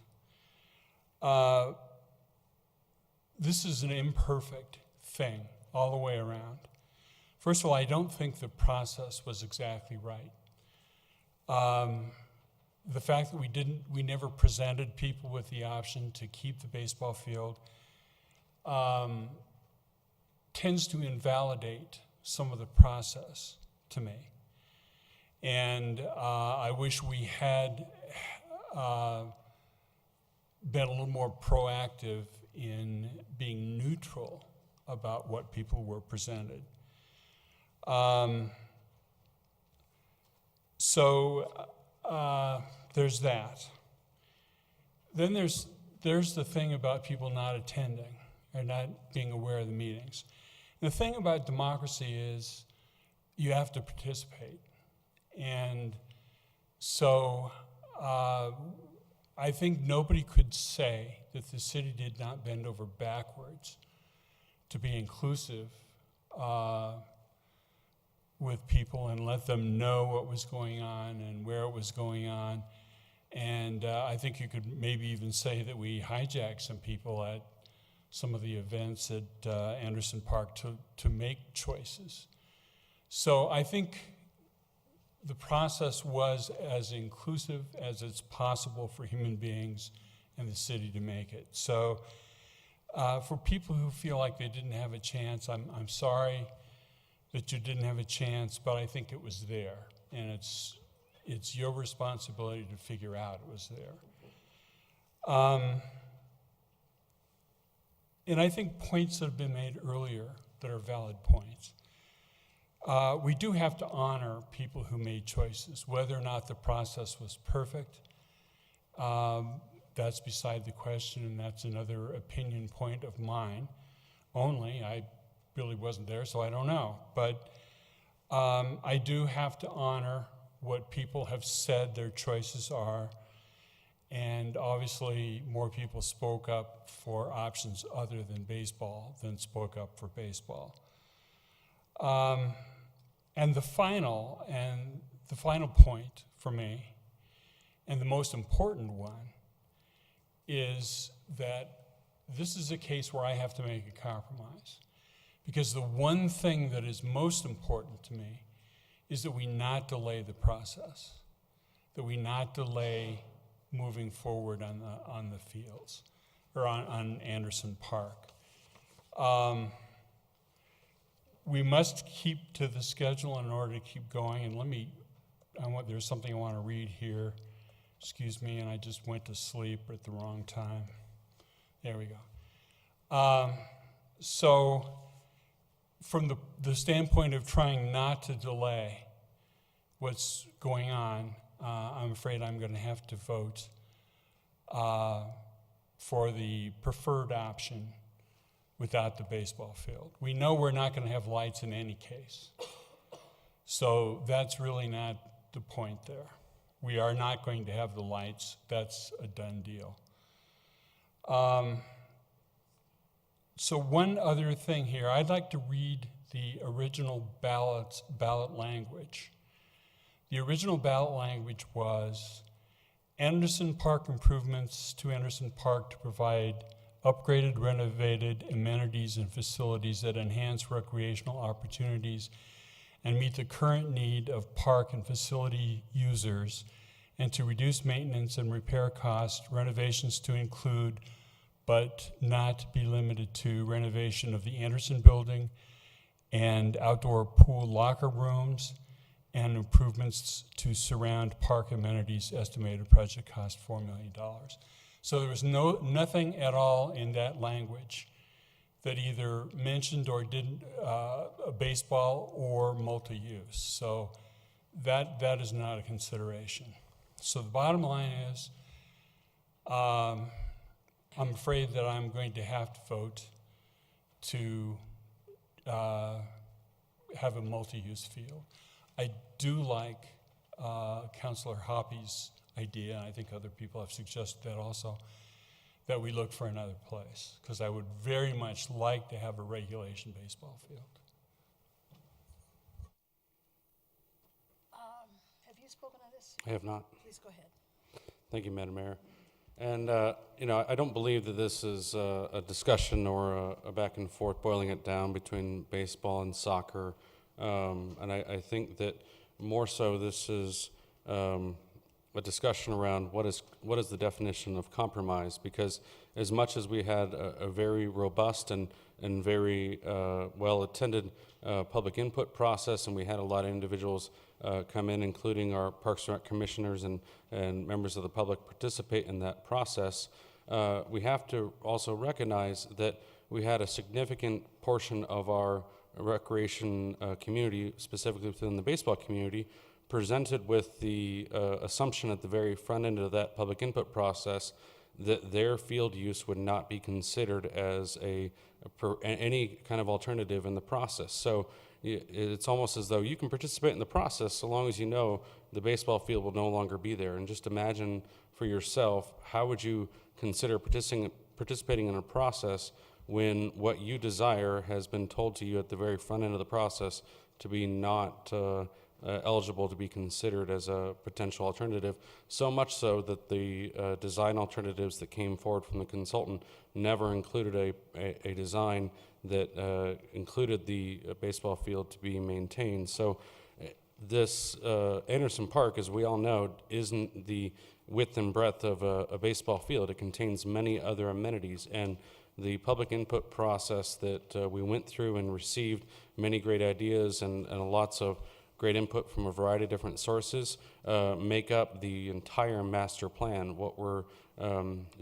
S7: This is an imperfect thing all the way around. First of all, I don't think the process was exactly right. The fact that we never presented people with the option to keep the baseball field tends to invalidate some of the process to me. And I wish we had been a little more proactive in being neutral about what people were presented. There's that. Then there's the thing about people not attending or not being aware of the meetings. And the thing about democracy is you have to participate. And so I think nobody could say that the city did not bend over backwards to be inclusive with people and let them know what was going on and where it was going on. And I think you could maybe even say that we hijacked some people at some of the events at Anderson Park to make choices. So I think the process was as inclusive as it's possible for human beings and the city to make it. So for people who feel like they didn't have a chance, I'm sorry that you didn't have a chance, but I think it was there. And it's your responsibility to figure out it was there. And I think points that have been made earlier that are valid points. We do have to honor people who made choices. Whether or not the process was perfect, that's beside the question, and that's another opinion point of mine only. I really wasn't there, so I don't know. But I do have to honor what people have said their choices are, and obviously more people spoke up for options other than baseball than spoke up for baseball. And the final point for me, and the most important one, is that this is a case where I have to make a compromise. Because the one thing that is most important to me is that we not delay the process, that we not delay moving forward on the fields, or on Anderson Park. We must keep to the schedule in order to keep going. And there's something I want to read here. Excuse me, and I just went to sleep at the wrong time. There we go. So from the standpoint of trying not to delay what's going on, I'm afraid I'm going to have to vote for the preferred option without the baseball field. We know we're not going to have lights in any case. So that's really not the point there. We are not going to have the lights. That's a done deal. So one other thing here, I'd like to read the original ballot language. The original ballot language was Anderson Park improvements to Anderson Park to provide upgraded, renovated amenities and facilities that enhance recreational opportunities and meet the current need of park and facility users, and to reduce maintenance and repair costs, renovations to include but not be limited to renovation of the Anderson Building and outdoor pool locker rooms and improvements to surround park amenities. Estimated project cost $4 million. So there was nothing at all in that language that either mentioned or didn't a baseball or multi-use. So that is not a consideration. So the bottom line is, I'm afraid that I'm going to have to vote to have a multi-use field. I do like Councilor Hoppy's idea, and I think other people have suggested that also, that we look for another place, because I would very much like to have a regulation baseball field.
S1: Have you spoken on this?
S4: I have not.
S1: Please go ahead.
S4: Thank you, Madam Mayor. And, I don't believe that this is a discussion or a back and forth boiling it down between baseball and soccer. And I think that more so this is a discussion around what is the definition of compromise, because as much as we had a very robust and very well-attended public input process, and we had a lot of individuals come in, including our Parks and Rec commissioners and members of the public participate in that process, we have to also recognize that we had a significant portion of our recreation community, specifically within the baseball community, presented with the assumption at the very front end of that public input process that their field use would not be considered as any kind of alternative in the process. So it's almost as though you can participate in the process so long as you know the baseball field will no longer be there. And just imagine for yourself, how would you consider participating in a process when what you desire has been told to you at the very front end of the process to be not eligible to be considered as a potential alternative, so much so that the design alternatives that came forward from the consultant never included a design that included the baseball field to be maintained. So this Anderson Park, as we all know, isn't the width and breadth of a baseball field. It contains many other amenities, and the public input process that we went through and received many great ideas and lots of great input from a variety of different sources make up the entire master plan. What we're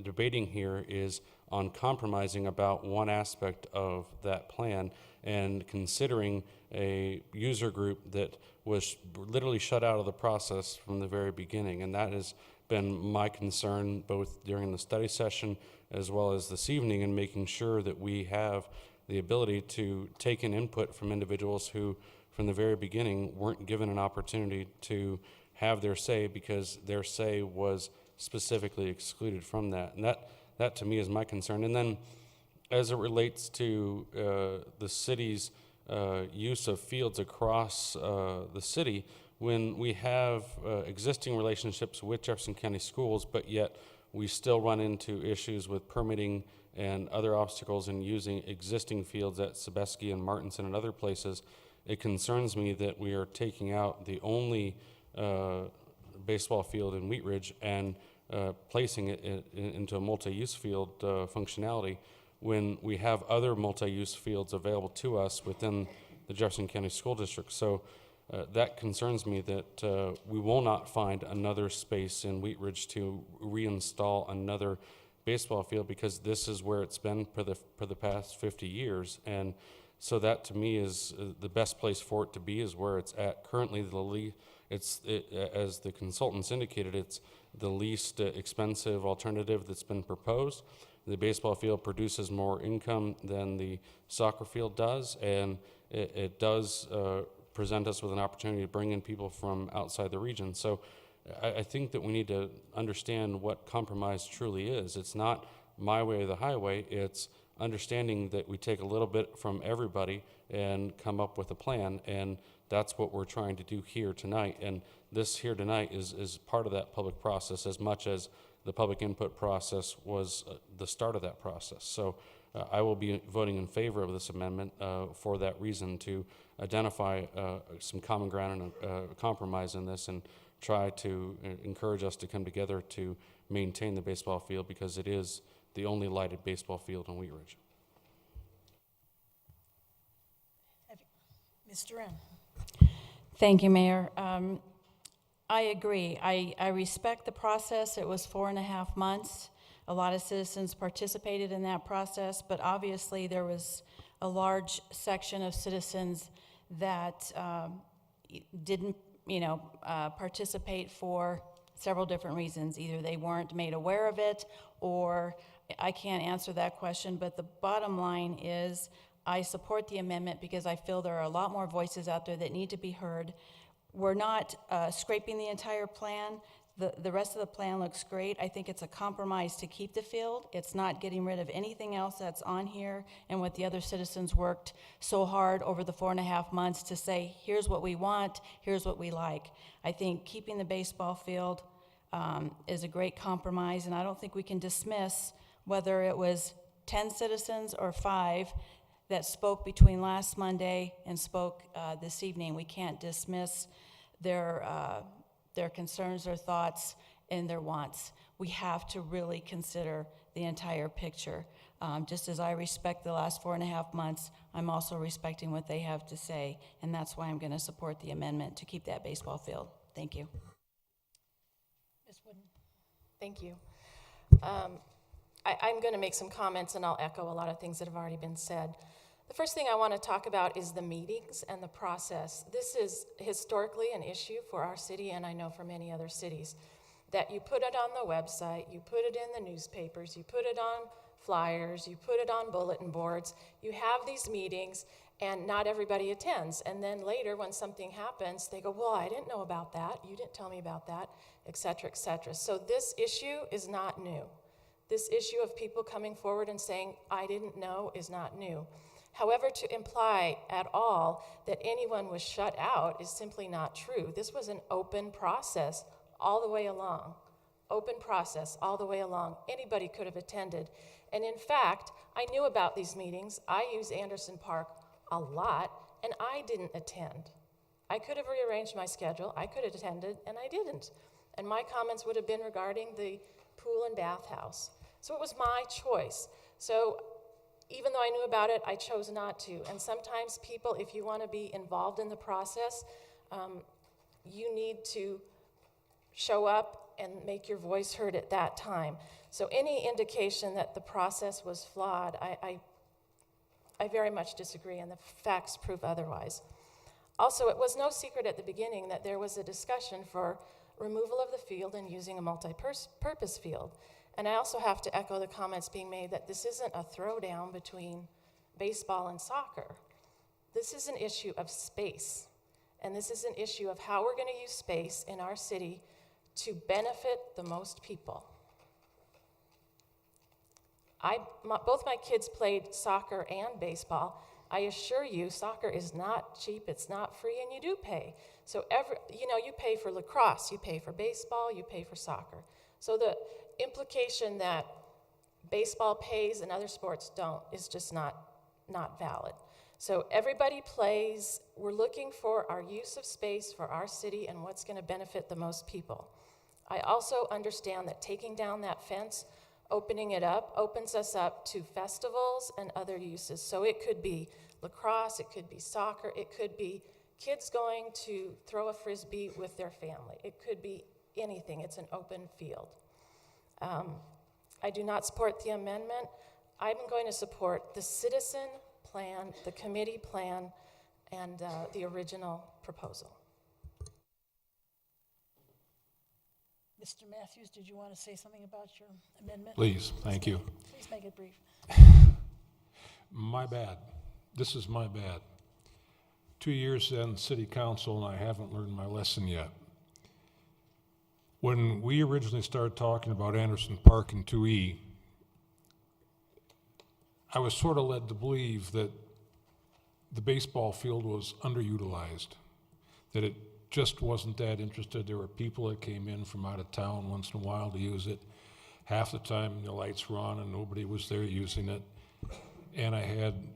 S4: debating here is on compromising about one aspect of that plan and considering a user group that was literally shut out of the process from the very beginning. And that has been my concern both during the study session as well as this evening, in making sure that we have the ability to take in input from individuals who from the very beginning weren't given an opportunity to have their say because their say was specifically excluded from that. And that to me is my concern. And then as it relates to the city's use of fields across the city, when we have existing relationships with Jefferson County Schools, but yet we still run into issues with permitting and other obstacles in using existing fields at Sebeski and Martinson and other places, it concerns me that we are taking out the only baseball field in Wheat Ridge and placing it into a multi-use field functionality when we have other multi-use fields available to us within the Jefferson County School District. So that concerns me that we will not find another space in Wheat Ridge to reinstall another baseball field, because this is where it's been for the past 50 years. And so that to me is the best place for it to be, is where it's at currently. As the consultants indicated, it's the least expensive alternative that's been proposed. The baseball field produces more income than the soccer field does, and it does present us with an opportunity to bring in people from outside the region. So I think that we need to understand what compromise truly is. It's not my way or the highway. It's understanding that we take a little bit from everybody and come up with a plan, and that's what we're trying to do here tonight. And this here tonight is part of that public process, as much as the public input process was the start of that process. So I will be voting in favor of this amendment for that reason, to identify some common ground and a compromise in this, and try to encourage us to come together to maintain the baseball field, because it is the only lighted baseball field in Wheat Ridge.
S1: Mr. Wren.
S8: Thank you, Mayor. I agree. I respect the process. It was 4.5 months. A lot of citizens participated in that process, but obviously there was a large section of citizens that didn't, participate for several different reasons. Either they weren't made aware of it, or I can't answer that question, but the bottom line is I support the amendment because I feel there are a lot more voices out there that need to be heard. We're not scraping the entire plan. The rest of the plan looks great. I think it's a compromise to keep the field. It's not getting rid of anything else that's on here and what the other citizens worked so hard over the 4.5 months to say, here's what we want, here's what we like. I think keeping the baseball field is a great compromise, and I don't think we can dismiss whether it was 10 citizens or 5 that spoke between last Monday and spoke this evening. We can't dismiss their concerns, their thoughts, and their wants. We have to really consider the entire picture. Just as I respect the last 4.5 months, I'm also respecting what they have to say, and that's why I'm going to support the amendment to keep that baseball field. Thank you.
S1: Ms. Wooden.
S10: Thank you. I'm going to make some comments, and I'll echo a lot of things that have already been said. The first thing I want to talk about is the meetings and the process. This is historically an issue for our city, and I know for many other cities, that you put it on the website, you put it in the newspapers, you put it on flyers, you put it on bulletin boards, you have these meetings, and not everybody attends. And then later, when something happens, they go, well, I didn't know about that, you didn't tell me about that, et cetera, et cetera. So this issue is not new. This issue of people coming forward and saying, I didn't know, is not new. However, to imply at all that anyone was shut out is simply not true. This was an open process all the way along. Open process all the way along. Anybody could have attended. And in fact, I knew about these meetings. I use Anderson Park a lot, and I didn't attend. I could have rearranged my schedule. I could have attended, and I didn't. And my comments would have been regarding the pool and bathhouse. So it was my choice. So even though I knew about it, I chose not to. And sometimes people, if you want to be involved in the process, you need to show up and make your voice heard at that time. So any indication that the process was flawed, I very much disagree, and the facts prove otherwise. Also, it was no secret at the beginning that there was a discussion for removal of the field and using a multi-purpose field. And I also have to echo the comments being made that this isn't a throwdown between baseball and soccer. This is an issue of space. And this is an issue of how we're going to use space in our city to benefit the most people. Both my kids played soccer and baseball. I assure you, soccer is not cheap, it's not free, and you do pay. So you pay for lacrosse, you pay for baseball, you pay for soccer. So the implication that baseball pays and other sports don't is just not valid. So everybody plays. We're looking for our use of space for our city and what's going to benefit the most people. I also understand that taking down that fence, opening it up, opens us up to festivals and other uses. So it could be lacrosse, it could be soccer, it could be kids going to throw a frisbee with their family. It could be anything. It's an open field. I do not support the amendment. I'm going to support the citizen plan, the committee plan, and the original proposal.
S1: Mr. Matthews, did you want to say something about your amendment?
S12: Please, thank you.
S1: Please make it brief.
S12: My bad. This is my bad. 2 years in city council, and I haven't learned my lesson yet. When we originally started talking about Anderson Park and 2E, I was sort of led to believe that the baseball field was underutilized, that it just wasn't that interested. There were people that came in from out of town once in a while to use it. Half the time the lights were on and nobody was there using it. And I had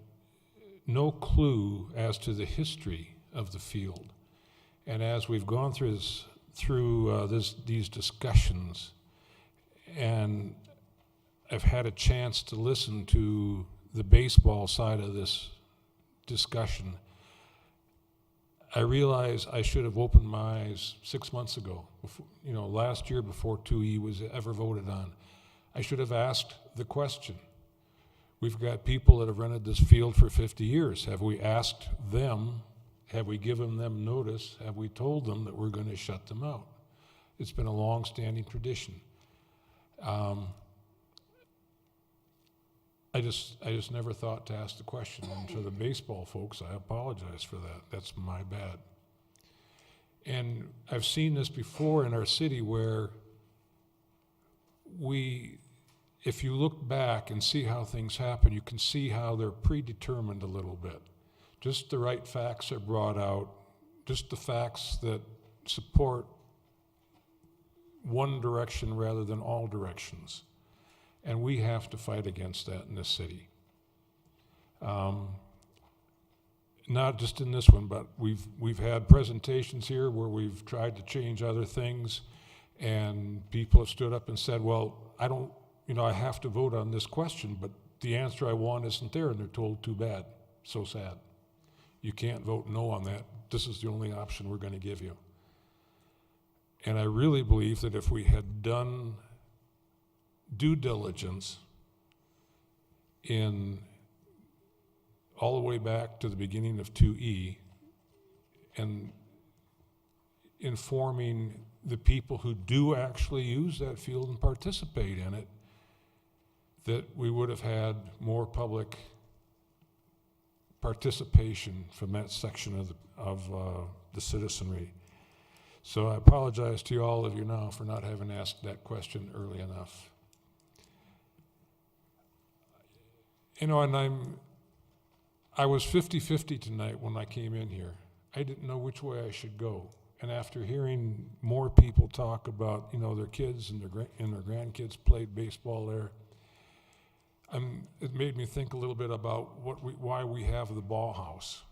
S12: no clue as to the history of the field. And as we've gone through these discussions, and I've had a chance to listen to the baseball side of this discussion, I realize I should have opened my eyes 6 months ago, before, last year before 2E was ever voted on. I should have asked the question. We've got people that have rented this field for 50 years. Have we asked them? Have we given them notice? Have we told them that we're going to shut them out? It's been a long-standing tradition. I just never thought to ask the question. And to the baseball folks, I apologize for that. That's my bad. And I've seen this before in our city where if you look back and see how things happen, you can see how they're predetermined a little bit. Just the right facts are brought out, just the facts that support one direction rather than all directions. And we have to fight against that in this city. Not just in this one, but we've had presentations here where we've tried to change other things, and people have stood up and said, well, I have to vote on this question, but the answer I want isn't there, and they're told, too bad, so sad. You can't vote no on that. This is the only option we're going to give you. And I really believe that if we had done due diligence in all the way back to the beginning of 2E and informing the people who do actually use that field and participate in it, that we would have had more public participation from that section of the citizenry. So I apologize to all of you now for not having asked that question early enough. And I was 50-50 tonight when I came in here. I didn't know which way I should go. And after hearing more people talk about, their kids and their grandkids played baseball there, it made me think a little bit about why we have the ball house.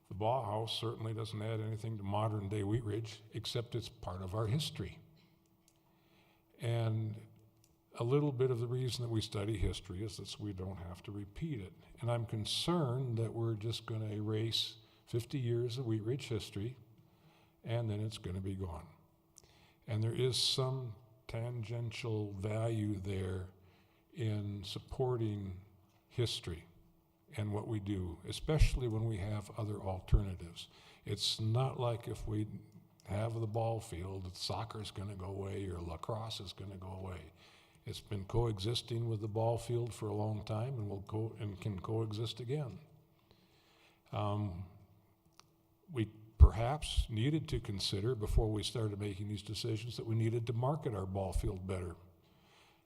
S12: The ball house certainly doesn't add anything to modern day Wheat Ridge, except it's part of our history. And a little bit of the reason that we study history is that so we don't have to repeat it. And I'm concerned that we're just going to erase 50 years of Wheat Ridge history, and then it's going to be gone. And there is some tangential value there in supporting history and what we do, especially when we have other alternatives. It's not like if we have the ball field, that soccer is going to go away or lacrosse is going to go away. It's been coexisting with the ball field for a long time and can coexist again. We perhaps needed to consider, before we started making these decisions, that we needed to market our ball field better.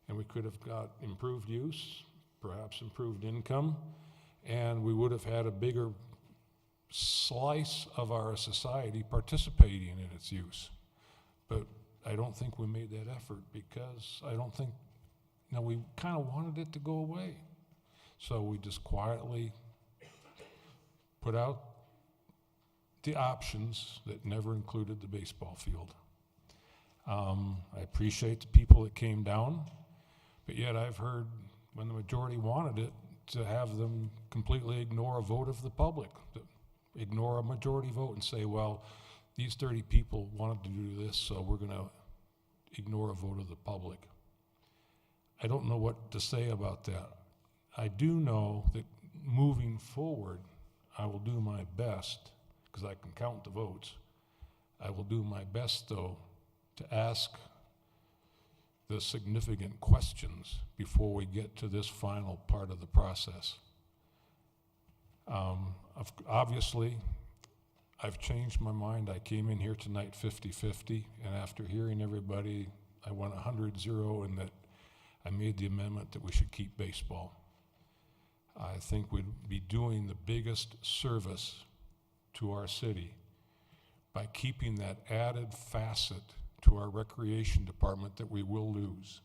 S12: And we could have got improved use, perhaps improved income, and we would have had a bigger slice of our society participating in its use. But I don't think we made that effort because I don't think, we kind of wanted it to go away. So we just quietly put out the options that never included the baseball field. I appreciate the people that came down, but yet I've heard when the majority wanted it to have them completely ignore a vote of the public, ignore a majority vote and say, well, these 30 people wanted to do this, so we're going to ignore a vote of the public. I don't know what to say about that. I do know that moving forward, I will do my best, because I can count the votes. I will do my best, though, to ask the significant questions before we get to this final part of the process. Obviously, I've changed my mind. I came in here tonight 50-50, and after hearing everybody, I went 100-0 in that I made the amendment that we should keep baseball. I think we'd be doing the biggest service to our city by keeping that added facet to our recreation department that we will lose.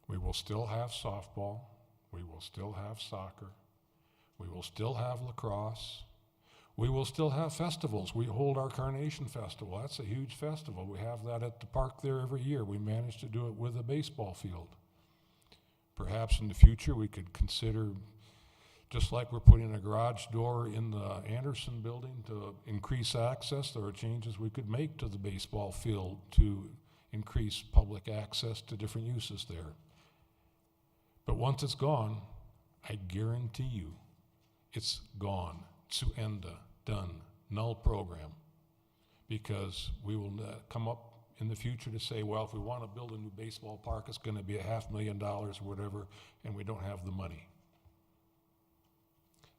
S12: We will still have softball, we will still have soccer, we will still have lacrosse, We will still have festivals. We hold our Carnation Festival. That's a huge festival. We have that at the park there every year. We managed to do it with a baseball field. Perhaps in the future we could consider, just like we're putting a garage door in the Anderson building to increase access, there are changes we could make to the baseball field to increase public access to different uses there. But once it's gone, I guarantee you, it's gone. Suenda, done, null program. Because we will come up in the future to say, well, if we want to build a new baseball park, it's going to be $500,000 or whatever, and we don't have the money.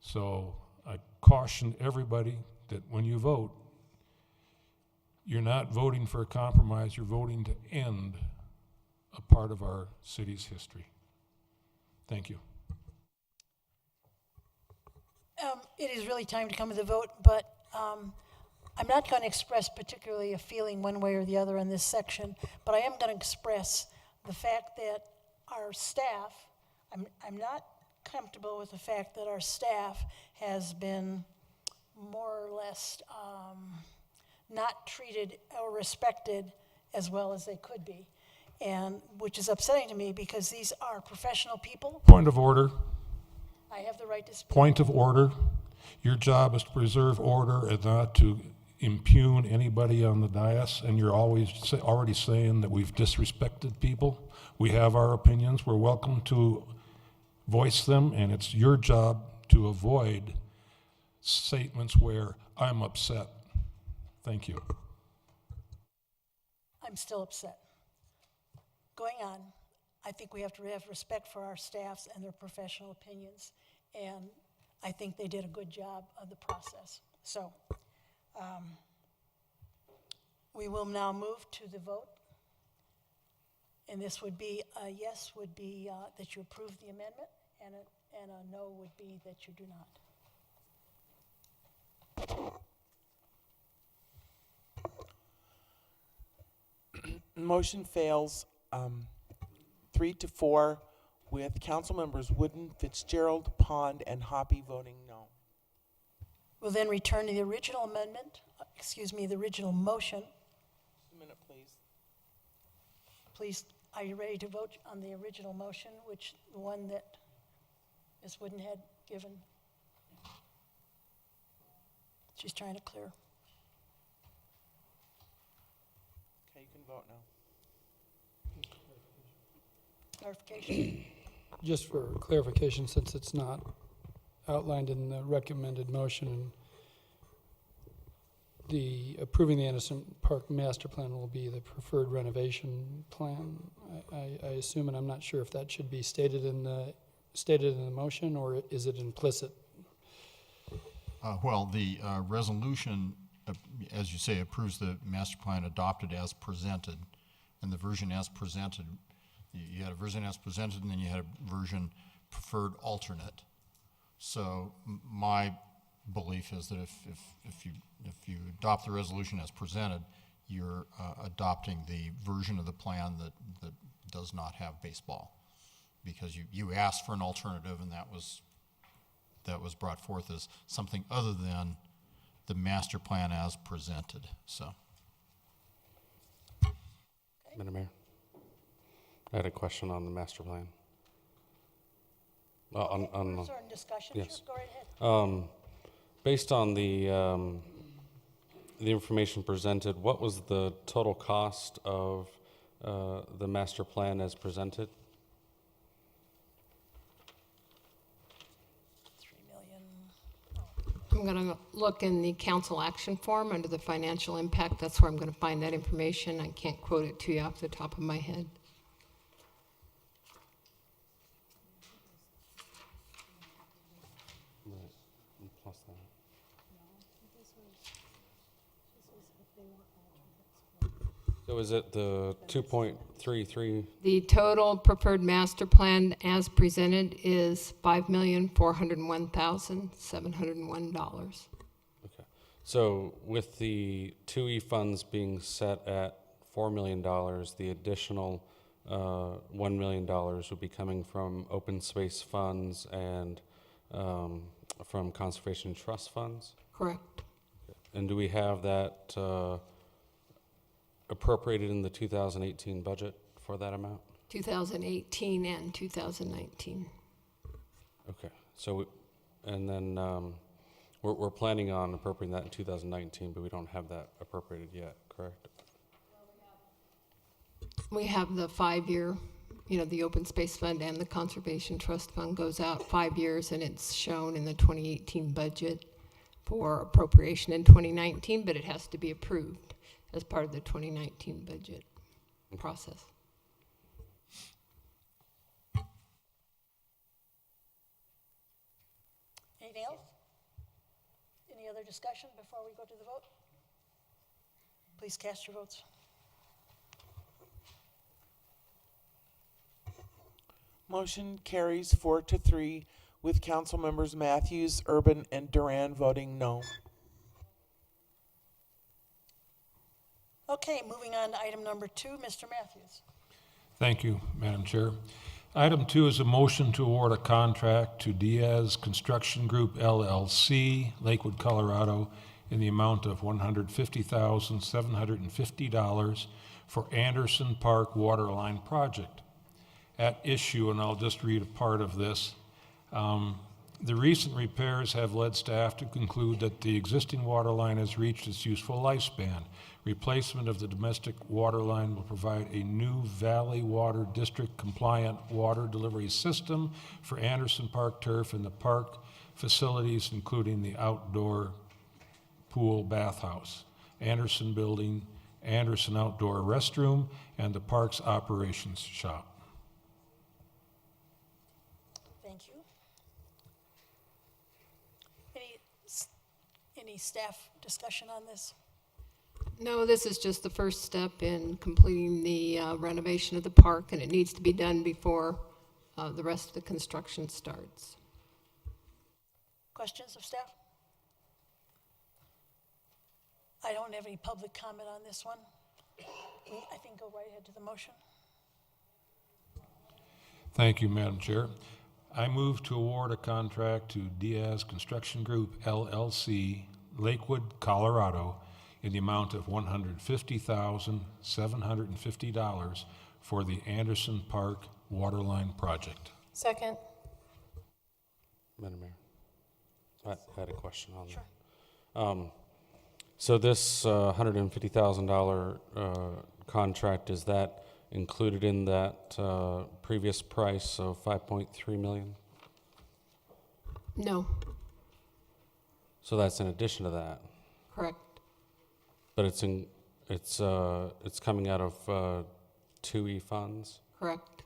S12: So I caution everybody that when you vote, you're not voting for a compromise, you're voting to end a part of our city's history. Thank you.
S1: It is really time to come to the vote, but I'm not going to express particularly a feeling one way or the other in this section, but I am going to express the fact that our staff, I'm not comfortable with the fact that our staff has been more or less not treated or respected as well as they could be, and which is upsetting to me because these are professional people.
S12: Point of order.
S1: I have the right to speak.
S12: Point of order. Your job is to preserve order and not to impugn anybody on the dais, and you're already saying that we've disrespected people. We have our opinions. We're welcome to voice them, and it's your job to avoid statements where I'm upset. Thank you.
S1: I'm still upset. Going on, I think we have to have respect for our staffs and their professional opinions, and I think they did a good job of the process. So we will now move to the vote, and this would be a yes would be that you approve the amendment, and a no would be that you do not.
S13: Motion fails 3-4 with council members Wooden, Fitzgerald, Pond, and Hoppy voting no.
S1: We'll then return to the original amendment, the original motion.
S13: Just a minute, please.
S1: Please, are you ready to vote on the original motion, which the one that Ms. Wooden had given? She's trying to clear.
S13: Okay, you can vote now.
S1: Clarification?
S6: Just for clarification, since it's not outlined in the recommended motion, the approving the Anderson Park master plan will be the preferred renovation plan, I assume, and I'm not sure if that should be stated in the motion, or is it implicit?
S2: Well, the resolution, as you say, approves the master plan adopted as presented, and the version as presented, you had a version as presented, and then you had a version preferred alternate. So my belief is that if you adopt the resolution as presented, you're adopting the version of the plan that does not have baseball, because you asked for an alternative, and that was brought forth as something other than the master plan as presented. So,
S4: Madam Mayor, I had a question on the master plan. On
S1: Certain discussion?
S4: yes.
S1: Sure, go right ahead.
S4: Based on the information presented, what was the total cost of the master plan as presented?
S9: I'm going to look in the council action form under the financial impact. That's where I'm going to find that information. I can't quote it to you off the top of my head.
S4: Plus that. So is it the 2.33?
S9: The total preferred master plan as presented is $5,401,701.
S4: Okay. So with the 2E funds being set at $4 million, the additional $1 million would be coming from open space funds and from conservation trust funds?
S9: Correct.
S4: And do we have that appropriated in the 2018 budget for that amount?
S9: 2018 and 2019.
S4: Okay, so, and then we're planning on appropriating that in 2019, but we don't have that appropriated yet, correct?
S9: We have the 5-year, the Open Space Fund and the Conservation Trust Fund goes out 5 years, and it's shown in the 2018 budget for appropriation in 2019, but it has to be approved as part of the 2019 budget process.
S1: Anything else? Any other discussion before we go to the vote? Please cast your votes.
S13: Motion carries 4-3 with council members Matthews, Urban, and Duran voting no.
S1: Okay, moving on to item number 2, Mr. Matthews.
S12: Thank you, Madam Chair. Item 2 is a motion to award a contract to Diaz Construction Group LLC, Lakewood, Colorado, in the amount of $150,750 for Anderson Park Waterline Project. At issue, and I'll just read a part of this, the recent repairs have led staff to conclude that the existing water line has reached its useful lifespan. Replacement of the domestic water line will provide a new Valley Water District compliant water delivery system for Anderson Park turf and the park facilities, including the outdoor pool bathhouse, Anderson building, Anderson outdoor restroom, and the park's operations shop.
S1: Thank you. Any staff discussion on this?
S9: No, this is just the first step in completing the renovation of the park, and it needs to be done before the rest of the construction starts.
S1: Questions of staff? I don't have any public comment on this one. I think go right ahead to the motion.
S12: Thank you, Madam Chair. I move to award a contract to Diaz Construction Group LLC, Lakewood, Colorado, in the amount of $150,750 for the Anderson Park Waterline Project.
S10: Second.
S4: Madam Mayor, I had a question on that. So this $150,000 contract, is that included in that previous price of $5.3 million?
S9: No.
S4: So that's in addition to that?
S9: Correct.
S4: But it's coming out of 2E funds?
S9: Correct.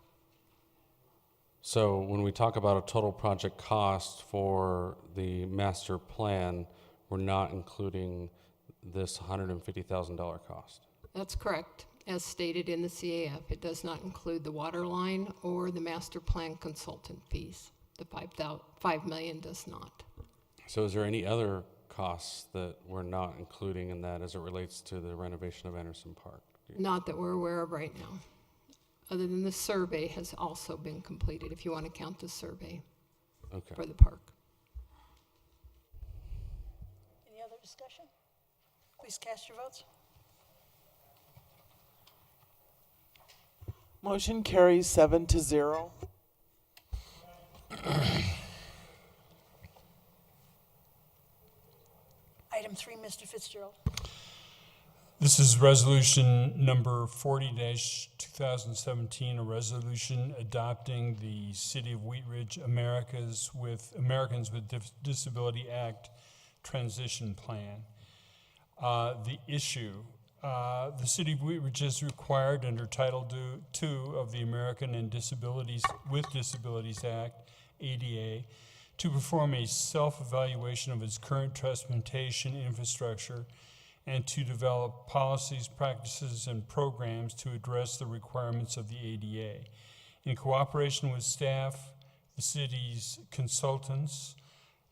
S4: So when we talk about a total project cost for the master plan, we're not including this $150,000 cost?
S9: That's correct. As stated in the CAF, it does not include the water line or the master plan consultant fees. The $5 million does not.
S4: So is there any other costs that we're not including in that as it relates to the renovation of Anderson Park?
S9: Not that we're aware of right now. Other than the survey has also been completed, if you want to count the survey for the park.
S1: Any other discussion? Please cast your votes.
S13: Motion carries 7-0.
S1: Item 3, Mr. Fitzgerald.
S7: This is resolution number 40-2017, a resolution adopting the City of Wheat Ridge Americans with Disability Act transition plan. The issue, the City of Wheat Ridge is required under Title II of the American and Disabilities with Disabilities Act, ADA, to perform a self-evaluation of its current transportation infrastructure and to develop policies, practices, and programs to address the requirements of the ADA. In cooperation with staff, the city's consultants,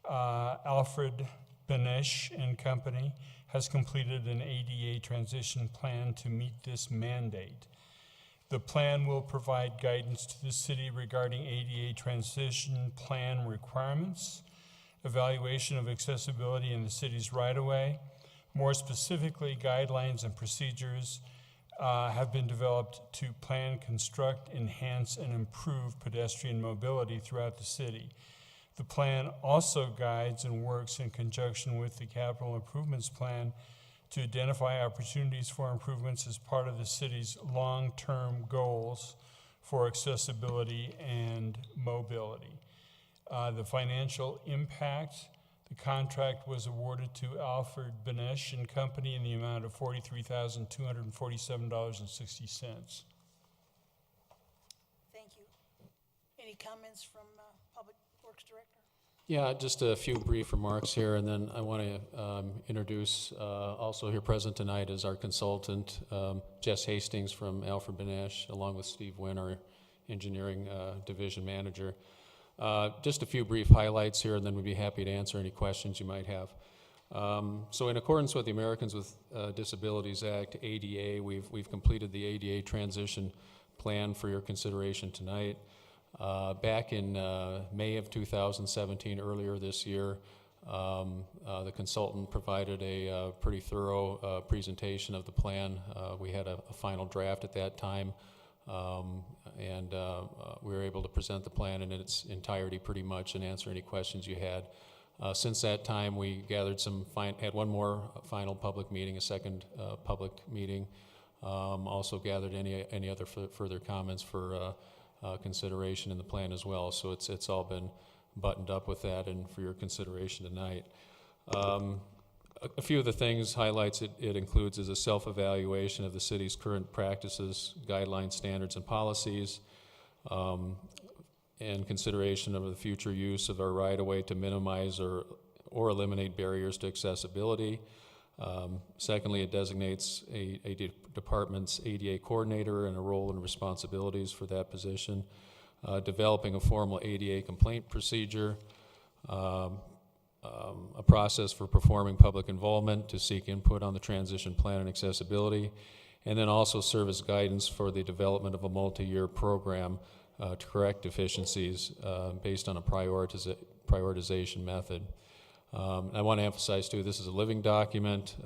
S7: Alfred Benesch and Company, has completed an ADA transition plan to meet this mandate. The plan will provide guidance to the city regarding ADA transition plan requirements, evaluation of accessibility in the city's right-of-way. More specifically, guidelines and procedures have been developed to plan, construct, enhance, and improve pedestrian mobility throughout the city. The plan also guides and works in conjunction with the capital improvements plan to identify opportunities for improvements as part of the city's long-term goals for accessibility and mobility. The financial impact, the contract was awarded to Alfred Benesch and Company in the amount of $43,247.60.
S1: Thank you. Any comments from Public Works Director?
S14: Yeah, just a few brief remarks here, and then I want to introduce, also here present tonight is our consultant, Jess Hastings from Alfred Benesch, along with Steve Wynn, our engineering division manager. Just a few brief highlights here, and then we'd be happy to answer any questions you might have. So in accordance with the Americans with Disabilities Act, ADA, we've completed the ADA transition plan for your consideration tonight. Back in May of 2017, earlier this year, the consultant provided a pretty thorough presentation of the plan. We had a final draft at that time, and we were able to present the plan in its entirety pretty much and answer any questions you had. Since that time, we gathered had one more final public meeting, a second public meeting. Also gathered any other further comments for consideration in the plan as well. So it's all been buttoned up with that and for your consideration tonight. A few of the things, highlights it includes is a self-evaluation of the city's current practices, guidelines, standards, and policies, and consideration of the future use of our right-of-way to minimize or eliminate barriers to accessibility. Secondly, it designates a department's ADA coordinator and a role and responsibilities for that position. Developing a formal ADA complaint procedure, a process for performing public involvement to seek input on the transition plan and accessibility, and then also serve as guidance for the development of a multi-year program to correct deficiencies based on a prioritization method. I want to emphasize too, this is a living document,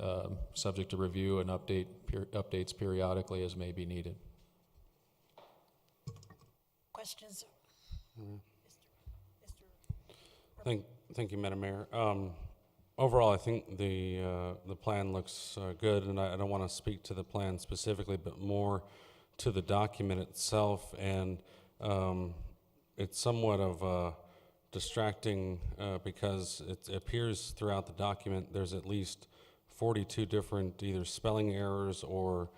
S14: subject to review and updates periodically as may be needed.
S1: Questions?
S4: Thank you, Madam Mayor. Overall, I think the plan looks good, and I don't want to speak to the plan specifically, but more to the document itself. And it's somewhat of distracting because it appears throughout the document there's at least 42 different either spelling errors or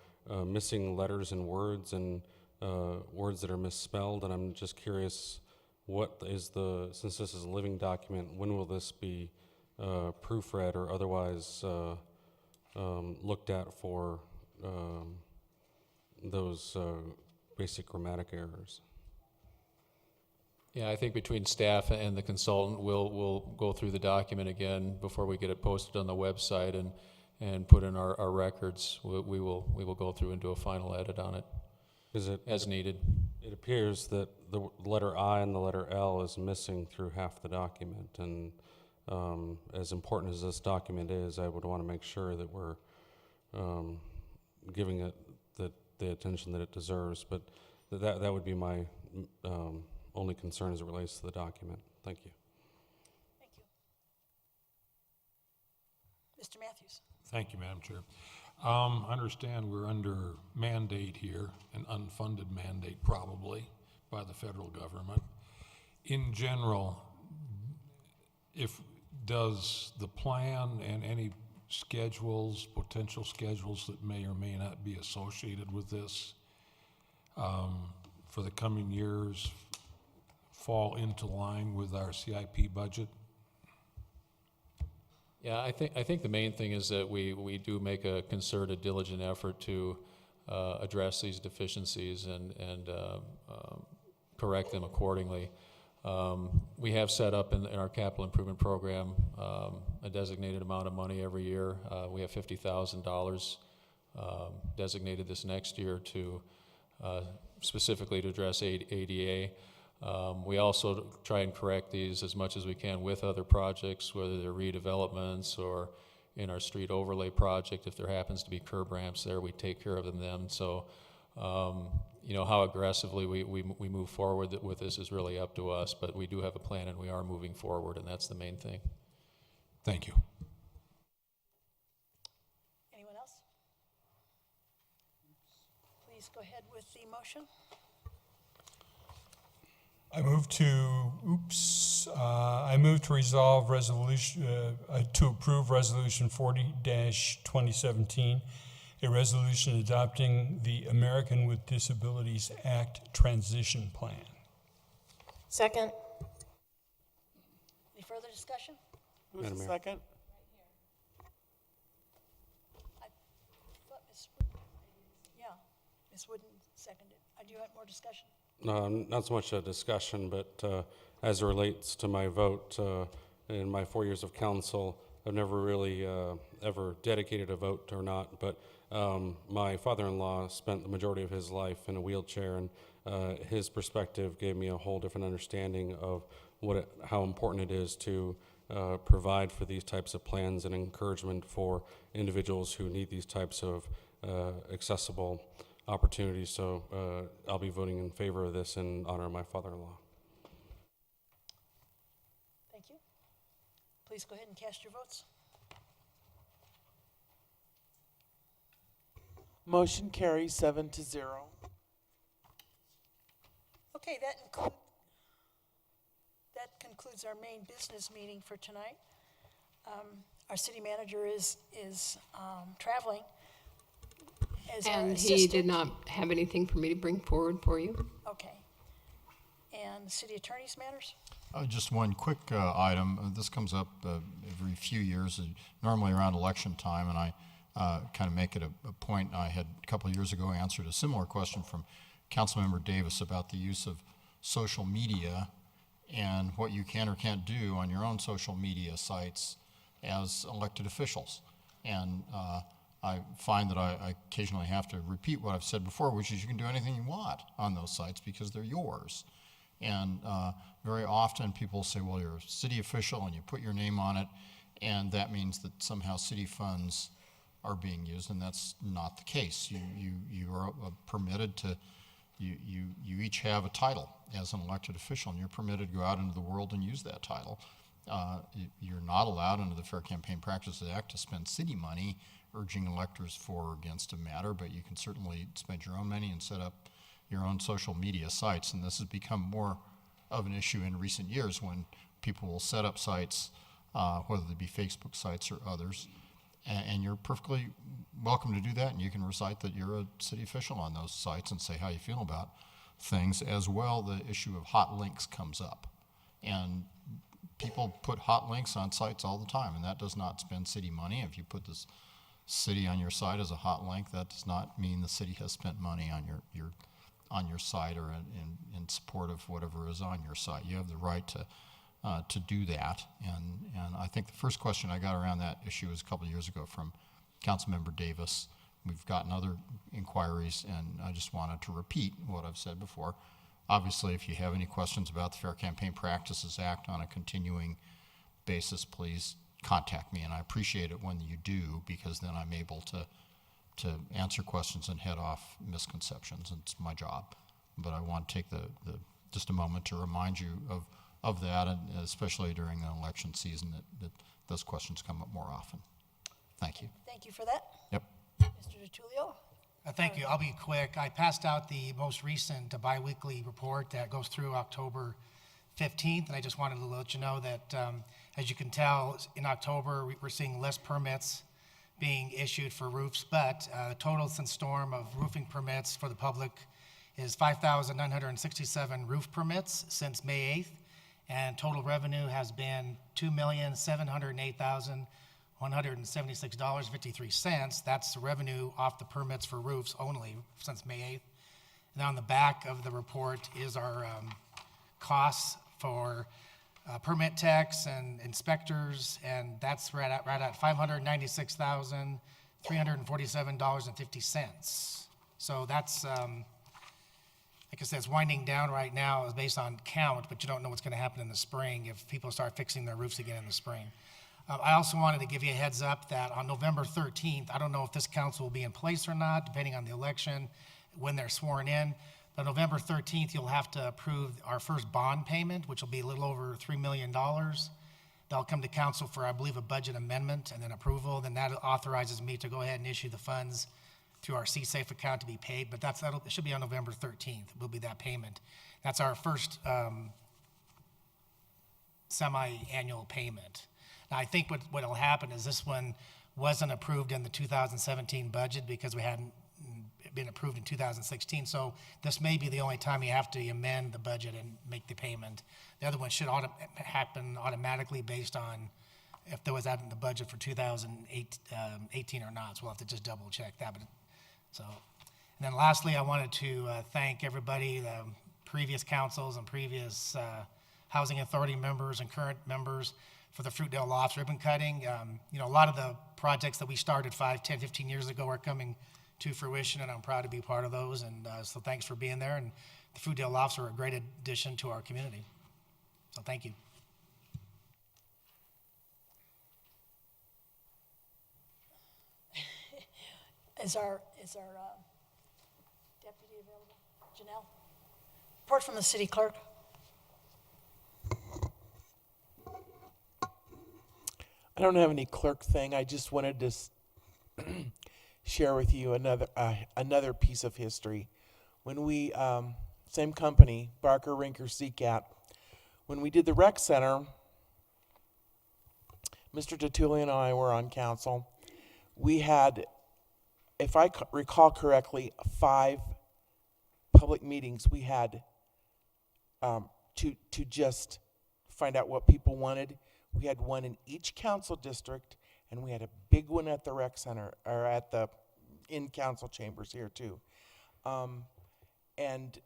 S4: missing letters and words that are misspelled. And I'm just curious, what is since this is a living document, when will this be proofread or otherwise looked at for those basic grammatic errors?
S14: Yeah, I think between staff and the consultant, we'll go through the document again before we get it posted on the website and put in our records. We will go through and do a final edit on it as needed.
S4: It appears that the letter I and the letter L is missing through half the document, and as important as this document is, I would want to make sure that we're giving it the attention that it deserves. But that would be my only concern as it relates to the document. Thank you.
S1: Thank you. Mr. Matthews.
S12: Thank you, Madam Chair. I understand we're under mandate here, an unfunded mandate probably by the federal government. In general, does the plan and any potential schedules that may or may not be associated with this for the coming years fall into line with our CIP budget?
S14: Yeah, I think the main thing is that we do make a concerted, diligent effort to address these deficiencies and correct them accordingly. We have set up in our capital improvement program a designated amount of money every year. We have $50,000 designated this next year to specifically to address ADA. We also try and correct these as much as we can with other projects, whether they're redevelopments or in our street overlay project. If there happens to be curb ramps there, we take care of them. So, you know, how aggressively we move forward with this is really up to us, but we do have a plan and we are moving forward, and that's the main thing.
S12: Thank you.
S1: Anyone else? Please go ahead with the motion.
S7: I move to resolve resolution, to approve Resolution 40-2017, a resolution adopting the American with Disabilities Act Transition Plan.
S10: Second.
S1: Any further discussion?
S13: Who's
S4: Madam
S13: the
S4: Mayor.
S13: second?
S1: I thought Ms. Wooden seconded. Do you want more discussion?
S4: Not so much a discussion, but as it relates to my vote, in my 4 years of council, I've never really ever dedicated a vote or not, but my father-in-law spent the majority of his life in a wheelchair, and his perspective gave me a whole different understanding of how important it is to provide for these types of plans and encouragement for individuals who need these types of accessible opportunities. So I'll be voting in favor of this in honor of my father-in-law.
S1: Thank you. Please go ahead and cast your votes.
S13: Motion carries 7-0.
S1: Okay, that concludes our main business meeting for tonight. Our city manager is traveling as our
S9: And
S1: assistant.
S9: he did not have anything for me to bring forward for you.
S1: Okay. And the city attorney's matters?
S2: Just one quick item. This comes up every few years, normally around election time, and I kind of make it a point. I had a couple of years ago answered a similar question from Councilmember Davis about the use of social media and what you can or can't do on your own social media sites as elected officials. And I find that I occasionally have to repeat what I've said before, which is you can do anything you want on those sites because they're yours. And very often people say, well, you're a city official and you put your name on it, and that means that somehow city funds are being used, and that's not the case. You are permitted to, you each have a title as an elected official, and you're permitted to go out into the world and use that title. You're not allowed under the Fair Campaign Practices Act to spend city money urging electors for or against a matter, but you can certainly spend your own money and set up your own social media sites. And this has become more of an issue in recent years when people will set up sites, whether they be Facebook sites or others, and you're perfectly welcome to do that, and you can recite that you're a city official on those sites and say how you feel about things. As well, the issue of hot links comes up, and people put hot links on sites all the time, and that does not spend city money. If you put this city on your site as a hot link, that does not mean the city has spent money on your site or in support of whatever is on your site. You have the right to do that, and I think the first question I got around that issue was a couple of years ago from Councilmember Davis. We've gotten other inquiries, and I just wanted to repeat what I've said before. Obviously, if you have any questions about the Fair Campaign Practices Act on a continuing basis, please contact me, and I appreciate it when you do, because then I'm able to answer questions and head off misconceptions. It's my job. But I want to take just a moment to remind you of that, and especially during the election season, that those questions come up more often. Thank you.
S1: Thank you for that.
S2: Yep.
S1: Mr. DiTullio?
S15: Thank you. I'll be quick. I passed out the most recent biweekly report that goes through October 15th, and I just wanted to let you know that, as you can tell, in October we're seeing less permits being issued for roofs, but the total since storm of roofing permits for the public is 5,967 roof permits since May 8th, and total revenue has been $2,708,176.53. That's the revenue off the permits for roofs only since May 8th. And on the back of the report is our costs for permit techs and inspectors, and that's right at $596,347.50. So that's, like I said, it's winding down right now. It's based on count, but you don't know what's going to happen in the spring if people start fixing their roofs again in the spring. I also wanted to give you a heads up that on November 13th, I don't know if this council will be in place or not, depending on the election, when they're sworn in. But November 13th, you'll have to approve our first bond payment, which will be a little over $3 million. That'll come to council for, I believe, a budget amendment and then approval. Then that authorizes me to go ahead and issue the funds through our C-Safe account to be paid. But it should be on November 13th, will be that payment. That's our first semi-annual payment. Now, I think what will happen is this one wasn't approved in the 2017 budget because we hadn't been approved in 2016. So this may be the only time you have to amend the budget and make the payment. The other one should happen automatically based on if there was that in the budget for 2018 or not. So we'll have to just double check that. And then lastly, I wanted to thank everybody, the previous councils and previous Housing Authority members and current members for the Fruitdale Lofts ribbon cutting. A lot of the projects that we started 5, 10, 15 years ago are coming to fruition, and I'm proud to be part of those. And so thanks for being there. And the Fruitdale Lofts are a great addition to our community. So thank you.
S1: Is our deputy available? Janelle? Report from the city clerk.
S13: I don't have any clerk thing. I just wanted to share with you another piece of history. When we, same company, Barker, Rinker, Seacat, when we did the rec center, Mr. Tatuli and I were on council. We had, if I recall correctly, 5 public meetings we had to just find out what people wanted. We had one in each council district, and we had a big one at the rec center, or at the in council chambers here too. And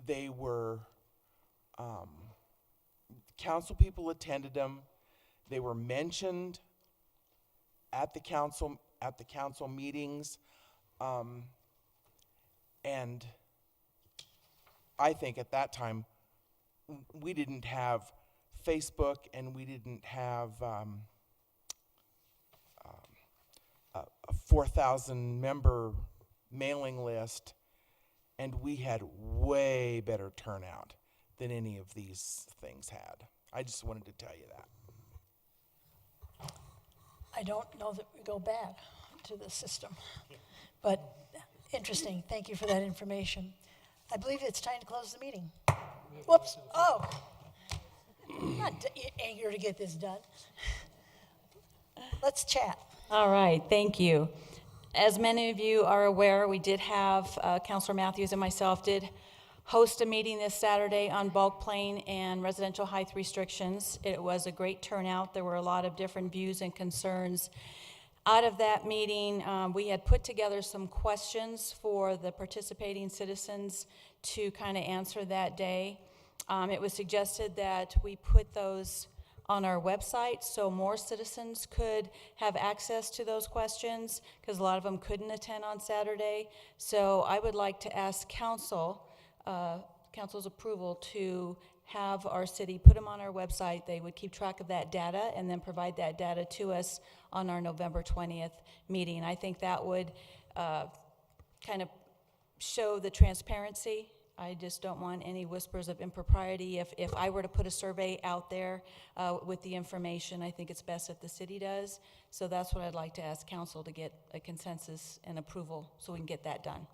S13: they were, council people attended them. They were mentioned at the council meetings. And I think at that time, we didn't have Facebook, and we didn't have a 4,000 member mailing list, and we had way better turnout than any of these things had. I just wanted to tell you that.
S1: I don't know that we go back to the system, but interesting. Thank you for that information. I believe it's time to close the meeting. Whoops. Oh. I'm not eager to get this done. Let's chat.
S8: All right, thank you. As many of you are aware, we did have, Councilor Matthews and myself did host a meeting this Saturday on bulk plane and residential height restrictions. It was a great turnout. There were a lot of different views and concerns. Out of that meeting, we had put together some questions for the participating citizens to kind of answer that day. It was suggested that we put those on our website so more citizens could have access to those questions, because a lot of them couldn't attend on Saturday. So I would like to ask council's approval to have our city put them on our website. They would keep track of that data and then provide that data to us on our November 20th meeting. I think that would kind of show the transparency. I just don't want any whispers of impropriety. If I were to put a survey out there with the information, I think it's best if the city does. So that's what I'd like to ask council, to get a consensus and approval so we can get that done.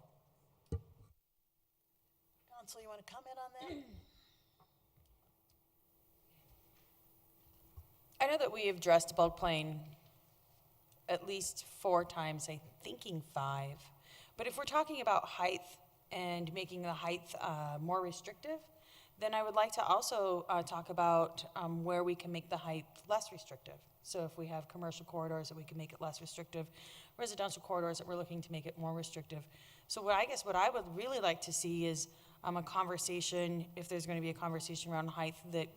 S1: Council, you want to comment on that?
S11: I know that we have addressed bulk plane at least 4 times, I'm thinking 5. But if we're talking about height and making the height more restrictive, then I would like to also talk about where we can make the height less restrictive. So if we have commercial corridors, that we can make it less restrictive, residential corridors that we're looking to make it more restrictive. So what I would really like to see is a conversation, if there's going to be a conversation around height, that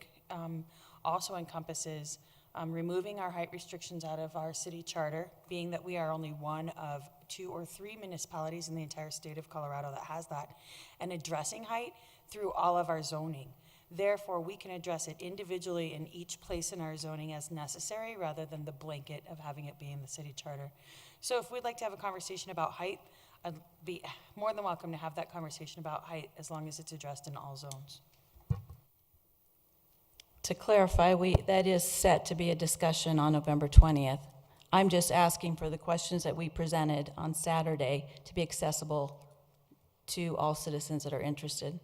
S11: also encompasses removing our height restrictions out of our city charter, being that we are only one of 2 or 3 municipalities in the entire state of Colorado that has that, and addressing height through all of our zoning. Therefore, we can address it individually in each place in our zoning as necessary, rather than the blanket of having it be in the city charter. So if we'd like to have a conversation about height, I'd be more than welcome to have that conversation about height, as long as it's addressed in all zones.
S8: To clarify, that is set to be a discussion on November 20th. I'm just asking for the questions that we presented on Saturday to be accessible to all citizens that are interested.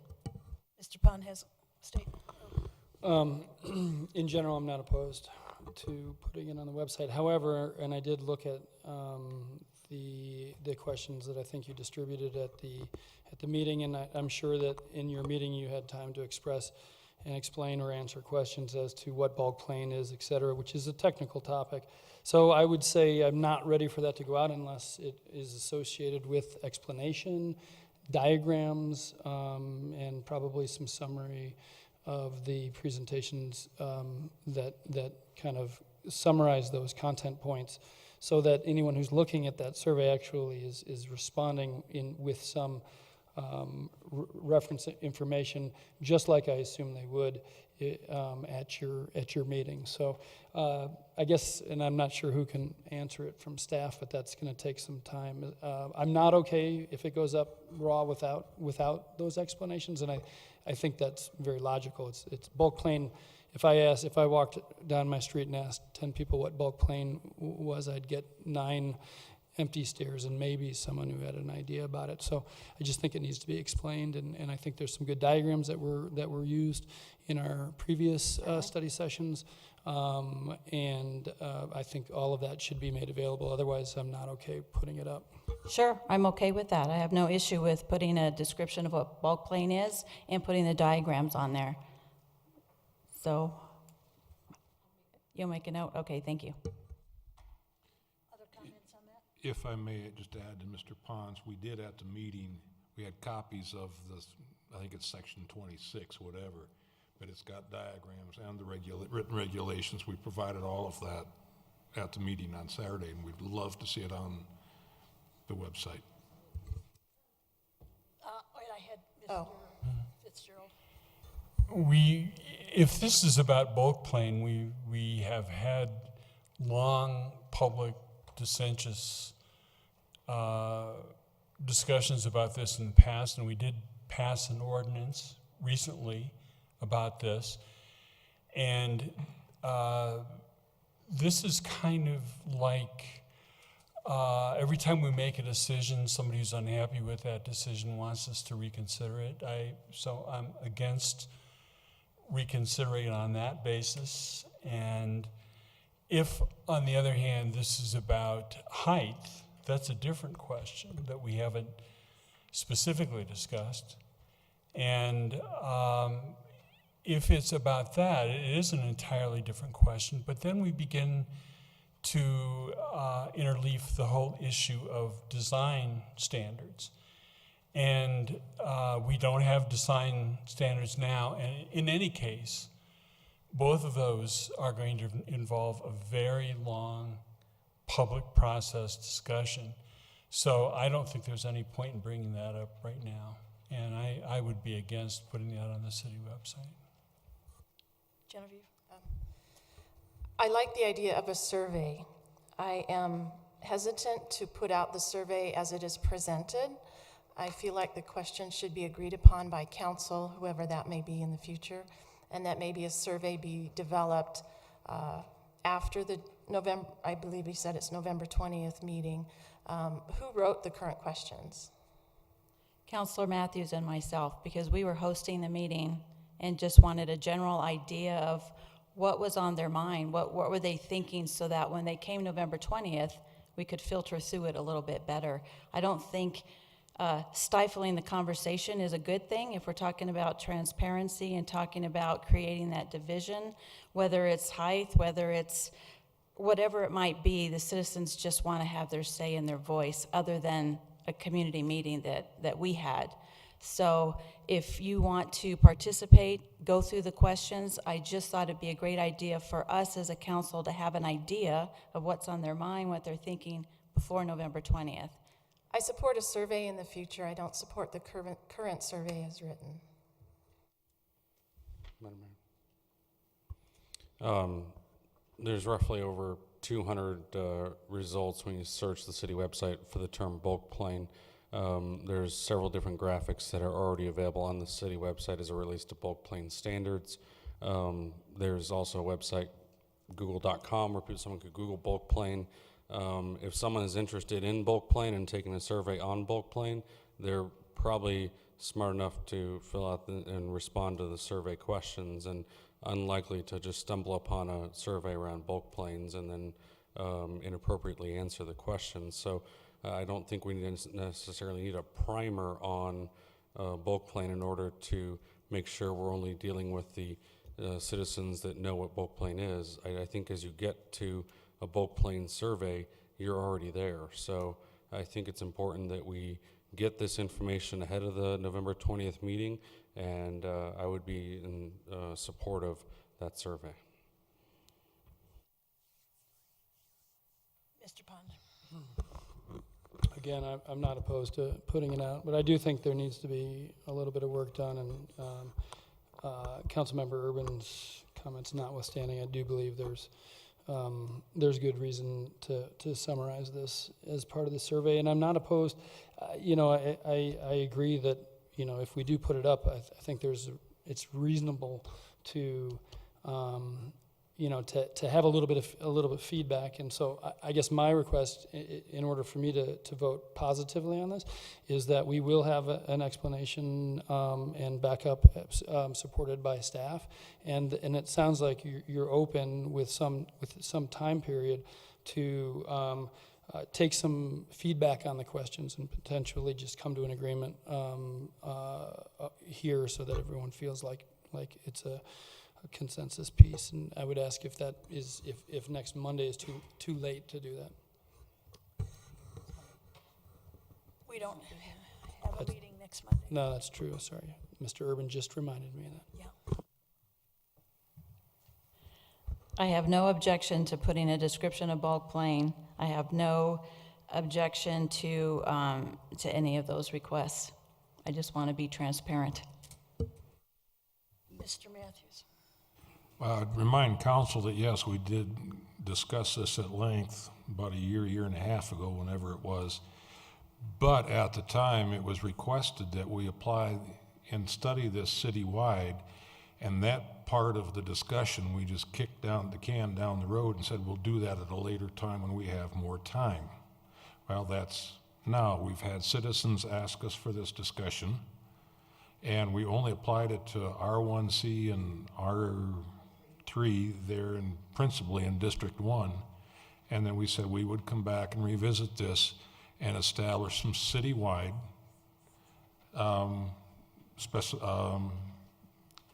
S1: Mr. Pond has a statement.
S6: In general, I'm not opposed to putting it on the website. However, and I did look at the questions that I think you distributed at the meeting, and I'm sure that in your meeting you had time to express and explain or answer questions as to what bulk plane is, et cetera, which is a technical topic. So I would say I'm not ready for that to go out unless it is associated with explanation, diagrams, and probably some summary of the presentations that kind of summarize those content points, so that anyone who's looking at that survey actually is responding with some reference information, just like I assume they would at your meeting. So I guess, and I'm not sure who can answer it from staff, but that's going to take some time. I'm not okay if it goes up raw without those explanations, and I think that's very logical. It's bulk plane. If I walked down my street and asked 10 people what bulk plane was, I'd get 9 empty stares and maybe someone who had an idea about it. So I just think it needs to be explained, and I think there's some good diagrams that were used in our previous study sessions, and I think all of that should be made available. Otherwise, I'm not okay putting it up.
S8: Sure, I'm okay with that. I have no issue with putting a description of what bulk plane is and putting the diagrams on there. So you'll make a note? Okay, thank you.
S1: Other comments on that?
S12: If I may just add to Mr. Pons, we did at the meeting, we had copies of this, I think it's section 26, whatever, but it's got diagrams and the written regulations. We provided all of that at the meeting on Saturday, and we'd love to see it on the website.
S1: Wait, I had Mr. Fitzgerald.
S7: If this is about bulk plane, we have had long public dissentious discussions about this in the past, and we did pass an ordinance recently about this. And this is kind of like every time we make a decision, somebody who's unhappy with that decision wants us to reconsider it. So I'm against reconsidering on that basis. And if, on the other hand, this is about height, that's a different question that we haven't specifically discussed. And if it's about that, it is an entirely different question. But then we begin to interleaf the whole issue of design standards. And we don't have design standards now. And in any case, both of those are going to involve a very long public process discussion. So I don't think there's any point in bringing that up right now. And I would be against putting that on the city website.
S1: Genevieve?
S10: I like the idea of a survey. I am hesitant to put out the survey as it is presented. I feel like the question should be agreed upon by council, whoever that may be in the future, and that maybe a survey be developed after the November, I believe he said it's November 20th meeting. Who wrote the current questions?
S8: Counselor Matthews and myself, because we were hosting the meeting and just wanted a general idea of what was on their mind, what were they thinking, so that when they came November 20th, we could filter through it a little bit better. I don't think stifling the conversation is a good thing if we're talking about transparency and talking about creating that division, whether it's height, whether it's whatever it might be. The citizens just want to have their say and their voice, other than a community meeting that we had. So if you want to participate, go through the questions. I just thought it'd be a great idea for us as a council to have an idea of what's on their mind, what they're thinking before November 20th.
S10: I support a survey in the future. I don't support the current survey as written.
S4: Madam Mayor. There's roughly over 200 results when you search the city website for the term bulk plane. There's several different graphics that are already available on the city website as it relates to bulk plane standards. There's also a website, google.com, where someone could Google bulk plane. If someone is interested in bulk plane and taking a survey on bulk plane, they're probably smart enough to fill out and respond to the survey questions, and unlikely to just stumble upon a survey around bulk planes and then inappropriately answer the questions. So I don't think we necessarily need a primer on bulk plane in order to make sure we're only dealing with the citizens that know what bulk plane is. I think as you get to a bulk plane survey, you're already there. So I think it's important that we get this information ahead of the November 20th meeting, and I would be in support of that survey.
S1: Mr. Pond.
S6: Again, I'm not opposed to putting it out, but I do think there needs to be a little bit of work done, and Councilmember Urban's comments notwithstanding, I do believe there's good reason to summarize this as part of the survey, and I'm not opposed. I agree that, if we do put it up, I think it's reasonable to have a little bit of feedback. And so I guess my request, in order for me to vote positively on this, is that we will have an explanation and backup supported by staff. And it sounds like you're open with some time period to take some feedback on the questions and potentially just come to an agreement here, so that everyone feels like it's a consensus piece. And I would ask if that is, if next Monday is too late to do that.
S1: We don't have a meeting next Monday.
S6: No, that's true. Sorry. Mr. Urban just reminded me of that.
S1: Yeah.
S8: I have no objection to putting a description of bulk plane. I have no objection to any of those requests. I just want to be transparent.
S1: Mr. Matthews.
S12: I'd remind council that yes, we did discuss this at length about a year and a half ago, whenever it was. But at the time, it was requested that we apply and study this citywide, and that part of the discussion, we just kicked down the can down the road and said we'll do that at a later time when we have more time. Well, that's now. We've had citizens ask us for this discussion, and we only applied it to R1C and R3 there, and principally in District 1. And then we said we would come back and revisit this and establish some citywide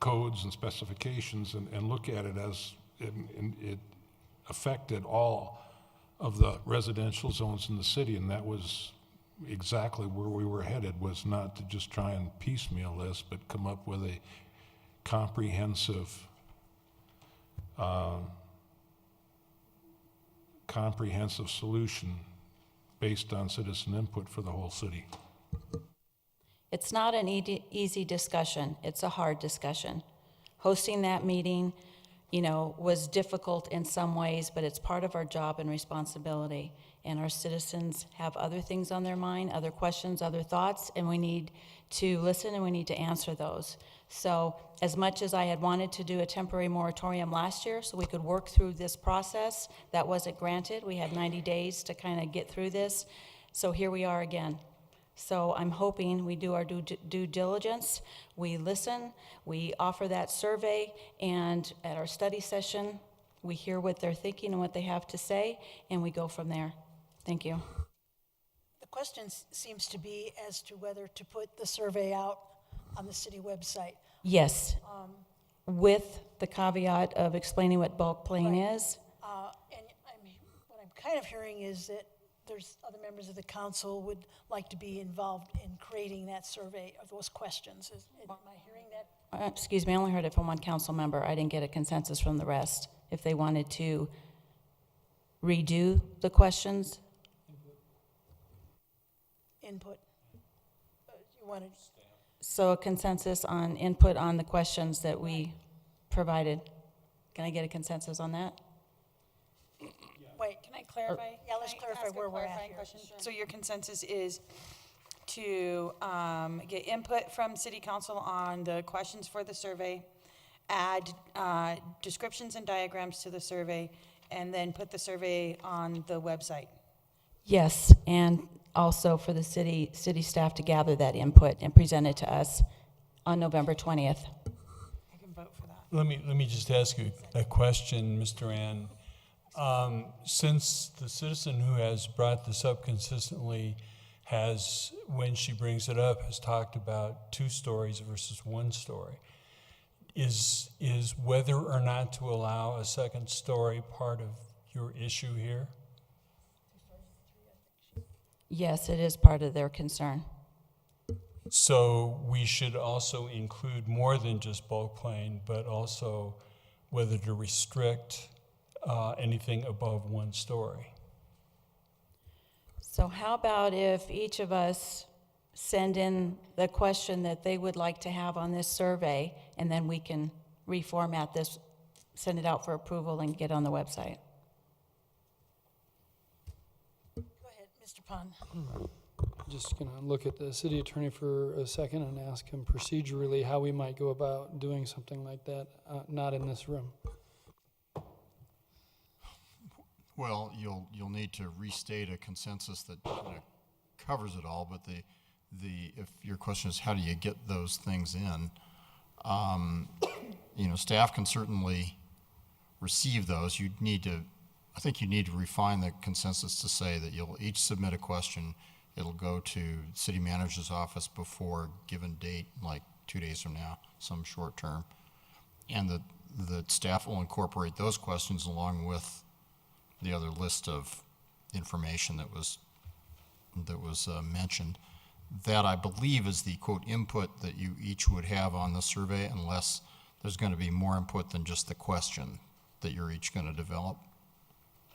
S12: codes and specifications, and look at it as it affected all of the residential zones in the city. And that was exactly where we were headed, was not to just try and piecemeal this, but come up with a comprehensive solution based on citizen input for the whole city.
S8: It's not an easy discussion. It's a hard discussion. Hosting that meeting, was difficult in some ways, but it's part of our job and responsibility. And our citizens have other things on their mind, other questions, other thoughts, and we need to listen and we need to answer those. So as much as I had wanted to do a temporary moratorium last year so we could work through this process, that wasn't granted. We had 90 days to kind of get through this. So here we are again. So I'm hoping we do our due diligence, we listen, we offer that survey, and at our study session, we hear what they're thinking and what they have to say, and we go from there. Thank you.
S1: The question seems to be as to whether to put the survey out on the city website.
S8: Yes, with the caveat of explaining what bulk plane is.
S1: And what I'm kind of hearing is that there's other members of the council would like to be involved in creating that survey of those questions. Am I hearing that?
S8: Excuse me, I only heard it from one council member. I didn't get a consensus from the rest. If they wanted to redo the questions,
S1: Input. You wanted,
S8: so a consensus on input on the questions that we provided. Can I get a consensus on that?
S1: wait,
S11: Can I clarify?
S1: yeah, let's
S11: Can I
S1: clarify
S11: ask a
S1: where we're at
S11: clarifying
S1: here.
S11: question? So your consensus is to get input from city council on the questions for the survey, add descriptions and diagrams to the survey, and then put the survey on the website?
S8: Yes, and also for the city staff to gather that input and present it to us on November 20th.
S11: I can vote for that.
S7: Let me just ask you a question, Mr. Ann. Since the citizen who has brought this up consistently has, when she brings it up, has talked about 2 stories versus 1 story, is whether or not to allow a second story part of your issue here?
S8: Yes, it is part of their concern.
S7: So we should also include more than just bulk playing, but also whether to restrict anything above 1 story.
S8: So how about if each of us send in the question that they would like to have on this survey, and then we can reformat this, send it out for approval, and get on the website?
S1: Go ahead, Mr. Pond.
S6: Just going to look at the city attorney for a second and ask him procedurally how we might go about doing something like that, not in this room.
S2: Well, you'll need to restate a consensus that kind of covers it all, but if your question is how do you get those things in, staff can certainly receive those. I think you need to refine the consensus to say that you'll each submit a question. It'll go to city manager's office before a given date, like 2 days from now, some short term, and the staff will incorporate those questions along with the other list of information that was mentioned. That, I believe, is the quote input that you each would have on the survey, unless there's going to be more input than just the question that you're each going to develop.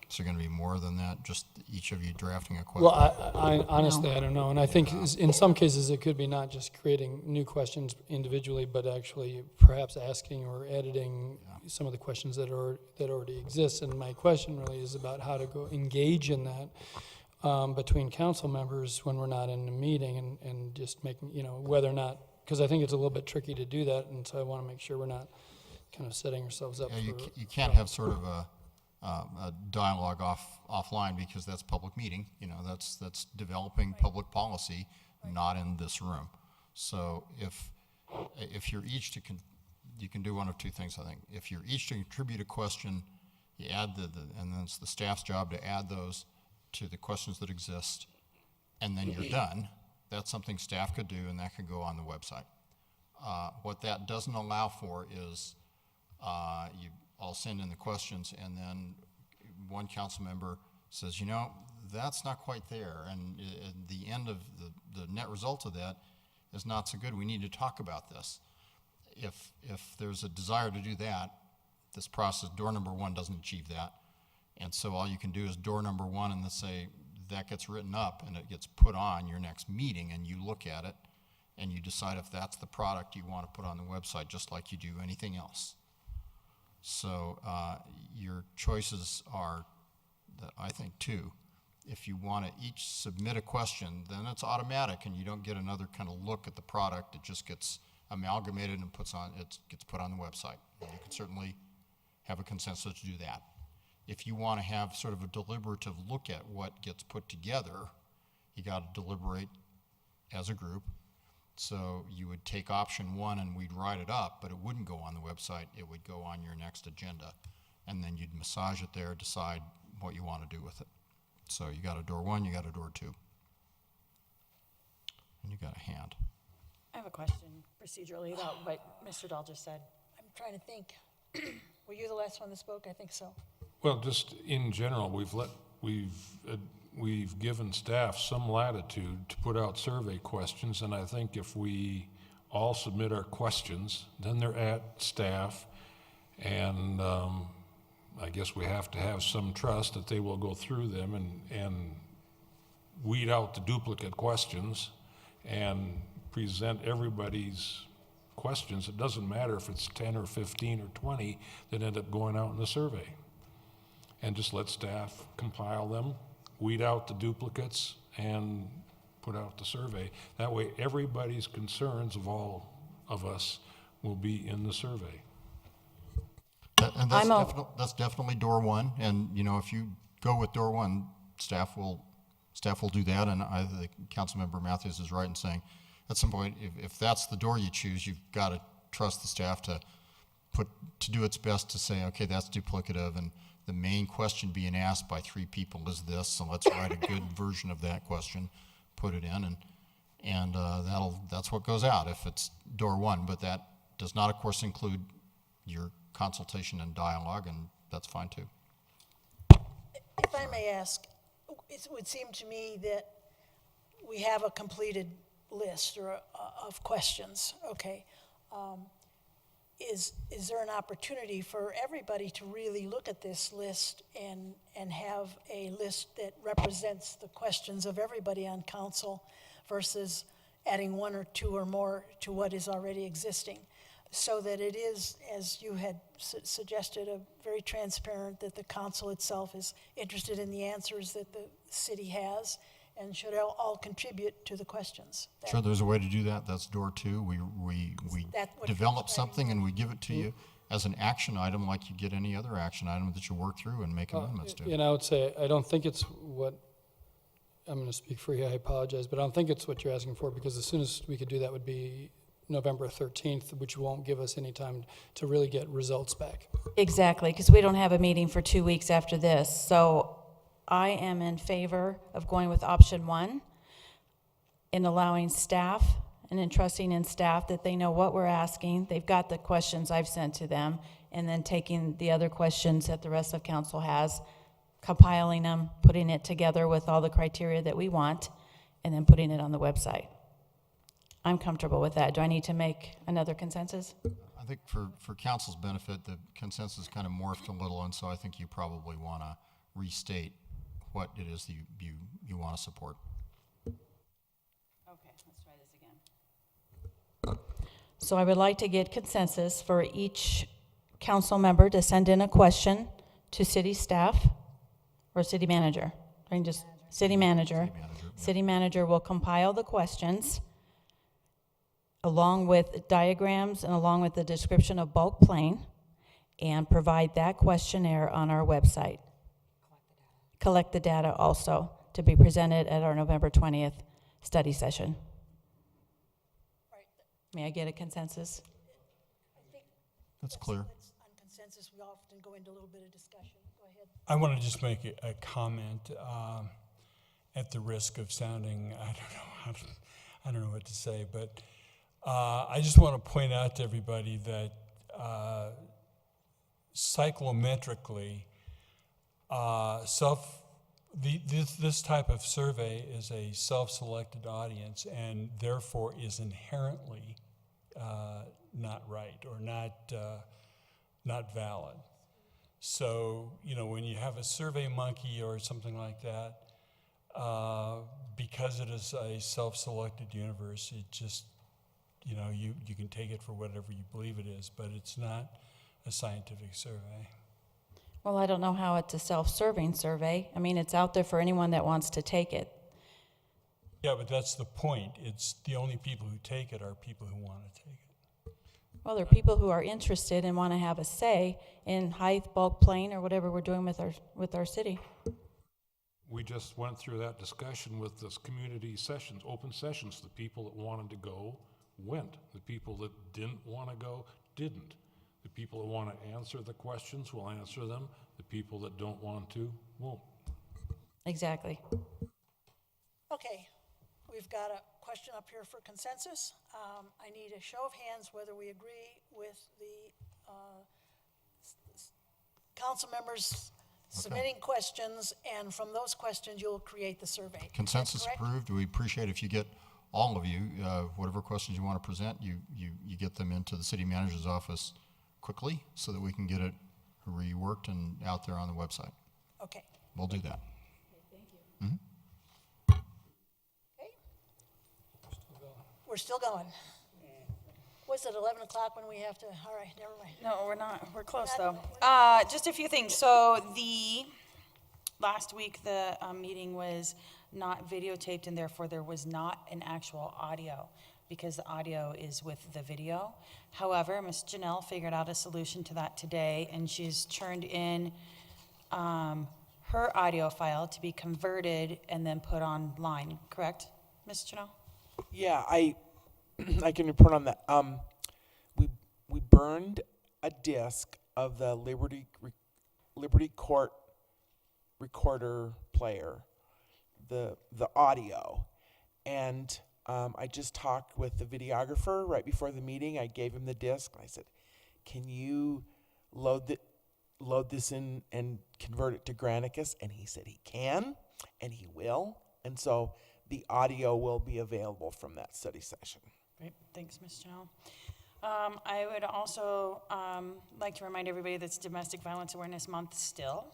S2: Is there going to be more than that, just each of you drafting a question?
S6: Well, I honestly, I don't know. And I think in some cases it could be not just creating new questions individually, but actually perhaps asking or editing some of the questions that already exist. And my question really is about how to go engage in that between council members when we're not in a meeting, and just making, whether or not, because I think it's a little bit tricky to do that. And so I want to make sure we're not kind of setting ourselves up for...
S2: You can't have sort of a dialogue offline, because that's public meeting. That's developing public policy, not in this room. So if you're each you can do one of 2 things, I think. If you're each to contribute a question, you add and then it's the staff's job to add those to the questions that exist, and then you're done. That's something staff could do, and that could go on the website. What that doesn't allow for is I'll send in the questions, and then one council member says, that's not quite there, and the end of the net result of that is not so good. We need to talk about this. If there's a desire to do that, this process, door number 1 doesn't achieve that, and so all you can do is door number 1, and then say that gets written up and it gets put on your next meeting, and you look at it and you decide if that's the product you want to put on the website, just like you do anything else. So your choices are, I think, 2. If you want to each submit a question, then it's automatic, and you don't get another kind of look at the product. It just gets amalgamated and gets put on the website. And you can certainly have a consensus to do that. If you want to have sort of a deliberative look at what gets put together, you got to deliberate as a group. So you would take option 1 and we'd write it up, but it wouldn't go on the website. It would go on your next agenda, and then you'd massage it there, decide what you want to do with it. So you got a door 1, you got a door 2, and you got a hand.
S11: I have a question procedurally about what Mr. Dahl just said.
S1: I'm trying to think. Were you the last one that spoke? I think so.
S12: Well, just in general, we've we've given staff some latitude to put out survey questions, and I think if we all submit our questions, then they're at staff, and I guess we have to have some trust that they will go through them and weed out the duplicate questions and present everybody's questions. It doesn't matter if it's 10 or 15 or 20 that end up going out in the survey. And just let staff compile them, weed out the duplicates, and put out the survey. That way, everybody's concerns of all of us will be in the survey.
S2: And that's definitely door one. And, you know, if you go with door one, staff will do that. And I think Councilmember Matthews is right in saying, at some point, if that's the door you choose, you've got to trust the staff to do its best to say, okay, that's duplicative, and the main question being asked by 3 people is this, so let's write a good version of that question, put it in, and that's what goes out if it's door one. But that does not, of course, include your consultation and dialogue, and that's fine too.
S1: If I may ask, it would seem to me that we have a completed list of questions, okay? Is there an opportunity for everybody to really look at this list and have a list that represents the questions of everybody on council versus adding 1 or 2 or more to what is already existing, so that it is, as you had suggested, very transparent, that the council itself is interested in the answers that the city has and should all contribute to the questions.
S2: Sure, there's a way to do that. That's door 2. We develop something and we give it to you as an action item, like you get any other action item that you work through and make amendments to.
S6: And I would say, I don't think it's what, I'm going to speak for you, I apologize, but I don't think it's what you're asking for, because as soon as we could do that would be November 13th, which won't give us any time to really get results back.
S8: Exactly, because we don't have a meeting for 2 weeks after this. So I am in favor of going with option 1 in allowing staff and entrusting in staff that they know what we're asking. They've got the questions I've sent to them, and then taking the other questions that the rest of council has, compiling them, putting it together with all the criteria that we want, and then putting it on the website. I'm comfortable with that. Do I need to make another consensus?
S2: I think for council's benefit, the consensus kind of morphed a little, and so I think you probably want to restate what it is that you want to support.
S8: Okay, let's try this again. So I would like to get consensus for each council member to send in a question to city staff or city manager. I mean, just city manager. City manager will compile the questions along with diagrams and along with the description of bulk plane, and provide that questionnaire on our website. Collect the data also to be presented at our November 20th study session. May I get a consensus?
S2: That's clear.
S1: On consensus, we often go into a little bit of discussion. Go ahead.
S7: I want to just make a comment at the risk of sounding, I don't know what to say, but I just want to point out to everybody that cyclometrically, this type of survey is a self-selected audience, and therefore is inherently not right or not valid. So, you know, when you have a survey monkey or something like that, because it is a self-selected universe, it just, you know, you can take it for whatever you believe it is, but it's not a scientific survey.
S8: Well, I don't know how it's a self-serving survey. I mean, it's out there for anyone that wants to take it.
S7: Yeah, but that's the point. It's the only people who take it are people who want to take it.
S8: Well, there are people who are interested and want to have a say in height, bulk plane, or whatever we're doing with our city.
S12: We just went through that discussion with this community sessions, open sessions. The people that wanted to go went. The people that didn't want to go didn't. The people that want to answer the questions will answer them. The people that don't want to won't.
S8: Exactly.
S1: Okay, we've got a question up here for consensus. I need a show of hands whether we agree with the council members submitting questions, and from those questions, you'll create the survey. Is that
S2: Consensus
S1: correct?
S2: approved. We appreciate if you get, all of you, whatever questions you want to present, you get them into the city manager's office quickly so that we can get it reworked and out there on the website.
S1: Okay.
S2: We'll do that.
S1: We're still going. Was it 11 o'clock when we have to, all right, never mind.
S11: No, we're not. We're close,
S1: Not-
S11: though. Just a few things. So last week, the meeting was not videotaped, and therefore there was not an actual audio, because the audio is with the video. However, Ms. Janelle figured out a solution to that today, and she's turned in her audio file to be converted and then put online, correct, Ms. Janelle?
S13: Yeah, I can report on that. We burned a disc of the Liberty Court recorder player, the audio, and I just talked with the videographer right before the meeting. I gave him the disc, and I said, "Can you load this in and convert it to Granicus?" And he said he can, and he will, and so the audio will be available from that study session.
S11: Great, thanks, Ms. Janelle. I would also like to remind everybody that it's Domestic Violence Awareness Month still.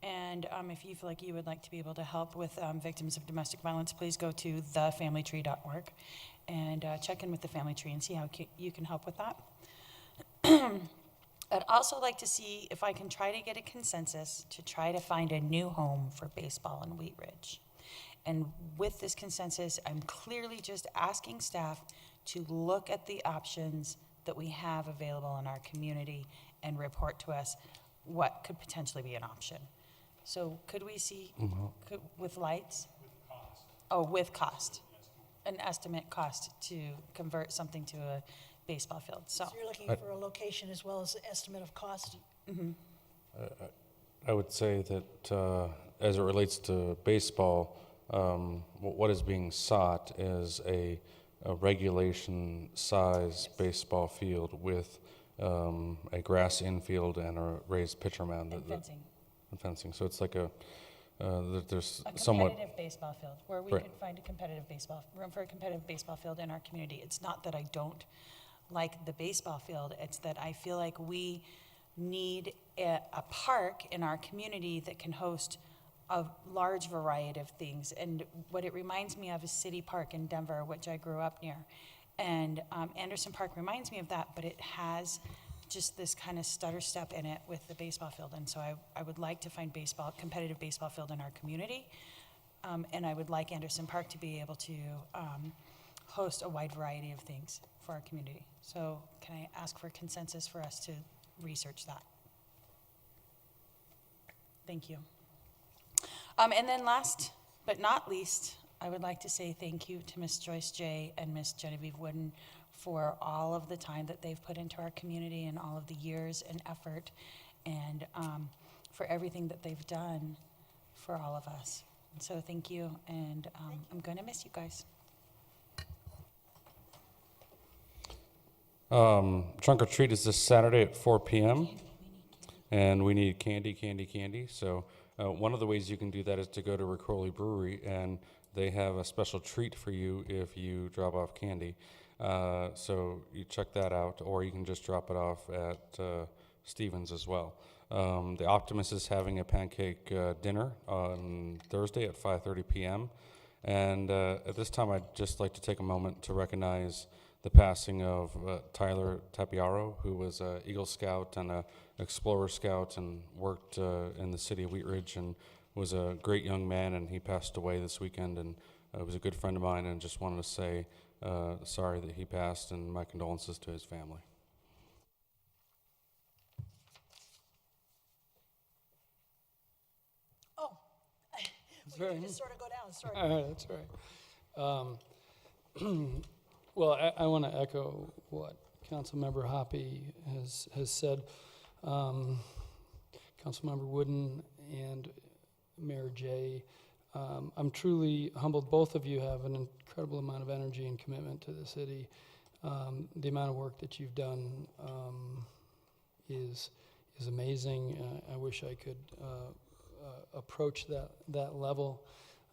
S11: And if you feel like you would like to be able to help with victims of domestic violence, please go to thefamilytree.org and check in with the Family Tree and see how you can help with that. I'd also like to see if I can try to get a consensus to try to find a new home for baseball in Wheat Ridge. And with this consensus, I'm clearly just asking staff to look at the options that we have available in our community and report to us what could potentially be an option. So could we see, with lights? With cost. An estimate cost to convert something to a baseball field, so.
S1: So you're looking for a location as well as the estimate of cost?
S4: I would say that as it relates to baseball, what is being sought is a regulation size baseball field with a grass infield and a raised pitcher mound.
S11: And fencing.
S4: And fencing. So it's like there's
S11: A
S4: somewhat.
S11: competitive baseball field, where we
S4: Right.
S11: could find room for a competitive baseball field in our community. It's not that I don't like the baseball field, it's that I feel like we need a park in our community that can host a large variety of things. And what it reminds me of is City Park in Denver, which I grew up near. And Anderson Park reminds me of that, but it has just this kind of stutter step in it with the baseball field. And so I would like to find competitive baseball field in our community. And I would like Anderson Park to be able to host a wide variety of things for our community. So can I ask for consensus for us to research that? Thank you. And then last but not least, I would like to say thank you to Ms. Joyce J. and Ms. Genevieve Wooden for all of the time that they've put into our community and all of the years and effort, and for everything that they've done for all of us. And so thank you, and I'm going to miss you guys.
S4: Trunk or treat is this Saturday at 4 p.m. and we need candy. So one of the ways you can do that is to go to Ricoli Brewery, and they have a special treat for you if you drop off candy. So you check that out, or you can just drop it off at Stevens as well. The Optimist is having a pancake dinner on Thursday at 5:30 p.m. And at this time, I'd just like to take a moment to recognize the passing of Tyler Tapiaro, who was an Eagle Scout and an Explorer Scout and worked in the city of Wheat Ridge and was a great young man, and he passed away this weekend, and was a good friend of mine, and just wanted to say sorry that he passed and my condolences to his family.
S1: Oh, we can just sort of go down, sorry.
S6: That's right. Well, I want to echo what Councilmember Hoppe has said. Councilmember Wooden and Mayor Jay, I'm truly humbled. Both of you have an incredible amount of energy and commitment to the city. The amount of work that you've done is is amazing. I wish I could approach that level.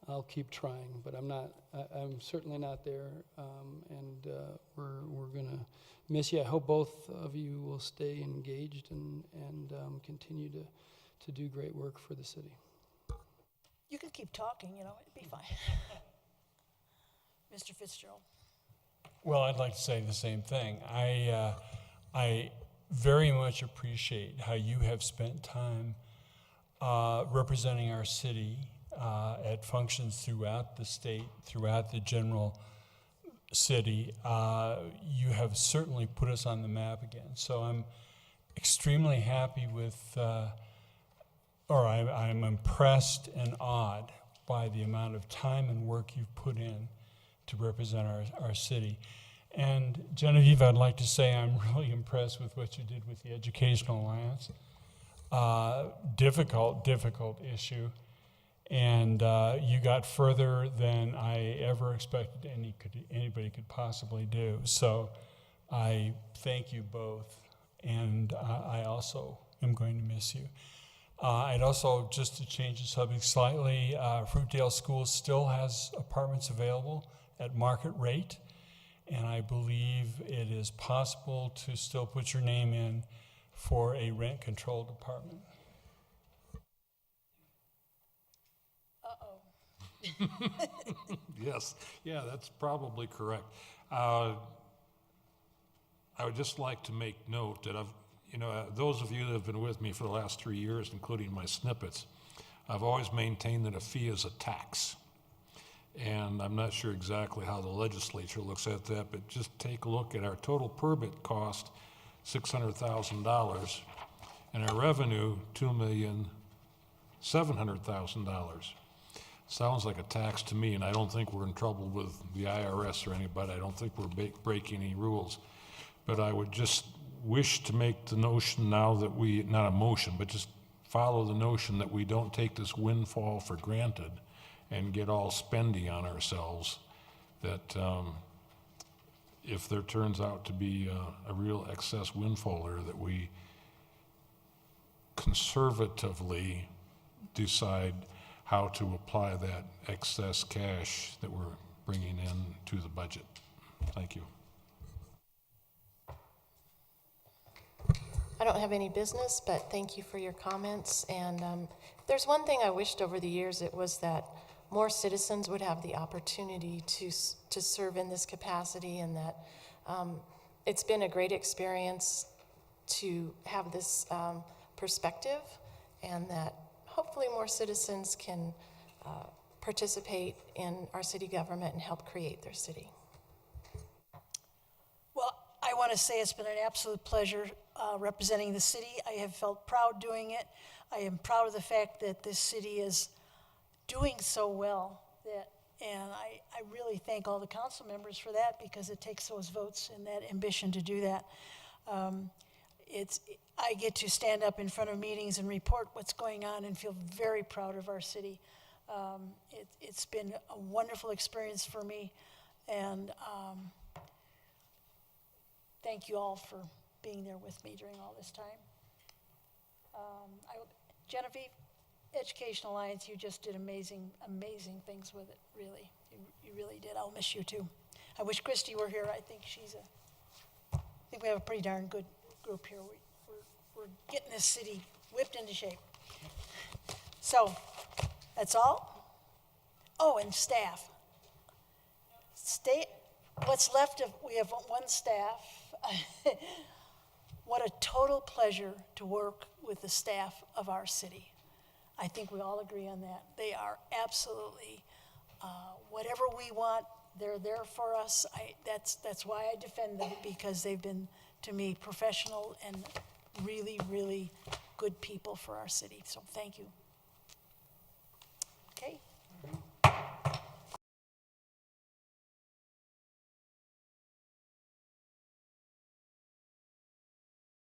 S6: I'll keep trying, but I'm certainly not there, and we're gonna miss you. I hope both of you will stay engaged and continue to do great work for the city.
S1: You can keep talking, you know, it'd be fine. Mr. Fitzgerald.
S7: Well, I'd like to say the same thing. I very much appreciate how you have spent time representing our city at functions throughout the state, throughout the general city. You have certainly put us on the map again. So I'm extremely happy with, I'm impressed and awed by the amount of time and work you've put in to represent our city. And Genevieve, I'd like to say I'm really impressed with what you did with the Educational Alliance. Difficult issue. And you got further than I ever expected anybody could possibly do. So I thank you both, and I also am going to miss you. I'd also, just to change the subject slightly, Fruitdale Schools still has apartments available at market rate, and I believe it is possible to still put your name in for a rent-controlled apartment.
S12: Yes, yeah, that's probably correct. I would just like to make note that those of you that have been with me for the last 3 years, including my snippets, I've always maintained that a fee is a tax. And I'm not sure exactly how the legislature looks at that, but just take a look at our total permit cost, $600,000, and our revenue, $2,700,000. Sounds like a tax to me, and I don't think we're in trouble with the IRS or anybody. I don't think we're breaking any rules. But I would just wish to make the notion now that not a motion, but just follow the notion that we don't take this windfall for granted and get all spendy on ourselves, that if there turns out to be a real excess windfall there, that we conservatively decide how to apply that excess cash that we're bringing in to the budget. Thank you.
S10: I don't have any business, but thank you for your comments. And there's one thing I wished over the years, it was that more citizens would have the opportunity to serve in this capacity, and that it's been a great experience to have this perspective, and that hopefully more citizens can participate in our city government and help create their city.
S1: Well, I want to say it's been an absolute pleasure representing the city. I have felt proud doing it. I am proud of the fact that this city is doing so well, and I really thank all the council members for that, because it takes those votes and that ambition to do that. I get to stand up in front of meetings and report what's going on and feel very proud of our city. It's been a wonderful experience for me, and thank you all for being there with me during all this time. Genevieve, Educational Alliance, you just did amazing things with it, really. You really did. I'll miss you too. I wish Christy were here. I think we have a pretty darn good group here. We're getting this city whipped into shape. So, that's all? Oh, and staff. What's left we have one staff. What a total pleasure to work with the staff of our city. I think we all agree on that. They are absolutely, whatever we want, they're there for us. That's why I defend them, because they've been, to me, professional and really, really good people for our city. So thank you. Okay.